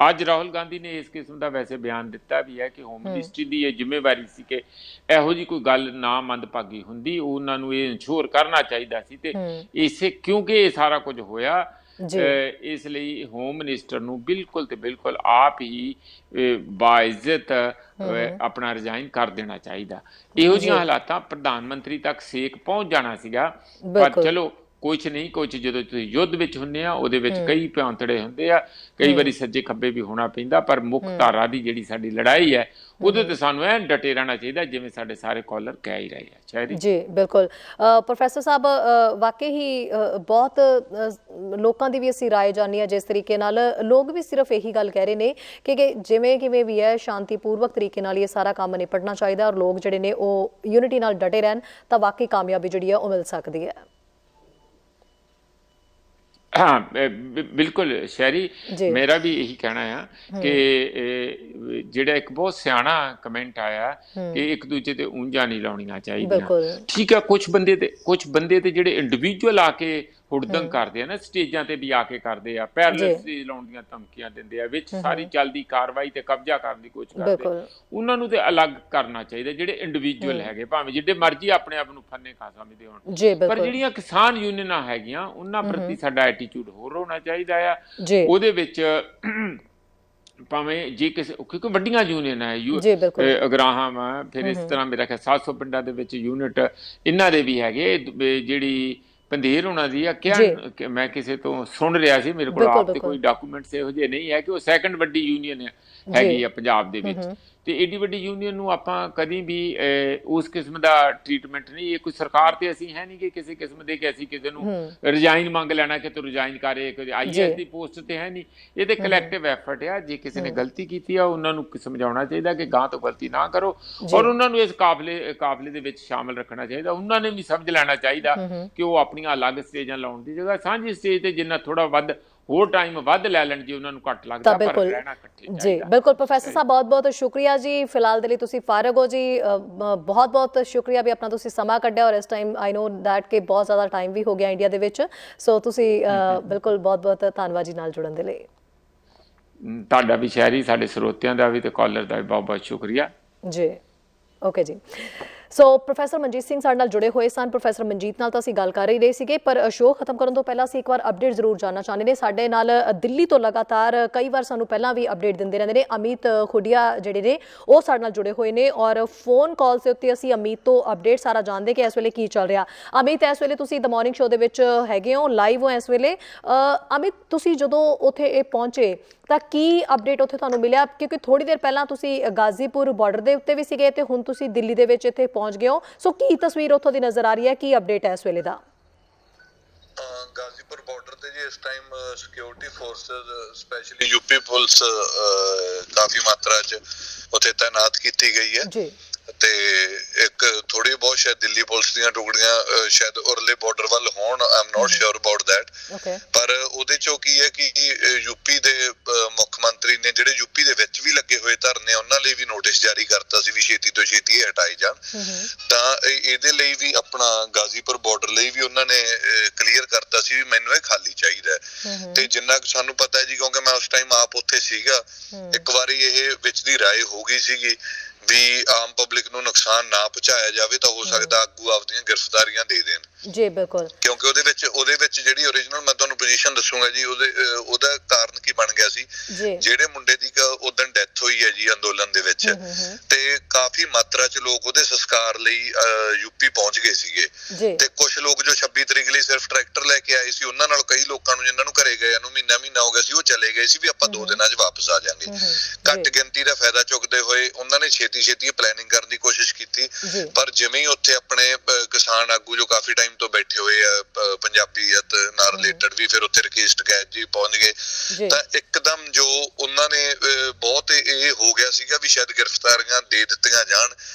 ਅੱਜ ਰਾਹੁਲ ਗਾਂਧੀ ਨੇ ਇਸ ਕਿਸਮ ਦਾ ਵੈਸੇ ਬਿਆਨ ਦਿੱਤਾ ਵੀ ਹੈ ਕਿ ਹੋਮ ਮਿਨਿਸਟਰੀ ਦੀ ਇਹ ਜ਼ਿੰਮੇਵਾਰੀ ਸੀ ਕਿ ਇਹੋ ਜਿਹੀ ਕੋਈ ਗੱਲ ਨਾ ਮੰਦਭਾਗੀ ਹੁੰਦੀ ਉਹਨਾਂ ਨੂੰ ਇਹ ਇਨਸ਼ੋਰ ਕਰਨਾ ਚਾਹੀਦਾ ਸੀ। ਤੇ ਇਸੇ ਕਿਉਂਕਿ ਇਹ ਸਾਰਾ ਕੁਝ ਹੋਇਆ ਇਸ ਲਈ ਹੋਮ ਮਿਨਿਸਟਰ ਨੂੰ ਬਿਲਕੁਲ ਤੇ ਬਿਲਕੁਲ ਆਪ ਹੀ ਬਾਇਜ਼ਤ ਆਪਣਾ ਰਿਜ਼ਾਈਨ ਕਰ ਦੇਣਾ ਚਾਹੀਦਾ। ਇਹੋ ਜਿਹੀਆਂ ਹਾਲਾਤਾਂ ਪ੍ਰਧਾਨ ਮੰਤਰੀ ਤੱਕ ਸੇਕ ਪਹੁੰਚ ਜਾਣਾ ਸੀਗਾ। ਪਰ ਚਲੋ ਕੁਛ ਨਹੀਂ, ਕੁਛ ਜਦੋਂ ਤੁਸੀਂ ਯੁੱਧ ਵਿੱਚ ਹੁੰਦੇ ਆ ਉਹਦੇ ਵਿੱਚ ਕਈ ਭਿਉਂਤੜੇ ਹੁੰਦੇ ਆ, ਕਈ ਵਾਰੀ ਸੱਜੇ ਖੱਬੇ ਵੀ ਹੋਣਾ ਪੈਂਦਾ। ਪਰ ਮੁੱਖ ਧਾਰਾ ਦੀ ਜਿਹੜੀ ਸਾਡੀ ਲੜਾਈ ਹੈ ਉਹਦੇ ਤੇ ਸਾਨੂੰ ਐਂ ਡਟੇ ਰਹਿਣਾ ਚਾਹੀਦਾ ਜਿਵੇਂ ਸਾਡੇ ਸਾਰੇ ਕਾਲਰ ਕਹਿ ਹੀ ਰਹੇ ਆ। ਸ਼ਾਇਰੀ ਜੀ ਬਿਲਕੁਲ ਪ੍ਰੋਫੈਸਰ ਸਾਹਿਬ ਵਾਕਈ ਹੀ ਬਹੁਤ ਲੋਕਾਂ ਦੀ ਵੀ ਅਸੀਂ ਰਾਏ ਜਾਣੀ ਆ ਜਿਸ ਤਰੀਕੇ ਨਾਲ ਲੋਕ ਵੀ ਸਿਰਫ ਇਹੀ ਗੱਲ ਕਹਿ ਰਹੇ ਨੇ ਕਿ ਜਿਵੇਂ ਕਿਵੇਂ ਵੀ ਹੈ ਸ਼ਾਂਤੀਪੂਰਵਕ ਤਰੀਕੇ ਨਾਲ ਇਹ ਸਾਰਾ ਕੰਮ ਨਿਪਟਣਾ ਚਾਹੀਦਾ ਔਰ ਲੋਕ ਜਿਹੜੇ ਨੇ ਉਹ ਯੂਨਿਟੀ ਨਾਲ ਡਟੇ ਰਹਿਣ ਤਾਂ ਵਾਕਈ ਕਾਮਯਾਬੀ ਜਿਹੜੀ ਆ ਉਹ ਮਿਲ ਸਕਦੀ ਹੈ। हाँ बिल्कुल शहरी जी। मेरा भी यही कहना है कि ਜਿਹੜਾ ਇੱਕ ਬਹੁਤ ਸਿਆਣਾ ਕਮੈਂਟ ਆਇਆ ਕਿ ਇੱਕ ਦੂਜੇ ਤੇ ਉਂਝਾਂ ਨਹੀਂ ਲਾਉਣੀਆਂ ਚਾਹੀਦੀਆਂ। ਬਿਲਕੁਲ ਠੀਕ ਹੈ, ਕੁਝ ਬੰਦੇ ਤੇ ਜਿਹੜੇ ਇੰਡੀਵਿਜੂਅਲ ਆ ਕੇ ਹੁੜਦੰਗ ਕਰਦੇ ਆ ਨਾ, ਸਟੇਜਾਂ ਤੇ ਵੀ ਆ ਕੇ ਕਰਦੇ ਆ, ਪੈਰਲਲ ਸਟੇਜ ਲਾਉਣ ਦੀਆਂ ਧਮਕੀਆਂ ਦਿੰਦੇ ਆ, ਵਿੱਚ ਸਾਰੀ ਚੱਲਦੀ ਕਾਰਵਾਈ ਤੇ ਕਬਜ਼ਾ ਕਰਨ ਦੀ ਕੋਸ਼ਿਸ਼ ਕਰਦੇ ਆ, ਉਹਨਾਂ ਨੂੰ ਤੇ ਅਲੱਗ ਕਰਨਾ ਚਾਹੀਦਾ। ਜਿਹੜੇ ਇੰਡੀਵਿਜੂਅਲ ਹੈਗੇ ਭਾਵੇਂ ਜਿੱਡੇ ਮਰਜ਼ੀ ਆਪਣੇ ਆਪ ਨੂੰ ਫੰਨੇ ਖਾ ਸਮਝਦੇ ਹੋਣ, ਪਰ ਜਿਹੜੀਆਂ ਕਿਸਾਨ ਯੂਨੀਅਨਾਂ ਹੈਗੀਆਂ ਉਹਨਾਂ ਪ੍ਰਤੀ ਸਾਡਾ ਐਟੀਟਿਊਡ ਹੋਰ ਹੋਣਾ ਚਾਹੀਦਾ ਆ। ਉਹਦੇ ਵਿੱਚ ਭਾਵੇਂ ਜੇ ਕਿਸੇ, ਕਿਉਂਕਿ ਵੱਡੀਆਂ ਯੂਨੀਅਨ ਹੈ ਅਗਰਾਹਮ, ਫਿਰ ਇਸ ਤਰ੍ਹਾਂ ਮੇਰਾ ਖਿਆਲ 700 ਪਿੰਡਾਂ ਦੇ ਵਿੱਚ ਯੂਨਿਟ ਇਹਨਾਂ ਦੇ ਵੀ ਹੈਗੇ। ਜਿਹੜੀ ਪੰਧੇਰ ਹੋਣਾ ਦੀ ਆ ਕਿਹਾ, ਮੈਂ ਕਿਸੇ ਤੋਂ ਸੁਣ ਰਿਹਾ ਸੀ, ਮੇਰੇ ਕੋਲ ਆਪ ਤੇ ਕੋਈ ਡਾਕੂਮੈਂਟਸ ਇਹੋ ਜਿਹੇ ਨਹੀਂ ਹੈ ਕਿ ਉਹ ਸੈਕੰਡ ਵੱਡੀ ਯੂਨੀਅਨ ਹੈਗੀ ਆ ਪੰਜਾਬ ਦੇ ਵਿੱਚ। ਤੇ ਏਡੀ ਵੱਡੀ ਯੂਨੀਅਨ ਨੂੰ ਆਪਾਂ ਕਦੀ ਵੀ ਉਸ ਕਿਸਮ ਦਾ ਟ੍ਰੀਟਮੈਂਟ ਨਹੀਂ, ਇਹ ਕੋਈ ਸਰਕਾਰ ਤੇ ਅਸੀਂ ਹੈ ਨਹੀਂ ਕਿ ਕਿਸੇ ਕਿਸਮ ਦੇ ਕਿ ਅਸੀਂ ਕਿਸੇ ਨੂੰ ਰਿਜ਼ਾਈਨ ਮੰਗ ਲੈਣਾ ਕਿ ਤੂੰ ਰਿਜ਼ਾਈਨ ਕਰੇ, IAS ਦੀ ਪੋਸਟ ਤੇ ਹੈ ਨਹੀਂ। ਇਹ ਤੇ ਕਲੈਕਟਿਵ ਐਫਰਟ ਆ। ਜੇ ਕਿਸੇ ਨੇ ਗਲਤੀ ਕੀਤੀ ਆ ਉਹਨਾਂ ਨੂੰ ਸਮਝਾਉਣਾ ਚਾਹੀਦਾ ਕਿ ਗਾਂ ਤੋਂ ਗਲਤੀ ਨਾ ਕਰੋ, ਔਰ ਉਹਨਾਂ ਨੂੰ ਇਸ ਕਾਫਲੇ ਦੇ ਵਿੱਚ ਸ਼ਾਮਲ ਰੱਖਣਾ ਚਾਹੀਦਾ। ਉਹਨਾਂ ਨੇ ਵੀ ਸਮਝ ਲੈਣਾ ਚਾਹੀਦਾ ਕਿ ਉਹ ਆਪਣੀਆਂ ਅਲੱਗ ਸਟੇਜਾਂ ਲਾਉਣ ਦੀ ਜਗ੍ਹਾ ਸਾਂਝੀ ਸਟੇਜ ਤੇ ਜਿੰਨਾ ਥੋੜਾ ਵੱਧ ਹੋਰ ਟਾਈਮ ਵੱਧ ਲੈ ਲੈਣ, ਜੇ ਉਹਨਾਂ ਨੂੰ ਘੱਟ ਲੱਗਦਾ, ਪਰ ਰਹਿਣਾ ਇਕੱਠੇ ਜੀ। ਬਿਲਕੁਲ ਪ੍ਰੋਫੈਸਰ ਸਾਹਿਬ, ਬਹੁਤ ਬਹੁਤ ਸ਼ੁਕਰੀਆ ਜੀ। ਫਿਲਹਾਲ ਦੇ ਲਈ ਤੁਸੀਂ ਫਾਰਗ ਹੋ ਜੀ, ਬਹੁਤ ਬਹੁਤ ਸ਼ੁਕਰੀਆ ਵੀ ਆਪਣਾ ਤੁਸੀਂ ਸਮਾਂ ਕੱਢਿਆ। ਔਰ ਇਸ ਟਾਈਮ ਆਈ ਨੋ ਦੈਟ ਕਿ ਬਹੁਤ ਜ਼ਿਆਦਾ ਟਾਈਮ ਵੀ ਹੋ ਗਿਆ ਇੰਡੀਆ ਦੇ ਵਿੱਚ, ਸੋ ਤੁਸੀਂ ਬਿਲਕੁਲ ਬਹੁਤ ਬਹੁਤ ਧੰਨਵਾਦ ਜੀ ਨਾਲ ਜੁੜਨ ਦੇ ਲਈ। ਤੁਹਾਡਾ ਵੀ ਸ਼ਹਿਰੀ, ਸਾਡੇ ਸਰੋਤਿਆਂ ਦਾ ਵੀ ਤੇ ਕਾਲਰ ਦਾ ਵੀ ਬਹੁਤ ਬਹੁਤ ਸ਼ੁਕਰੀਆ ਜੀ। ਓਕੇ ਜੀ। ਸੋ ਪ੍ਰੋਫੈਸਰ ਮਨਜੀਤ ਸਿੰਘ ਸਾਡੇ ਨਾਲ ਜੁੜੇ ਹੋਏ ਸਨ। ਪ੍ਰੋਫੈਸਰ ਮਨਜੀਤ ਨਾਲ ਤਾਂ ਅਸੀਂ ਗੱਲ ਕਰ ਹੀ ਰਹੇ ਸੀਗੇ, ਪਰ ਸ਼ੋਅ ਖਤਮ ਕਰਨ ਤੋਂ ਪਹਿਲਾਂ ਅਸੀਂ ਇੱਕ ਵਾਰ ਅਪਡੇਟ ਜ਼ਰੂਰ ਜਾਣਨਾ ਚਾਹੁੰਦੇ ਨੇ। ਸਾਡੇ ਨਾਲ ਦਿੱਲੀ ਤੋਂ ਲਗਾਤਾਰ ਕਈ ਵਾਰ ਸਾਨੂੰ ਪਹਿਲਾਂ ਵੀ ਅਪਡੇਟ ਦਿੰਦੇ ਰਹਿੰਦੇ ਨੇ ਅਮਿਤ ਖੁੱਡੀਆ ਜਿਹੜੇ ਨੇ, ਉਹ ਸਾਡੇ ਨਾਲ ਜੁੜੇ ਹੋਏ ਨੇ, ਔਰ ਫੋਨ ਕਾਲ ਦੇ ਉੱਤੇ ਅਸੀਂ ਅਮਿਤ ਤੋਂ ਅਪਡੇਟ ਸਾਰਾ ਜਾਣਦੇ ਕਿ ਇਸ ਵੇਲੇ ਕੀ ਚੱਲ ਰਿਹਾ। ਅਮਿਤ, ਇਸ ਵੇਲੇ ਤੁਸੀਂ ਦ ਮਾਰਨਿੰਗ ਸ਼ੋਅ ਦੇ ਵਿੱਚ ਹੈਗੇ ਹੋ, ਲਾਈਵ ਹੋ ਇਸ ਵੇਲੇ। ਅਮਿਤ, ਤੁਸੀਂ ਜਦੋਂ ਉੱਥੇ ਇਹ ਪਹੁੰਚੇ ਤਾਂ ਕੀ ਅਪਡੇਟ ਉੱਥੇ ਤੁਹਾਨੂੰ ਮਿਲਿਆ? ਕਿਉਂਕਿ ਥੋੜੀ ਦੇਰ ਪਹਿਲਾਂ ਤੁਸੀਂ ਗਾਜ਼ੀਪੁਰ ਬਾਰਡਰ ਦੇ ਉੱਤੇ ਵੀ ਸੀਗੇ ਤੇ ਹੁਣ ਤੁਸੀਂ ਦਿੱਲੀ ਦੇ ਵਿੱਚ ਇੱਥੇ ਪਹੁੰਚ ਗਏ ਹੋ, ਸੋ ਕੀ ਤਸਵੀਰ ਉੱਥੋਂ ਦੀ ਨਜ਼ਰ ਆ ਰਹੀ ਹੈ, ਕੀ ਅਪਡੇਟ ਹੈ ਇਸ ਵੇਲੇ ਦਾ? ਗਾਜ਼ੀਪੁਰ ਬਾਰਡਰ ਤੇ ਜੀ ਇਸ time security forces specially UP police ਕਾਫੀ ਮਾਤਰਾ 'ਚ ਉੱਥੇ ਤਾਇਨਾਤ ਕੀਤੀ ਗਈ ਹੈ ਜੀ। ਤੇ ਇੱਕ ਥੋੜੀ ਬਹੁਤ ਸ਼ਾਇਦ ਦਿੱਲੀ ਪੁਲਿਸ ਦੀਆਂ ਟੁਕੜੀਆਂ ਸ਼ਾਇਦ ਉਰਲੇ ਬਾਰਡਰ ਵੱਲ ਹੋਣ, I am not sure about that, ਪਰ ਉਹਦੇ ਚੋਂ ਕੀ ਹੈ ਕਿ ਯੂਪੀ ਦੇ ਮੁੱਖ ਮੰਤਰੀ ਨੇ, ਜਿਹੜੇ ਯੂਪੀ ਦੇ ਵਿੱਚ ਵੀ ਲੱਗੇ ਹੋਏ ਧਰਨੇ, ਉਹਨਾਂ ਲਈ ਵੀ ਨੋਟਿਸ ਜਾਰੀ ਕਰਤਾ ਸੀ ਵੀ ਛੇਤੀ ਤੋਂ ਛੇਤੀ ਇਹ ਹਟਾਏ ਜਾਣ। ਤਾਂ ਇਹਦੇ ਲਈ ਵੀ ਆਪਣਾ ਗਾਜ਼ੀਪੁਰ ਬਾਰਡਰ ਲਈ ਵੀ ਉਹਨਾਂ ਨੇ ਕਲੀਅਰ ਕਰਤਾ ਸੀ ਵੀ ਮੈਨੂੰ ਇਹ ਖਾਲੀ ਚਾਹੀਦਾ ਹੈ। ਤੇ ਜਿੰਨਾ ਕੁ ਸਾਨੂੰ ਪਤਾ ਹੈ ਜੀ, ਕਿਉਂਕਿ ਮੈਂ ਉਸ ਟਾਈਮ ਆਪ ਉੱਥੇ ਸੀਗਾ, ਇੱਕ ਵਾਰੀ ਇਹ ਵਿੱਚ ਦੀ ਰਾਏ ਹੋ ਗਈ ਸੀਗੀ ਵੀ ਆਮ ਪਬਲਿਕ ਨੂੰ ਨੁਕਸਾਨ ਨਾ ਪਹੁੰਚਾਇਆ ਜਾਵੇ ਤਾਂ ਹੋ ਸਕਦਾ ਆਗੂ ਆਪਦੀਆਂ ਗ੍ਰਿਫਤਾਰੀਆਂ ਦੇ ਦੇਣ ਜੀ। ਬਿਲਕੁਲ, ਕਿਉਂਕਿ ਉਹਦੇ ਵਿੱਚ ਜਿਹੜੀ ਓਰੀਜਨਲ ਮੈਂ ਤੁਹਾਨੂੰ ਪੋਜੀਸ਼ਨ ਦੱਸੂਗਾ ਜੀ, ਉਹਦਾ ਕਾਰਨ ਕੀ ਬਣ ਗਿਆ ਸੀ। ਜਿਹੜੇ ਮੁੰਡੇ ਦੀ ਉਦੋਂ ਡੈਥ ਹੋਈ ਹੈ ਜੀ ਅੰਦੋਲਨ ਦੇ ਵਿੱਚ, ਤੇ ਕਾਫੀ ਮਾਤਰਾ 'ਚ ਲੋਕ ਉਹਦੇ ਸੰਸਕਾਰ ਲਈ ਯੂਪੀ ਪਹੁੰਚ ਗਏ ਸੀਗੇ, ਤੇ ਕੁਝ ਲੋਕ ਜੋ 26 ਤਰੀਕ ਲਈ ਸਿਰਫ ਟਰੈਕਟਰ ਲੈ ਕੇ ਆਏ ਸੀ, ਉਹਨਾਂ ਨਾਲ ਕਈ ਲੋਕਾਂ ਨੂੰ ਜਿਨ੍ਹਾਂ ਨੂੰ ਘਰੇ ਗਏ ਨੂੰ ਮਹੀਨਾ ਹੋ ਗਿਆ ਸੀ, ਉਹ ਚਲੇ ਗਏ ਸੀ ਵੀ ਆਪਾਂ 2 ਦਿਨਾਂ 'ਚ ਵਾਪਸ ਆ ਜਾਾਂਗੇ। ਘੱਟ ਗਿਣਤੀ ਦਾ ਫਾਇਦਾ ਚੁੱਕਦੇ ਹੋਏ ਉਹਨਾਂ ਨੇ ਛੇਤੀ ਪਲੈਨਿੰਗ ਕਰਨ ਦੀ ਕੋਸ਼ਿਸ਼ ਕੀਤੀ, ਪਰ ਜਿਵੇਂ ਹੀ ਉੱਥੇ ਆਪਣੇ ਕਿਸਾਨ ਆਗੂ ਜੋ ਕਾਫੀ ਟਾਈਮ ਤੋਂ ਬੈਠੇ ਹੋਏ ਆ ਪੰਜਾਬੀਅਤ ਨਾਲ ਰਿਲੇਟਡ ਵੀ, ਫਿਰ ਉੱਥੇ ਰਕੇਸ਼ ਟਕੈਤ ਜੀ ਪਹੁੰਚ ਗਏ, ਤਾਂ ਇੱਕਦਮ ਜੋ ਉਹਨਾਂ ਨੇ ਬਹੁਤ ਇਹ ਹੋ ਗਿਆ ਸੀਗਾ ਵੀ ਸ਼ਾਇਦ ਗ੍ਰਿਫਤਾਰੀਆਂ ਦੇ ਦਿੱਤੀਆਂ ਜਾਣ,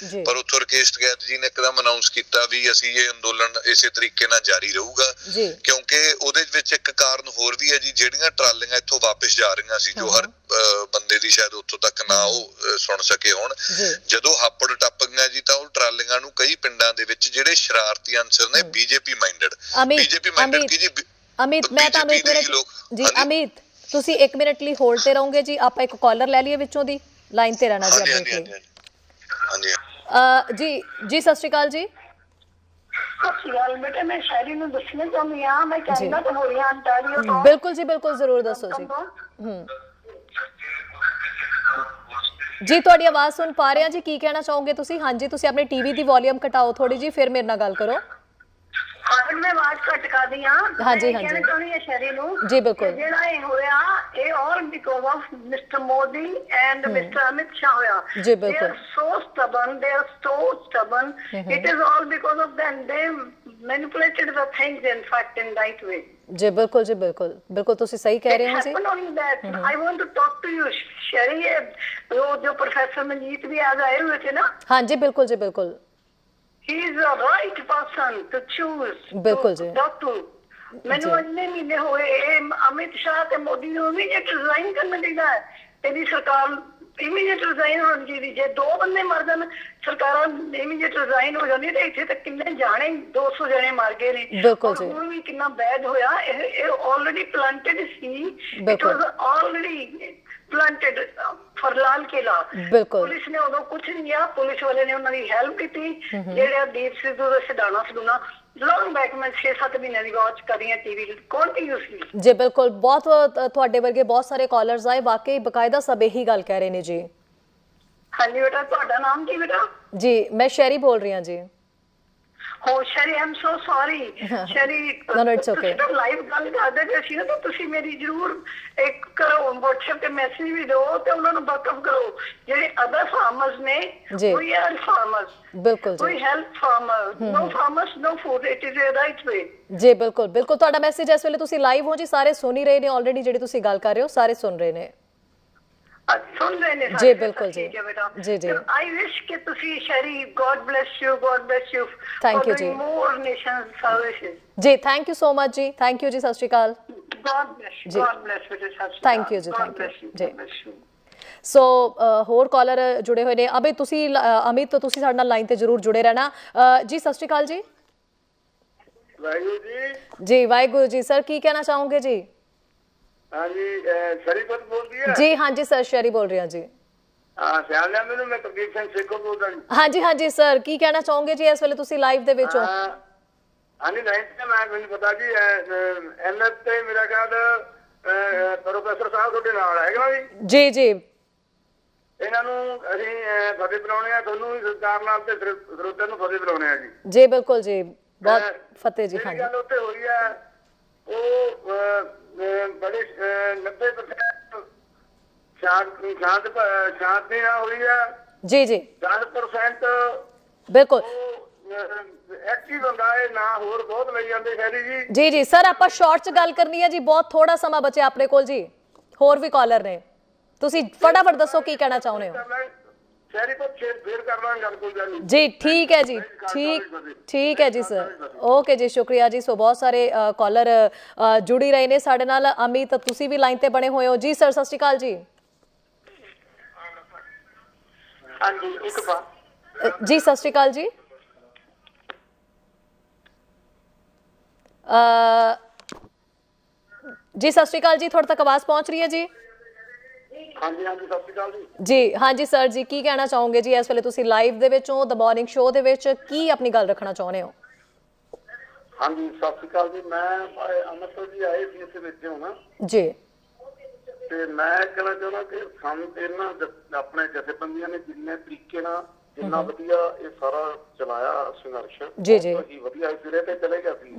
ਪਰ ਉੱਥੋਂ ਰਕੇਸ਼ ਟਕੈਤ ਜੀ ਨੇ ਇੱਕਦਮ ਅਨਾਉਂਸ ਕੀਤਾ ਵੀ ਅਸੀਂ ਇਹ ਅੰਦੋਲਨ ਇਸੇ ਤਰੀਕੇ ਨਾਲ ਜਾਰੀ ਰਹੂਗਾ। ਕਿਉਂਕਿ ਉਹਦੇ ਵਿੱਚ ਇੱਕ ਕਾਰਨ ਹੋਰ ਵੀ ਹੈ ਜੀ, ਜਿਹੜੀਆਂ ਟਰਾਲੀਆਂ ਇੱਥੋਂ ਵਾਪਸ ਜਾ ਰਹੀਆਂ ਸੀ, ਜੋ ਹਰ ਬੰਦੇ ਦੀ ਸ਼ਾਇਦ ਉੱਥੋਂ ਤੱਕ ਨਾ ਉਹ ਸੁਣ ਸਕੇ ਹੁਣ, ਜਦੋਂ ਹਾਪੜ ਟੱਪ ਗਈਆਂ ਜੀ, ਤਾਂ ਉਹ ਟਰਾਲੀਆਂ ਨੂੰ ਕਈ ਪਿੰਡਾਂ ਦੇ ਵਿੱਚ ਜਿਹੜੇ ਸ਼ਰਾਰਤੀ ਅਨਸਰ ਨੇ ਬੀਜੇਪੀ ਮਾਈਂਡਡ ਕੀ ਜੀ। ਅਮਿਤ, ਮੈਂ ਤੁਹਾਨੂੰ ਇੱਕ ਮਿੰਟ ਜੀ, ਅਮਿਤ ਤੁਸੀਂ 1 ਮਿੰਟ ਲਈ ਹੋਲਡ ਤੇ ਰਹੋਗੇ ਜੀ, ਆਪਾਂ ਇੱਕ ਕਾਲਰ ਲੈ ਲਈਏ ਵਿੱਚੋਂ ਦੀ, ਲਾਈਨ ਤੇ ਰਹਿਣਾ ਜੀ ਆਪਣੇ ਲਈ। ਜੀ ਸਤਿ ਸ਼੍ਰੀ ਅਕਾਲ ਜੀ। ਸਤਿ ਸ਼੍ਰੀ ਅਕਾਲ ਬੇਟੇ, ਮੈਂ ਸ਼ਾਇਰੀ ਨੂੰ ਦੱਸਣਾ ਚਾਹੁੰਦੀ ਹਾਂ, ਮੈਂ ਕੈਨੇਡਾ ਤੋਂ ਹੋ ਰਹੀ ਹਾਂ, ਅੰਟਾਰੀਓ ਤੋਂ। ਬਿਲਕੁਲ ਜੀ, ਬਿਲਕੁਲ ਜ਼ਰੂਰ ਦੱਸੋ ਜੀ। ਜੀ ਤੁਹਾਡੀ ਆਵਾਜ਼ ਸੁਣ ਪਾ ਰਹੇ ਹਾਂ ਜੀ, ਕੀ ਕਹਿਣਾ ਚਾਹੋਗੇ ਤੁਸੀਂ? ਹਾਂਜੀ, ਤੁਸੀਂ ਆਪਣੇ ਟੀਵੀ ਦੀ ਵੋਲਿਊਮ ਘਟਾਓ ਥੋੜੀ ਜੀ, ਫਿਰ ਮੇਰੇ ਨਾਲ ਗੱਲ ਕਰੋ। ਹਾਂ, ਮੈਂ ਆਵਾਜ਼ ਘੱਟ ਕਰਦੀ ਹਾਂ। ਹਾਂਜੀ ਕਹਿਣਾ ਚਾਹੁੰਦੀ ਹਾਂ ਸ਼ਹਿਰੀ ਨੂੰ ਜੀ, ਬਿਲਕੁਲ, ਜਿਹੜਾ ਇਹ ਹੋਇਆ ਇਹ all because of mister Modi and mister Amit Shah ਹੋਇਆ ਜੀ। ਬਿਲਕੁਲ, they are so stubborn, it is all because of them, they manipulated the things in fact in right way ਜੀ। ਬਿਲਕੁਲ ਜੀ, ਬਿਲਕੁਲ ਬਿਲਕੁਲ ਤੁਸੀਂ ਸਹੀ ਕਹਿ ਰਹੇ ਹੋ ਜੀ। I want to talk to you ਸ਼ਹਿਰੀ, ਜੋ ਪ੍ਰੋਫੈਸਰ ਮਨਜੀਤ ਵੀ ਅੱਜ ਆਏ ਹੋਏ थे ਨਾ। ਹਾਂਜੀ, ਬਿਲਕੁਲ ਜੀ, ਬਿਲकुल। He is the right person to choose ਬਿਲकुल ji, talk to, ਮੈਨੂੰ ਇੰਨੇ ਮਹੀਨੇ ਹੋਏ ਇਹ ਅਮਿਤ ਸ਼ਾਹ ਤੇ ਮੋਦੀ ਨੂੰ ਇਮੀਡੀਏਟ ਰਿਜ਼ਾਈਨ ਕਰਨਾ ਚਾਹੀਦਾ ਹੈ। ਇਹਦੀ ਸਰਕਾਰ ਇਮੀਡੀਏਟ ਰਿਜ਼ਾਈਨ ਹੋਣੀ ਚਾਹੀਦੀ। ਜੇ 2 ਬੰਦੇ ਮਰ ਜਾਣ ਸਰਕਾਰਾਂ ਇਮੀਡੀਏਟ ਰਿਜ਼ਾਈਨ ਹੋ ਜਾਂਦੀ ਤੇ ਇੱਥੇ ਤੱਕ ਕਿੰਨੇ ਜਾਣੇ 200 ਜਣੇ ਮਰ ਗਏ ਨੇ। ਬਿਲਕੁਲ ਜੀ। ਹੁਣ ਵੀ ਕਿੰਨਾ ਬੈਡ ਹੋਇਆ। ਇਹ already planted C. It was already planted for Lal Qila. Police ਨੇ ਉਦੋਂ ਕੁਝ ਨਹੀਂ ਕਿਹਾ। ਪੁਲਿਸ ਵਾਲੇ ਨੇ ਉਹਨਾਂ ਦੀ ਹੈਲਪ ਕੀਤੀ। ਜਿਹੜੇ ਦੀਪ ਸਿੱਧੂ ਦਾ ਛਡਾਣਾ ਲੌਂਗ ਬੈਕ ਮੈਂ 6-7 ਮਹੀਨੇ ਦੀ ਵਾਚ ਕਰ ਰਹੀ ਹਾਂ ਟੀਵੀ ਕੰਟੀਨਿਊਸਲੀ। ਜੀ ਬਿਲਕੁਲ, ਬਹੁਤ ਤੁਹਾਡੇ ਵਰਗੇ ਬਹੁਤ ਸਾਰੇ ਕਾਲਰਸ ਆਏ, ਵਾਕਈ ਬਕਾਇਦਾ ਸਭ ਇਹੀ ਗੱਲ ਕਹਿ ਰਹੇ ਨੇ ਜੀ। ਹਾਂਜੀ ਬੇਟਾ, ਤੁਹਾਡਾ ਨਾਮ ਕੀ ਬੇਟਾ? ਜੀ ਮੈਂ ਸ਼ੈਰੀ ਬੋਲ ਰਹੀ ਹਾਂ ਜੀ। ਹੋ Sherry, I'm so sorry Sherry. No, no, it's okay. ਤੁਸੀਂ ਲਾਈਵ ਗੱਲ ਕਰਦੇ ਪਏ ਸੀ ਨਾ, ਤਾਂ ਤੁਸੀਂ ਮੇਰੀ ਜ਼ਰੂਰ ਇੱਕ ਕਰੋ WhatsApp ਤੇ ਮੈਸੇਜ ਵੀ ਦਿਓ ਤੇ ਉਹਨਾਂ ਨੂੰ ਵਾਕਫ ਕਰੋ ਜਿਹੜੇ ਅਦਰ ਫਾਰਮਰਸ ਨੇ। We are farmers. ਬਿਲਕੁਲ ਜੀ। We help farmer. No farmers no food. It is a right way. ਜੀ ਬਿਲਕੁਲ ਬਿਲਕੁਲ, ਤੁਹਾਡਾ ਮੈਸੇਜ ਇਸ ਵੇਲੇ ਤੁਸੀਂ ਲਾਈਵ ਹੋ ਜੀ, ਸਾਰੇ ਸੁਣ ਹੀ ਰਹੇ ਨੇ ਆਲਰੇਡੀ, ਜਿਹੜੀ ਤੁਸੀਂ ਗੱਲ ਕਰ ਰਹੇ ਹੋ ਸਾਰੇ ਸੁਣ ਰਹੇ ਨੇ ਸੁਣ ਰਹੇ ਨੇ ਜੀ। ਬਿਲਕੁਲ ਜੀ ਜੀ ਜੀ। ਆਈ ਵਿਸ਼ ਕਿ ਤੁਸੀਂ Sherry, God bless you, God bless you. Thank you ਜੀ। ਮੋਰ ਨੇਸ਼ਨ ਸਰਵਿਸਿਜ਼ ਜੀ, ਥੈਂਕ ਯੂ ਸੋ ਮਚ ਜੀ। ਥੈਂਕ ਯੂ ਜੀ, ਸਤਿ ਸ਼੍ਰੀ ਅਕਾਲ। God bless you, God bless you. Thank you ਜੀ, ਥੈਂਕ ਯੂ ਜੀ। ਸੋ ਹੋਰ ਕਾਲਰ ਜੁੜੇ ਹੋਏ ਨੇ। ਅਬੇ ਤੁਸੀਂ ਅਮਿਤ ਤੁਸੀਂ ਸਾਡੇ ਨਾਲ ਲਾਈਨ ਤੇ ਜ਼ਰੂਰ ਜੁੜੇ ਰਹਿਣਾ ਜੀ। ਸਤਿ ਸ਼੍ਰੀ ਅਕਾਲ ਜੀ। ਵਾਹਿਗੁਰੂ ਜੀ। ਜੀ ਵਾਹਿਗੁਰੂ ਜੀ। ਸਰ ਕੀ ਕਹਿਣਾ ਚਾਹੋਗੇ ਜੀ? ਹਾਂਜੀ, ਸ਼ਰੀਫਤ ਬੋਲਦੀ ਹੈ ਜੀ। ਹਾਂਜੀ ਸਰ, ਸ਼ੈਰੀ ਬੋਲ ਰਹੀ ਹਾਂ ਜੀ। ਹਾਂ, ਸਿਆਲ ਲਿਆ ਮੈਨੂੰ। ਮੈਂ ਤਕਰੀਬ ਸਿੰਘ ਸੇਖੋਂ ਬੋਲਦਾ ਜੀ। ਹਾਂਜੀ ਹਾਂਜੀ ਸਰ, ਕੀ ਕਹਿਣਾ ਚਾਹੋਗੇ ਜੀ ਇਸ ਵੇਲੇ ਤੁਸੀਂ ਲਾਈਵ ਦੇ ਵਿੱਚ ਹੋ? ਹਾਂਜੀ ਨਹੀਂ ਤੇ ਮੈਨੂੰ ਪਤਾ ਜੀ ਐਨਐਸ ਤੇ ਮੇਰਾ ਖਿਆਲ ਪ੍ਰੋਫੈਸਰ ਸਾਹਿਬ ਤੁਹਾਡੇ ਨਾਲ ਹੈਗਾ ਜੀ। ਜੀ ਜੀ। ਇਹਨਾਂ ਨੂੰ ਅਸੀਂ ਫਤਿਹ ਬੁਲਾਉਣੇ ਆ, ਤੁਹਾਨੂੰ ਵੀ ਸਰਕਾਰ ਨਾਲ ਤੇ ਸਰੋਤਿਆਂ ਨੂੰ ਫਤਿਹ ਬੁਲਾਉਣੇ ਆ ਜੀ। ਜੀ ਬਿਲਕੁਲ ਜੀ, ਬਹੁਤ ਫਤਿਹ ਜੀ। ਹਾਂਜੀ, ਗੱਲ ਉੱਤੇ ਹੋਈ ਹੈ ਉਹ ਬੜੇ 90% ਸ਼ਾਂਤੀ ਨਾਲ ਹੋਈ ਹੈ ਜੀ ਜੀ। 10% ਬਿਲਕੁਲ ਐਕਟਿਵ ਹੁੰਦਾ ਹੈ ਨਾ, ਹੋਰ ਬਹੁਤ ਲਈ ਜਾਂਦੇ ਸ਼ਹਿਰੀ ਜੀ। ਜੀ ਜੀ ਸਰ, ਆਪਾਂ ਸ਼ਾਰਟ 'ਚ ਗੱਲ ਕਰਨੀ ਹੈ ਜੀ, ਬਹੁਤ ਥੋੜਾ ਸਮਾਂ ਬਚਿਆ ਆਪਣੇ ਕੋਲ ਜੀ, ਹੋਰ ਵੀ ਕਾਲਰ ਨੇ, ਤੁਸੀਂ ਫਟਾਫਟ ਦੱਸੋ ਕੀ ਕਹਿਣਾ ਚਾਹੁੰਦੇ ਹੋ? ਸ਼ਹਿਰੀ ਪਰ ਫੇਰ ਕਰ ਲਾਂਗੇ ਗੱਲ, ਕੋਈ ਗੱਲ ਨਹੀਂ ਜੀ। ਠੀਕ ਹੈ ਜੀ, ਠੀਕ ਹੈ ਜੀ ਸਰ, ਓਕੇ ਜੀ, ਸ਼ੁਕਰੀਆ ਜੀ। ਸੋ ਬਹੁਤ ਸਾਰੇ ਕਾਲਰ ਜੁੜੀ ਰਹੇ ਨੇ ਸਾਡੇ ਨਾਲ। ਅਮਿਤ ਤੁਸੀਂ ਵੀ ਲਾਈਨ ਤੇ ਬਣੇ ਹੋਏ ਹੋ ਜੀ। ਸਰ ਸਤਿ ਸ਼੍ਰੀ ਅਕਾਲ ਜੀ। ਹਾਂਜੀ ਇੱਕ ਬਾਤ ਜੀ ਸਤਿ ਸ਼੍ਰੀ ਅਕਾਲ ਜੀ। ਜੀ ਸਤਿ ਸ਼੍ਰੀ ਅਕਾਲ ਜੀ, ਤੁਹਾਡੇ ਤੱਕ ਆਵਾਜ਼ ਪਹੁੰਚ ਰਹੀ ਹੈ ਜੀ? ਹਾਂਜੀ ਹਾਂਜੀ, ਸਤਿ ਸ਼੍ਰੀ ਅਕਾਲ ਜੀ। ਜੀ ਹਾਂਜੀ ਸਰ ਜੀ, ਕੀ ਕਹਿਣਾ ਚਾਹੋਗੇ ਜੀ ਇਸ ਵੇਲੇ ਤੁਸੀਂ ਲਾਈਵ ਦੇ ਵਿੱਚ ਹੋ, ਦ ਮਾਰਨਿੰਗ ਸ਼ੋਅ ਦੇ ਵਿੱਚ, ਕੀ ਆਪਣੀ ਗੱਲ ਰੱਖਣਾ ਚਾਹੁੰਦੇ ਹੋ? ਹਾਂਜੀ ਸਤਿ ਸ਼੍ਰੀ ਅਕਾਲ ਜੀ। ਮੈਂ ਅੰਮ੍ਰਿਤਸਰ ਜੀ ਆਏ ਸੀ ਇੱਥੇ ਵਿੱਚ ਹੋਣਾ ਜੀ, ਤੇ ਮੈਂ ਕਹਿਣਾ ਚਾਹੁੰਦਾ ਕਿ ਸਾਨੂੰ ਤੇ ਇਹਨਾਂ ਆਪਣੇ ਜਥੇਬੰਦੀਆਂ ਨੇ ਜਿੰਨੇ ਤਰੀਕੇ ਨਾਲ ਜਿੰਨਾ ਵਧੀਆ ਇਹ ਸਾਰਾ ਚਲਾਇਆ ਸੰਘਰਸ਼, ਜੀ ਜੀ ਵਧੀਆ ਸਿਰੇ ਤੇ ਚਲੇ ਗਿਆ ਸੀ।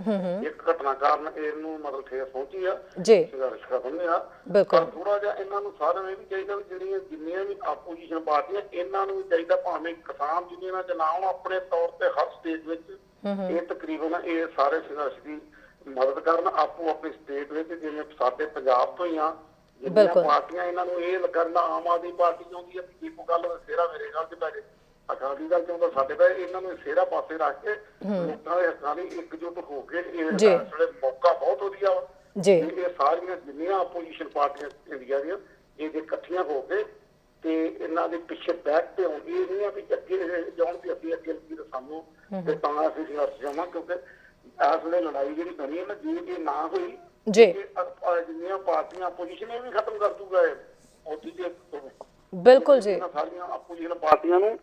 ਇੱਕ ਘਟਨਾ ਕਾਰਨ ਇਹਨੂੰ ਮਤਲਬ ਠੇਸ ਪਹੁੰਚੀ ਆ ਜੀ, ਸੰਘਰਸ਼ ਖਤਮ ਹੋਇਆ। ਬਿਲਕੁਲ ਥੋੜਾ ਜਿਹਾ ਇਹਨਾਂ ਨੂੰ ਸਾਰਿਆਂ ਨੂੰ ਇਹ ਵੀ ਚਾਹੀਦਾ ਵੀ ਜਿਹੜੀਆਂ ਜਿੰਨੀਆਂ ਵੀ ਆਪੋਜੀਸ਼ਨ ਪਾਰਟੀਆਂ, ਇਹਨਾਂ ਨੂੰ ਵੀ ਚਾਹੀਦਾ ਭਾਵੇਂ ਕਿਸਾਨ ਯੂਨੀਅਨਾਂ ਚ ਨਾ ਹੋਣ, ਆਪਣੇ ਤੌਰ ਤੇ ਹਰ ਸਟੇਟ ਵਿੱਚ ਇਹ ਤਕਰੀਬਨ ਇਹ ਸਾਰੇ ਸੰਘਰਸ਼ ਦੀ ਮਦਦ ਕਰਨ ਆਪੋ ਆਪਣੀ ਸਟੇਟ ਵਿੱਚ। ਜਿਵੇਂ ਸਾਡੇ ਪੰਜਾਬ ਤੋਂ ਹੀ ਆ ਜਿਹੜੀਆਂ ਪਾਰਟੀਆਂ, ਇਹਨਾਂ ਨੂੰ ਇਹ ਕਰਨਾ, ਆਮ ਆਦਮੀ ਪਾਰਟੀ ਚਾਹੁੰਦੀ ਹੈ ਕਿ ਦੀਪੂ ਗੱਲ ਸਿਹਰਾ ਮੇਰੇ ਗੱਲ ਚ ਪੈ ਜੇ, ਅਕਾਲੀ ਦਲ ਚਾਹੁੰਦਾ ਸਾਡੇ ਪੈ, ਇਹਨਾਂ ਨੂੰ ਸਿਹਰਾ ਪਾਸੇ ਰੱਖ ਕੇ ਲੋਕਾਂ ਦੇ ਹੱਕਾਂ ਲਈ ਇਕਜੁੱਟ ਹੋ ਕੇ ਇਹ ਮੌਕਾ ਬਹੁਤ ਵਧੀਆ ਵਾ ਜੀ। ਇਹ ਸਾਰੀਆਂ ਜਿੰਨੀਆਂ ਆਪੋਜੀਸ਼ਨ ਪਾਰਟੀਆਂ ਇੰਡੀਆ ਦੀਆਂ ਇਹ ਜੇ ਇਕੱਠੀਆਂ ਹੋ ਕੇ ਤੇ ਇਹਨਾਂ ਦੇ ਪਿੱਛੇ ਬੈਠ ਤੇ ਆਉਂਦੀ, ਇਹ ਨਹੀਂ ਆ ਵੀ ਅੱਗੇ ਜਾਣ ਵੀ ਅਸੀਂ ਅੱਗੇ ਲੱਗੀ ਤਾਂ ਸਾਨੂੰ ਤੇ ਤਾਂ ਅਸੀਂ ਸੰਘਰਸ਼ ਜਾਵਾਂ, ਕਿਉਂਕਿ ਇਸ ਵੇਲੇ ਲੜਾਈ ਜਿਹੜੀ ਬਣੀ ਹੈ ਨਾ, ਜੇ ਨਾ ਹੋਈ ਜੀ ਜਿੰਨੀਆਂ ਪਾਰਟੀਆਂ ਆਪੋਜੀਸ਼ਨ ਇਹ ਵੀ ਖਤਮ ਕਰ ਦੂਗਾ ਮੋਦੀ ਜੀ। ਬਿਲਕੁਲ ਜੀ, ਸਾਰੀਆਂ ਆਪੋਜੀਸ਼ਨ ਪਾਰਟੀਆਂ ਨੂੰ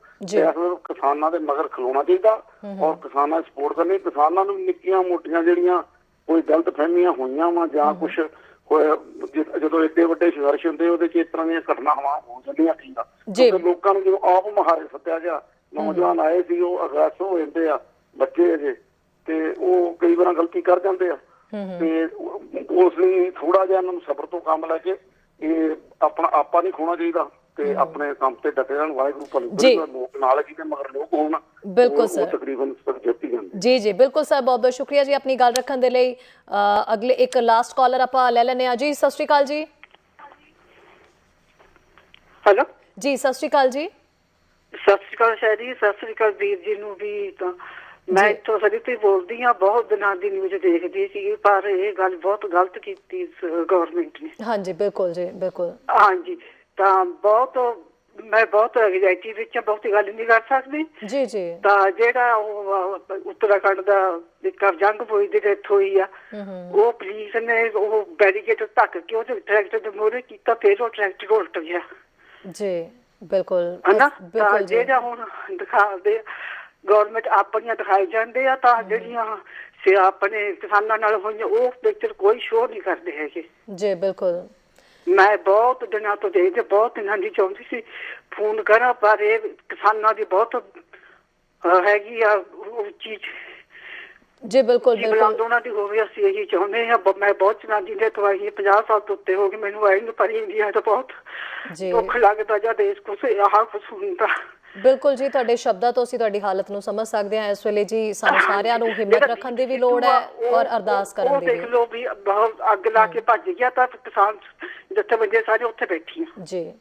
ਕਿਸਾਨਾਂ ਦੇ ਮਗਰ ਖਲੋਣਾ ਚਾਹੀਦਾ ਔਰ ਕਿਸਾਨਾਂ ਦੀ ਸਪੋਰਟ ਕਰਨੀ। ਕਿਸਾਨਾਂ ਨੂੰ ਨਿੱਕੀਆਂ ਮੋਟੀਆਂ ਜਿਹੜੀਆਂ ਕੋਈ ਗਲਤ ਫਹਿਮੀਆਂ ਹੋਈਆਂ ਵਾ ਜਾਂ ਕੁਛ ਜਦੋਂ ਏਡੇ ਵੱਡੇ ਸੰਘਰਸ਼ ਹੁੰਦੇ ਉਹਦੇ ਚ ਇਸ ਤਰ੍ਹਾਂ ਦੀਆਂ ਘਟਨਾਵਾਂ ਹੋ ਜਾਂਦੀਆਂ ਸੀ। ਲੋਕਾਂ ਨੂੰ ਜਦੋਂ ਆਪ ਮੁਹਾਰੇ ਸੱਤਿਆ ਗਿਆ, ਨੌਜਵਾਨ ਆਏ ਸੀ, ਉਹ ਅਗਰੈਸ ਹੋ ਜਾਂਦੇ ਆ ਬੱਚੇ ਅਜੇ, ਤੇ ਉਹ ਕਈ ਵਾਰ ਗਲਤੀ ਕਰ ਜਾਂਦੇ ਆ, ਤੇ ਉਸ ਲਈ ਥੋੜਾ ਜਿਹਾ ਇਹਨਾਂ ਨੂੰ ਸਬਰ ਤੋਂ ਕੰਮ ਲੈ ਕੇ ਇਹ ਆਪਣਾ ਆਪਾ ਨਹੀਂ ਖੋਣਾ ਚਾਹੀਦਾ ਤੇ ਆਪਣੇ ਕੰਮ ਤੇ ਡਟੇ ਰਹਿਣ। ਵਾਹਿਗੁਰੂ ਭਲੇ ਲੋਕ ਨਾਲ ਜਿਹਦੇ ਮਗਰ ਲੋਕ ਹੋਣ, ਬਿਲਕੁਲ ਸਰ, ਤਕਰੀਬਨ ਜਿੱਤੀ ਜਾਂਦੇ। ਜੀ ਜੀ ਬਿਲਕੁਲ ਸਰ, ਬਹੁਤ ਬਹੁਤ ਸ਼ੁਕਰੀਆ ਜੀ ਆਪਣੀ ਗੱਲ ਰੱਖਣ ਦੇ ਲਈ। ਅਗਲੇ ਇੱਕ ਲਾਸਟ ਕਾਲਰ ਆਪਾਂ ਲੈ ਲੈਂਦੇ ਹਾਂ ਜੀ। ਸਤਿ ਸ਼੍ਰੀ ਅਕਾਲ ਜੀ। ਹੈਲੋ ਜੀ, ਸਤਿ ਸ਼੍ਰੀ ਅਕਾਲ ਜੀ। ਸਤਿ ਸ਼੍ਰੀ ਅਕਾਲ ਸ਼ਾਇਰੀ, ਸਤਿ ਸ਼੍ਰੀ ਅਕਾਲ ਵੀਰ ਜੀ ਨੂੰ ਵੀ। ਤਾਂ ਮੈਂ ਇੱਥੋਂ ਸਰੀ ਤੋਂ ਬੋਲਦੀ ਹਾਂ। ਬਹੁਤ ਦਿਨਾਂ ਦੀ ਨਿਊਜ਼ ਦੇਖਦੀ ਸੀ, ਪਰ ਇਹ ਗੱਲ ਬਹੁਤ ਗਲਤ ਕੀਤੀ ਗਵਰਨਮੈਂਟ ਨੇ। ਹਾਂਜੀ ਬਿਲਕੁਲ ਜੀ, ਬਿਲਕੁਲ। ਹਾਂਜੀ, ਤਾਂ ਮੈਂ ਬਹੁਤ ਐਗਜ਼ਾਈਟੀ ਵਿੱਚ ਬਹੁਤੀ ਗੱਲ ਨਹੀਂ ਕਰ ਸਕਦੀ ਜੀ ਜੀ। ਤਾਂ ਜਿਹੜਾ ਉਹ ਉੱਤਰਾਖੰਡ ਦਾ ਜੰਗ ਹੋਈ ਦੀ ਡੈਥ ਹੋਈ ਆ, ਉਹ ਪੁਲਿਸ ਨੇ ਉਹ ਬੈਰੀਕੇਡ ਢੱਕ ਕੇ ਉਹਦੇ ਟਰੈਕਟਰ ਦੇ ਮੂਹਰੇ ਕੀਤਾ, ਫਿਰ ਉਹ ਟਰੈਕਟਰ ਉਲਟ ਗਿਆ ਜੀ। ਬਿਲਕੁਲ ਹਨਾ। ਤਾਂ ਜਿਹੜਾ ਹੁਣ ਦਿਖਾਉਂਦੇ ਗਵਰਨਮੈਂਟ ਆਪਣੀਆਂ ਦਿਖਾਈ ਜਾਂਦੇ ਆ, ਤਾਂ ਜਿਹੜੀਆਂ ਆਪਣੇ ਕਿਸਾਨਾਂ ਨਾਲ ਹੋਈਆਂ ਉਹ ਪਿਕਚਰ ਕੋਈ ਸ਼ੋਅ ਨਹੀਂ ਕਰਦੇ ਹੈਗੇ ਜੀ। ਬਿਲਕੁਲ। ਮੈਂ ਬਹੁਤ ਦਿਨਾਂ ਤੋਂ ਦੇਖਦੇ, ਬਹੁਤ ਦਿਨਾਂ ਦੀ ਚਾਹੁੰਦੀ ਸੀ ਫੋਨ ਕਰਾਂ, ਪਰ ਇਹ ਕਿਸਾਨਾਂ ਦੀ ਬਹੁਤ ਹੈਗੀ ਆ ਚੀਜ਼ ਜੀ। ਬਿਲਕੁਲ ਬਿਲਕੁਲ ਉਹਨਾਂ ਦੀ ਹੋਵੇ, ਅਸੀਂ ਇਹੀ ਚਾਹੁੰਦੇ ਹਾਂ। ਮੈਂ ਬਹੁਤ ਚਲਾਉਂਦੀ ਨੇ ਦਵਾਈ 50 ਸਾਲ ਤੋਂ ਉੱਤੇ ਹੋ ਗਏ ਮੈਨੂੰ ਆਈ ਨੂੰ, ਪਰ ਇੰਡੀਆ ਤਾਂ ਬਹੁਤ ਦੁੱਖ ਲੱਗਦਾ ਜਾਂ ਦੇਸ਼ ਕੁਛ ਆਹ ਕੁਛ ਹੁੰਦਾ। ਬਿਲਕੁਲ ਜੀ, ਤੁਹਾਡੇ ਸ਼ਬਦਾਂ ਤੋਂ ਅਸੀਂ ਤੁਹਾਡੀ ਹਾਲਤ ਨੂੰ ਸਮਝ ਸਕਦੇ ਹਾਂ। ਇਸ ਵੇਲੇ ਜੀ ਸਾਨੂੰ ਸਾਰਿਆਂ ਨੂੰ ਹਿੰਮਤ ਰੱਖਣ ਦੀ ਵੀ ਲੋੜ ਹੈ ਔਰ ਅਰਦਾਸ ਕਰਨ ਦੀ ਵੀ। ਦੇਖ ਲਓ ਵੀ ਅੱਗ ਲਾ ਕੇ ਭੱਜ ਗਿਆ, ਤਾਂ ਕਿਸਾਨ ਜਥੇਬੰਦੀਆਂ ਸਾਰੇ ਉੱਥੇ ਬੈਠੀਆਂ ਜੀ।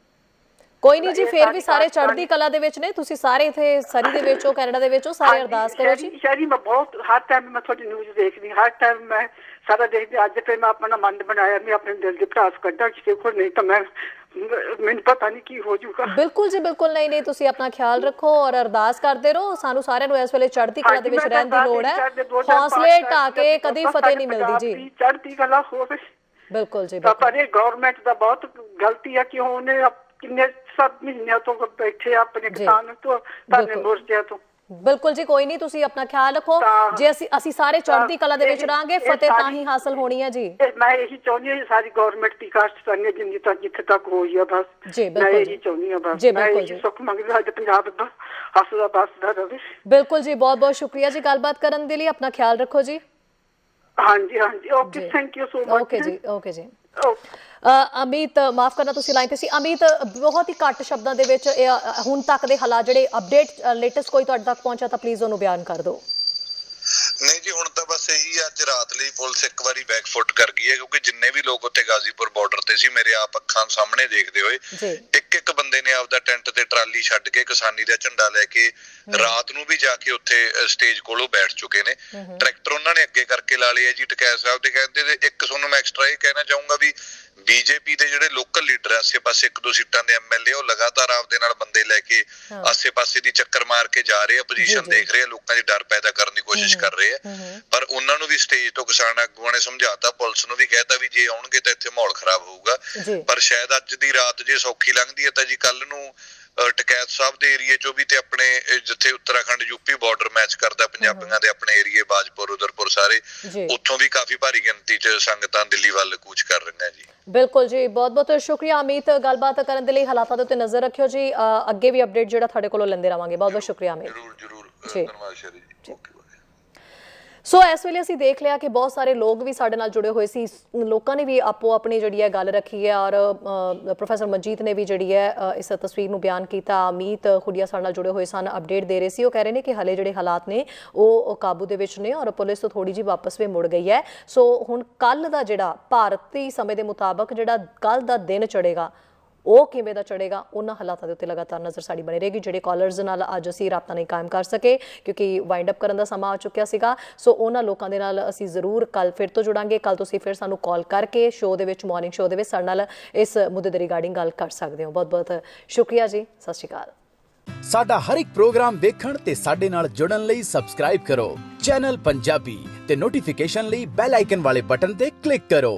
ਕੋਈ ਨਹੀਂ ਜੀ, ਫੇਰ ਵੀ ਸਾਰੇ ਚੜ੍ਹਦੀ ਕਲਾ ਦੇ ਵਿੱਚ ਨੇ। ਤੁਸੀਂ ਸਾਰੇ ਇੱਥੇ ਸਰੀ ਦੇ ਵਿੱਚ ਹੋ, ਕੈਨੇਡਾ ਦੇ ਵਿੱਚ ਹੋ, ਸਾਰੇ ਅਰਦਾਸ ਕਰੋ ਜੀ। ਸ਼ਾਇਰੀ ਮੈਂ ਬਹੁਤ ਹਰ ਟਾਈਮ ਮੈਂ ਤੁਹਾਡੀ ਨਿਊਜ਼ ਦੇਖਦੀ, ਹਰ ਟਾਈਮ ਮੈਂ ਸਾਰਾ ਦੇਖਦੀ। ਅੱਜ ਫਿਰ ਮੈਂ ਆਪਣਾ ਮਨ ਬਣਾਇਆ, ਮੈਂ ਆਪਣੇ ਦਿਲ ਦੀ ਭੜਾਸ ਕੱਢਾਂ ਕਿਸੇ ਕੋਲ, ਨਹੀਂ ਤਾਂ ਮੈਨੂੰ ਪਤਾ ਨਹੀਂ ਕੀ ਹੋ ਜਾਊਗਾ। ਬਿਲਕੁਲ ਜੀ, ਬਿਲਕੁਲ। ਨਹੀਂ ਤੁਸੀਂ ਆਪਣਾ ਖਿਆਲ ਰੱਖੋ ਔਰ ਅਰਦਾਸ ਕਰਦੇ ਰਹੋ। ਸਾਨੂੰ ਸਾਰਿਆਂ ਨੂੰ ਇਸ ਵੇਲੇ ਚੜ੍ਹਦੀ ਕਲਾ ਦੇ ਵਿੱਚ ਰਹਿਣ ਦੀ ਲੋੜ ਹੈ। ਹੌਸਲੇ ਢਾ ਕੇ ਕਦੀ ਫਤਿਹ ਨਹੀਂ ਮਿਲਦੀ ਜੀ। ਚੜ੍ਹਦੀ ਕਲਾ ਹੋਵੇ। ਬਿਲਕੁਲ ਜੀ। ਪਰ ਇਹ ਗਵਰਨਮੈਂਟ ਦਾ ਬਹੁਤ ਗਲਤੀ ਹੈ ਕਿ ਉਹਨੇ ਕਿੰਨੇ 7 ਮਹੀਨਿਆਂ ਤੋਂ ਬੈਠੇ ਆਪਣੇ ਕਿਸਾਨ ਤੋਂ ਧਰਨੇ ਮੋਰਚਿਆਂ ਤੋਂ। ਬਿਲਕੁਲ ਜੀ, ਕੋਈ ਨਹੀਂ, ਤੁਸੀਂ ਆਪਣਾ ਖਿਆਲ ਰੱਖੋ। ਜੇ ਅਸੀਂ ਸਾਰੇ ਚੜ੍ਹਦੀ ਕਲਾ ਦੇ ਵਿੱਚ ਰਹਾਂਗੇ, ਫਤਿਹ ਤਾਂ ਹੀ ਹਾਸਲ ਹੋਣੀ ਹੈ ਜੀ। ਮੈਂ ਇਹੀ ਚਾਹੁੰਦੀ ਹਾਂ ਸਾਰੀ ਗਵਰਨਮੈਂਟ ਦੀ ਕਾਸ਼ਤ ਕਰਨੀ ਜਿੰਨੀ ਤੱਕ ਜਿੱਥੇ ਤੱਕ ਹੋਈ ਆ, ਬਸ ਜੀ। ਬਿਲਕੁਲ ਮੈਂ ਇਹੀ ਚਾਹੁੰਦੀ ਹਾਂ, ਬਸ ਮੈਂ ਇਹੀ ਸੁੱਖ ਮੰਗਦੀ ਹਾਂ ਪੰਜਾਬ ਦਾ ਹੱਸਦਾ ਬਸਦਾ ਰਹੇ। ਬਿਲਕੁਲ ਜੀ, ਬਹੁਤ ਬਹੁਤ ਸ਼ੁਕਰੀਆ ਜੀ ਗੱਲਬਾਤ ਕਰਨ ਦੇ ਲਈ। ਆਪਣਾ ਖਿਆਲ ਰੱਖੋ ਜੀ। ਹਾਂਜੀ ਹਾਂਜੀ, okay, thank you so much. Okay ਜੀ, ਓਕੇ ਜੀ। ਅਮਿਤ, ਮਾਫ ਕਰਨਾ ਤੁਸੀਂ ਲਾਈਨ ਤੇ ਸੀ। ਅਮਿਤ, ਬਹੁਤ ਹੀ ਘੱਟ ਸ਼ਬਦਾਂ ਦੇ ਵਿੱਚ ਹੁਣ ਤੱਕ ਦੇ ਹਾਲਾਤ ਜਿਹੜੇ ਅਪਡੇਟ ਲੇਟੈਸਟ ਕੋਈ ਤੁਹਾਡੇ ਤੱਕ ਪਹੁੰਚਾ ਤਾਂ ਪਲੀਜ਼ ਉਹਨੂੰ ਬਿਆਨ ਕਰ ਦਿਓ। ਨਹੀਂ ਜੀ, ਹੁਣ ਤਾਂ ਬਸ ਇਹੀ ਅੱਜ ਰਾਤ ਲਈ ਪੁਲਿਸ ਇੱਕ ਵਾਰੀ ਬੈਕਫੁੱਟ ਕਰ ਗਈ ਹੈ, ਕਿਉਂਕਿ ਜਿੰਨੇ ਵੀ ਲੋਕ ਉੱਥੇ ਗਾਜ਼ੀਪੁਰ ਬਾਰਡਰ ਤੇ ਸੀ, ਮੇਰੇ ਆਪ ਅੱਖਾਂ ਸਾਹਮਣੇ ਦੇਖਦੇ ਹੋਏ, ਇੱਕ ਬੰਦੇ ਨੇ ਆਪਦਾ ਟੈਂਟ ਤੇ ਟਰਾਲੀ ਛੱਡ ਕੇ ਕਿਸਾਨੀ ਦਾ ਝੰਡਾ ਲੈ ਕੇ ਰਾਤ ਨੂੰ ਵੀ ਜਾ ਕੇ ਉੱਥੇ ਸਟੇਜ ਕੋਲੋਂ ਬੈਠ ਚੁੱਕੇ ਨੇ। ਟਰੈਕਟਰ ਉਹਨਾਂ ਨੇ ਅੱਗੇ ਕਰਕੇ ਲਾ ਲਿਆ ਜੀ ਟਕੈਤ ਸਾਹਿਬ ਤੇ। ਕਹਿੰਦੇ ਇੱਕ ਤੁਹਾਨੂੰ ਮੈਂ ਐਕਸਟਰਾ ਇਹ ਕਹਿਣਾ ਚਾਹੂੰਗਾ ਵੀ ਬੀਜੇਪੀ ਦੇ ਜਿਹੜੇ ਲੋਕਲ ਲੀਡਰ ਆਸੇ ਪਾਸੇ 1-2 ਸੀਟਾਂ ਦੇ ਐਮਐਲਏ, ਉਹ ਲਗਾਤਾਰ ਆਪਦੇ ਨਾਲ ਬੰਦੇ ਲੈ ਕੇ ਆਸੇ ਪਾਸੇ ਦੀ ਚੱਕਰ ਮਾਰ ਕੇ ਜਾ ਰਹੇ ਆ, ਪੋਜੀਸ਼ਨ ਦੇਖ ਰਹੇ ਆ, ਲੋਕਾਂ 'ਚ ਡਰ ਪੈਦਾ ਕਰਨ ਦੀ ਕੋਸ਼ਿਸ਼ ਕਰ ਰਹੇ ਆ। ਪਰ ਉਹਨਾਂ ਨੂੰ ਵੀ ਸਟੇਜ ਤੋਂ ਕਿਸਾਨ ਆਗੂਆਂ ਨੇ ਸਮਝਾਤਾ, ਪੁਲਿਸ ਨੂੰ ਵੀ ਕਹਿਤਾ ਵੀ ਜੇ ਆਉਣਗੇ ਤਾਂ ਇੱਥੇ ਮਾਹੌਲ ਖਰਾਬ ਹੋਊਗਾ। ਪਰ ਸ਼ਾਇਦ ਅੱਜ ਦੀ ਰਾਤ ਜੇ ਸੌਖੀ ਲੰਘਦੀ ਹੈ ਤਾਂ ਜੀ ਕੱਲ ਨੂੰ ਟਕੈਤ ਸਾਹਿਬ ਦੇ ਏਰੀਏ ਚੋਂ ਵੀ ਤੇ ਆਪਣੇ ਜਿੱਥੇ ਉੱਤਰਾਖੰਡ ਯੂਪੀ ਬਾਰਡਰ ਮੈਚ ਕਰਦਾ ਪੰਜਾਬੀਆਂ ਦੇ ਆਪਣੇ ਏਰੀਏ ਬਾਜਪੁਰ, ਉਦਰਪੁਰ, ਸਾਰੇ ਉੱਥੋਂ ਵੀ ਕਾਫੀ ਭਾਰੀ ਗਿਣਤੀ 'ਚ ਸੰਗਤਾਂ ਦਿੱਲੀ ਵੱਲ ਕੂਚ ਕਰ ਰਹੀਆਂ ਜੀ। ਬਿਲਕੁਲ ਜੀ, ਬਹੁਤ ਬਹੁਤ ਸ਼ੁਕਰੀਆ ਅਮਿਤ ਗੱਲਬਾਤ ਕਰਨ ਦੇ ਲਈ। ਹਾਲਾਤਾਂ ਦੇ ਉੱਤੇ ਨਜ਼ਰ ਰੱਖਿਓ ਜੀ, ਅੱਗੇ ਵੀ ਅਪਡੇਟ ਜਿਹੜਾ ਤੁਹਾਡੇ ਕੋਲੋਂ ਲੈਂਦੇ ਰਵਾਂਗੇ। ਬਹੁਤ ਬਹੁਤ ਸ਼ੁਕਰੀਆ ਅਮਿਤ। ਜ਼ਰੂਰ ਧੰਨਵਾਦ ਸ਼ਰੀ ਜੀ। ਸੋ ਇਸ ਵੇਲੇ ਅਸੀਂ ਦੇਖ ਲਿਆ ਕਿ ਬਹੁਤ ਸਾਰੇ ਲੋਕ ਵੀ ਸਾਡੇ ਨਾਲ ਜੁੜੇ ਹੋਏ ਸੀ। ਲੋਕਾਂ ਨੇ ਵੀ ਆਪੋ ਆਪਣੀ ਜਿਹੜੀ ਹੈ ਗੱਲ ਰੱਖੀ ਹੈ ਔਰ ਪ੍ਰੋਫੈਸਰ ਮਨਜੀਤ ਨੇ ਵੀ ਜਿਹੜੀ ਹੈ ਇਸ ਤਸਵੀਰ ਨੂੰ ਬਿਆਨ ਕੀਤਾ। ਅਮੀਤ ਖੁੜੀਆ ਸਾਡੇ ਨਾਲ ਜੁੜੇ ਹੋਏ ਸਨ, ਅਪਡੇਟ ਦੇ ਰਹੇ ਸੀ। ਉਹ ਕਹਿ ਰਹੇ ਨੇ ਕਿ ਹਲੇ ਜਿਹੜੇ ਹਾਲਾਤ ਨੇ ਉਹ ਕਾਬੂ ਦੇ ਵਿੱਚ ਨੇ ਔਰ ਪੁਲਿਸ ਤੋਂ ਥੋੜੀ ਜਿਹੀ ਵਾਪਸ ਵੀ ਮੁੜ ਗਈ ਹੈ। ਸੋ ਹੁਣ ਕੱਲ ਦਾ ਜਿਹੜਾ ਭਾਰਤੀ ਸਮੇਂ ਦੇ ਮੁਤਾਬਕ ਜਿਹੜਾ ਕੱਲ ਦਾ ਦਿਨ ਚੜੇਗਾ ਉਹ ਕਿਵੇਂ ਦਾ ਚੜੇਗਾ, ਉਹਨਾਂ ਹਾਲਾਤਾਂ ਦੇ ਉੱਤੇ ਲਗਾਤਾਰ ਨਜ਼ਰ ਸਾਡੀ ਬਣੀ ਰਹੇਗੀ। ਜਿਹੜੇ ਕਾਲਰਸ ਨਾਲ ਅੱਜ ਅਸੀਂ ਰਾਬਤਾ ਨਹੀਂ ਕਾਇਮ ਕਰ ਸਕੇ ਕਿਉਂਕਿ ਵਾਈਂਡ ਅਪ ਕਰਨ ਦਾ ਸਮਾਂ ਆ ਚੁੱਕਿਆ ਸੀਗਾ, ਸੋ ਉਹਨਾਂ ਲੋਕਾਂ ਦੇ ਨਾਲ ਅਸੀਂ ਜ਼ਰੂਰ ਕੱਲ ਫਿਰ ਤੋਂ ਜੁੜਾਂਗੇ। ਕੱਲ ਤੁਸੀਂ ਫਿਰ ਸਾਨੂੰ ਕਾਲ ਕਰਕੇ ਸ਼ੋਅ ਦੇ ਵਿੱਚ, ਮਾਰਨਿੰਗ ਸ਼ੋਅ ਦੇ ਵਿੱਚ ਸਾਡੇ ਨਾਲ ਇਸ ਮੁੱਦੇ ਦੇ ਰਿਗਾਰਡਿੰਗ ਗੱਲ ਕਰ ਸਕਦੇ ਹੋ। ਬਹੁਤ ਬਹੁਤ ਸ਼ੁਕਰੀਆ ਜੀ, ਸਤਿ ਸ਼੍ਰੀ ਅਕਾਲ। ਸਾਡਾ ਹਰ ਇੱਕ ਪ੍ਰੋਗਰਾਮ ਵੇਖਣ ਤੇ ਸਾਡੇ ਨਾਲ ਜੁੜਨ ਲਈ ਸਬਸਕ੍ਰਾਈਬ ਕਰੋ ਚੈਨਲ ਪੰਜਾਬੀ ਤੇ ਨੋਟੀਫਿਕੇਸ਼ਨ ਲਈ ਬੈਲ ਆਈਕਨ ਵਾਲੇ ਬਟਨ ਤੇ ਕਲਿੱਕ ਕਰੋ।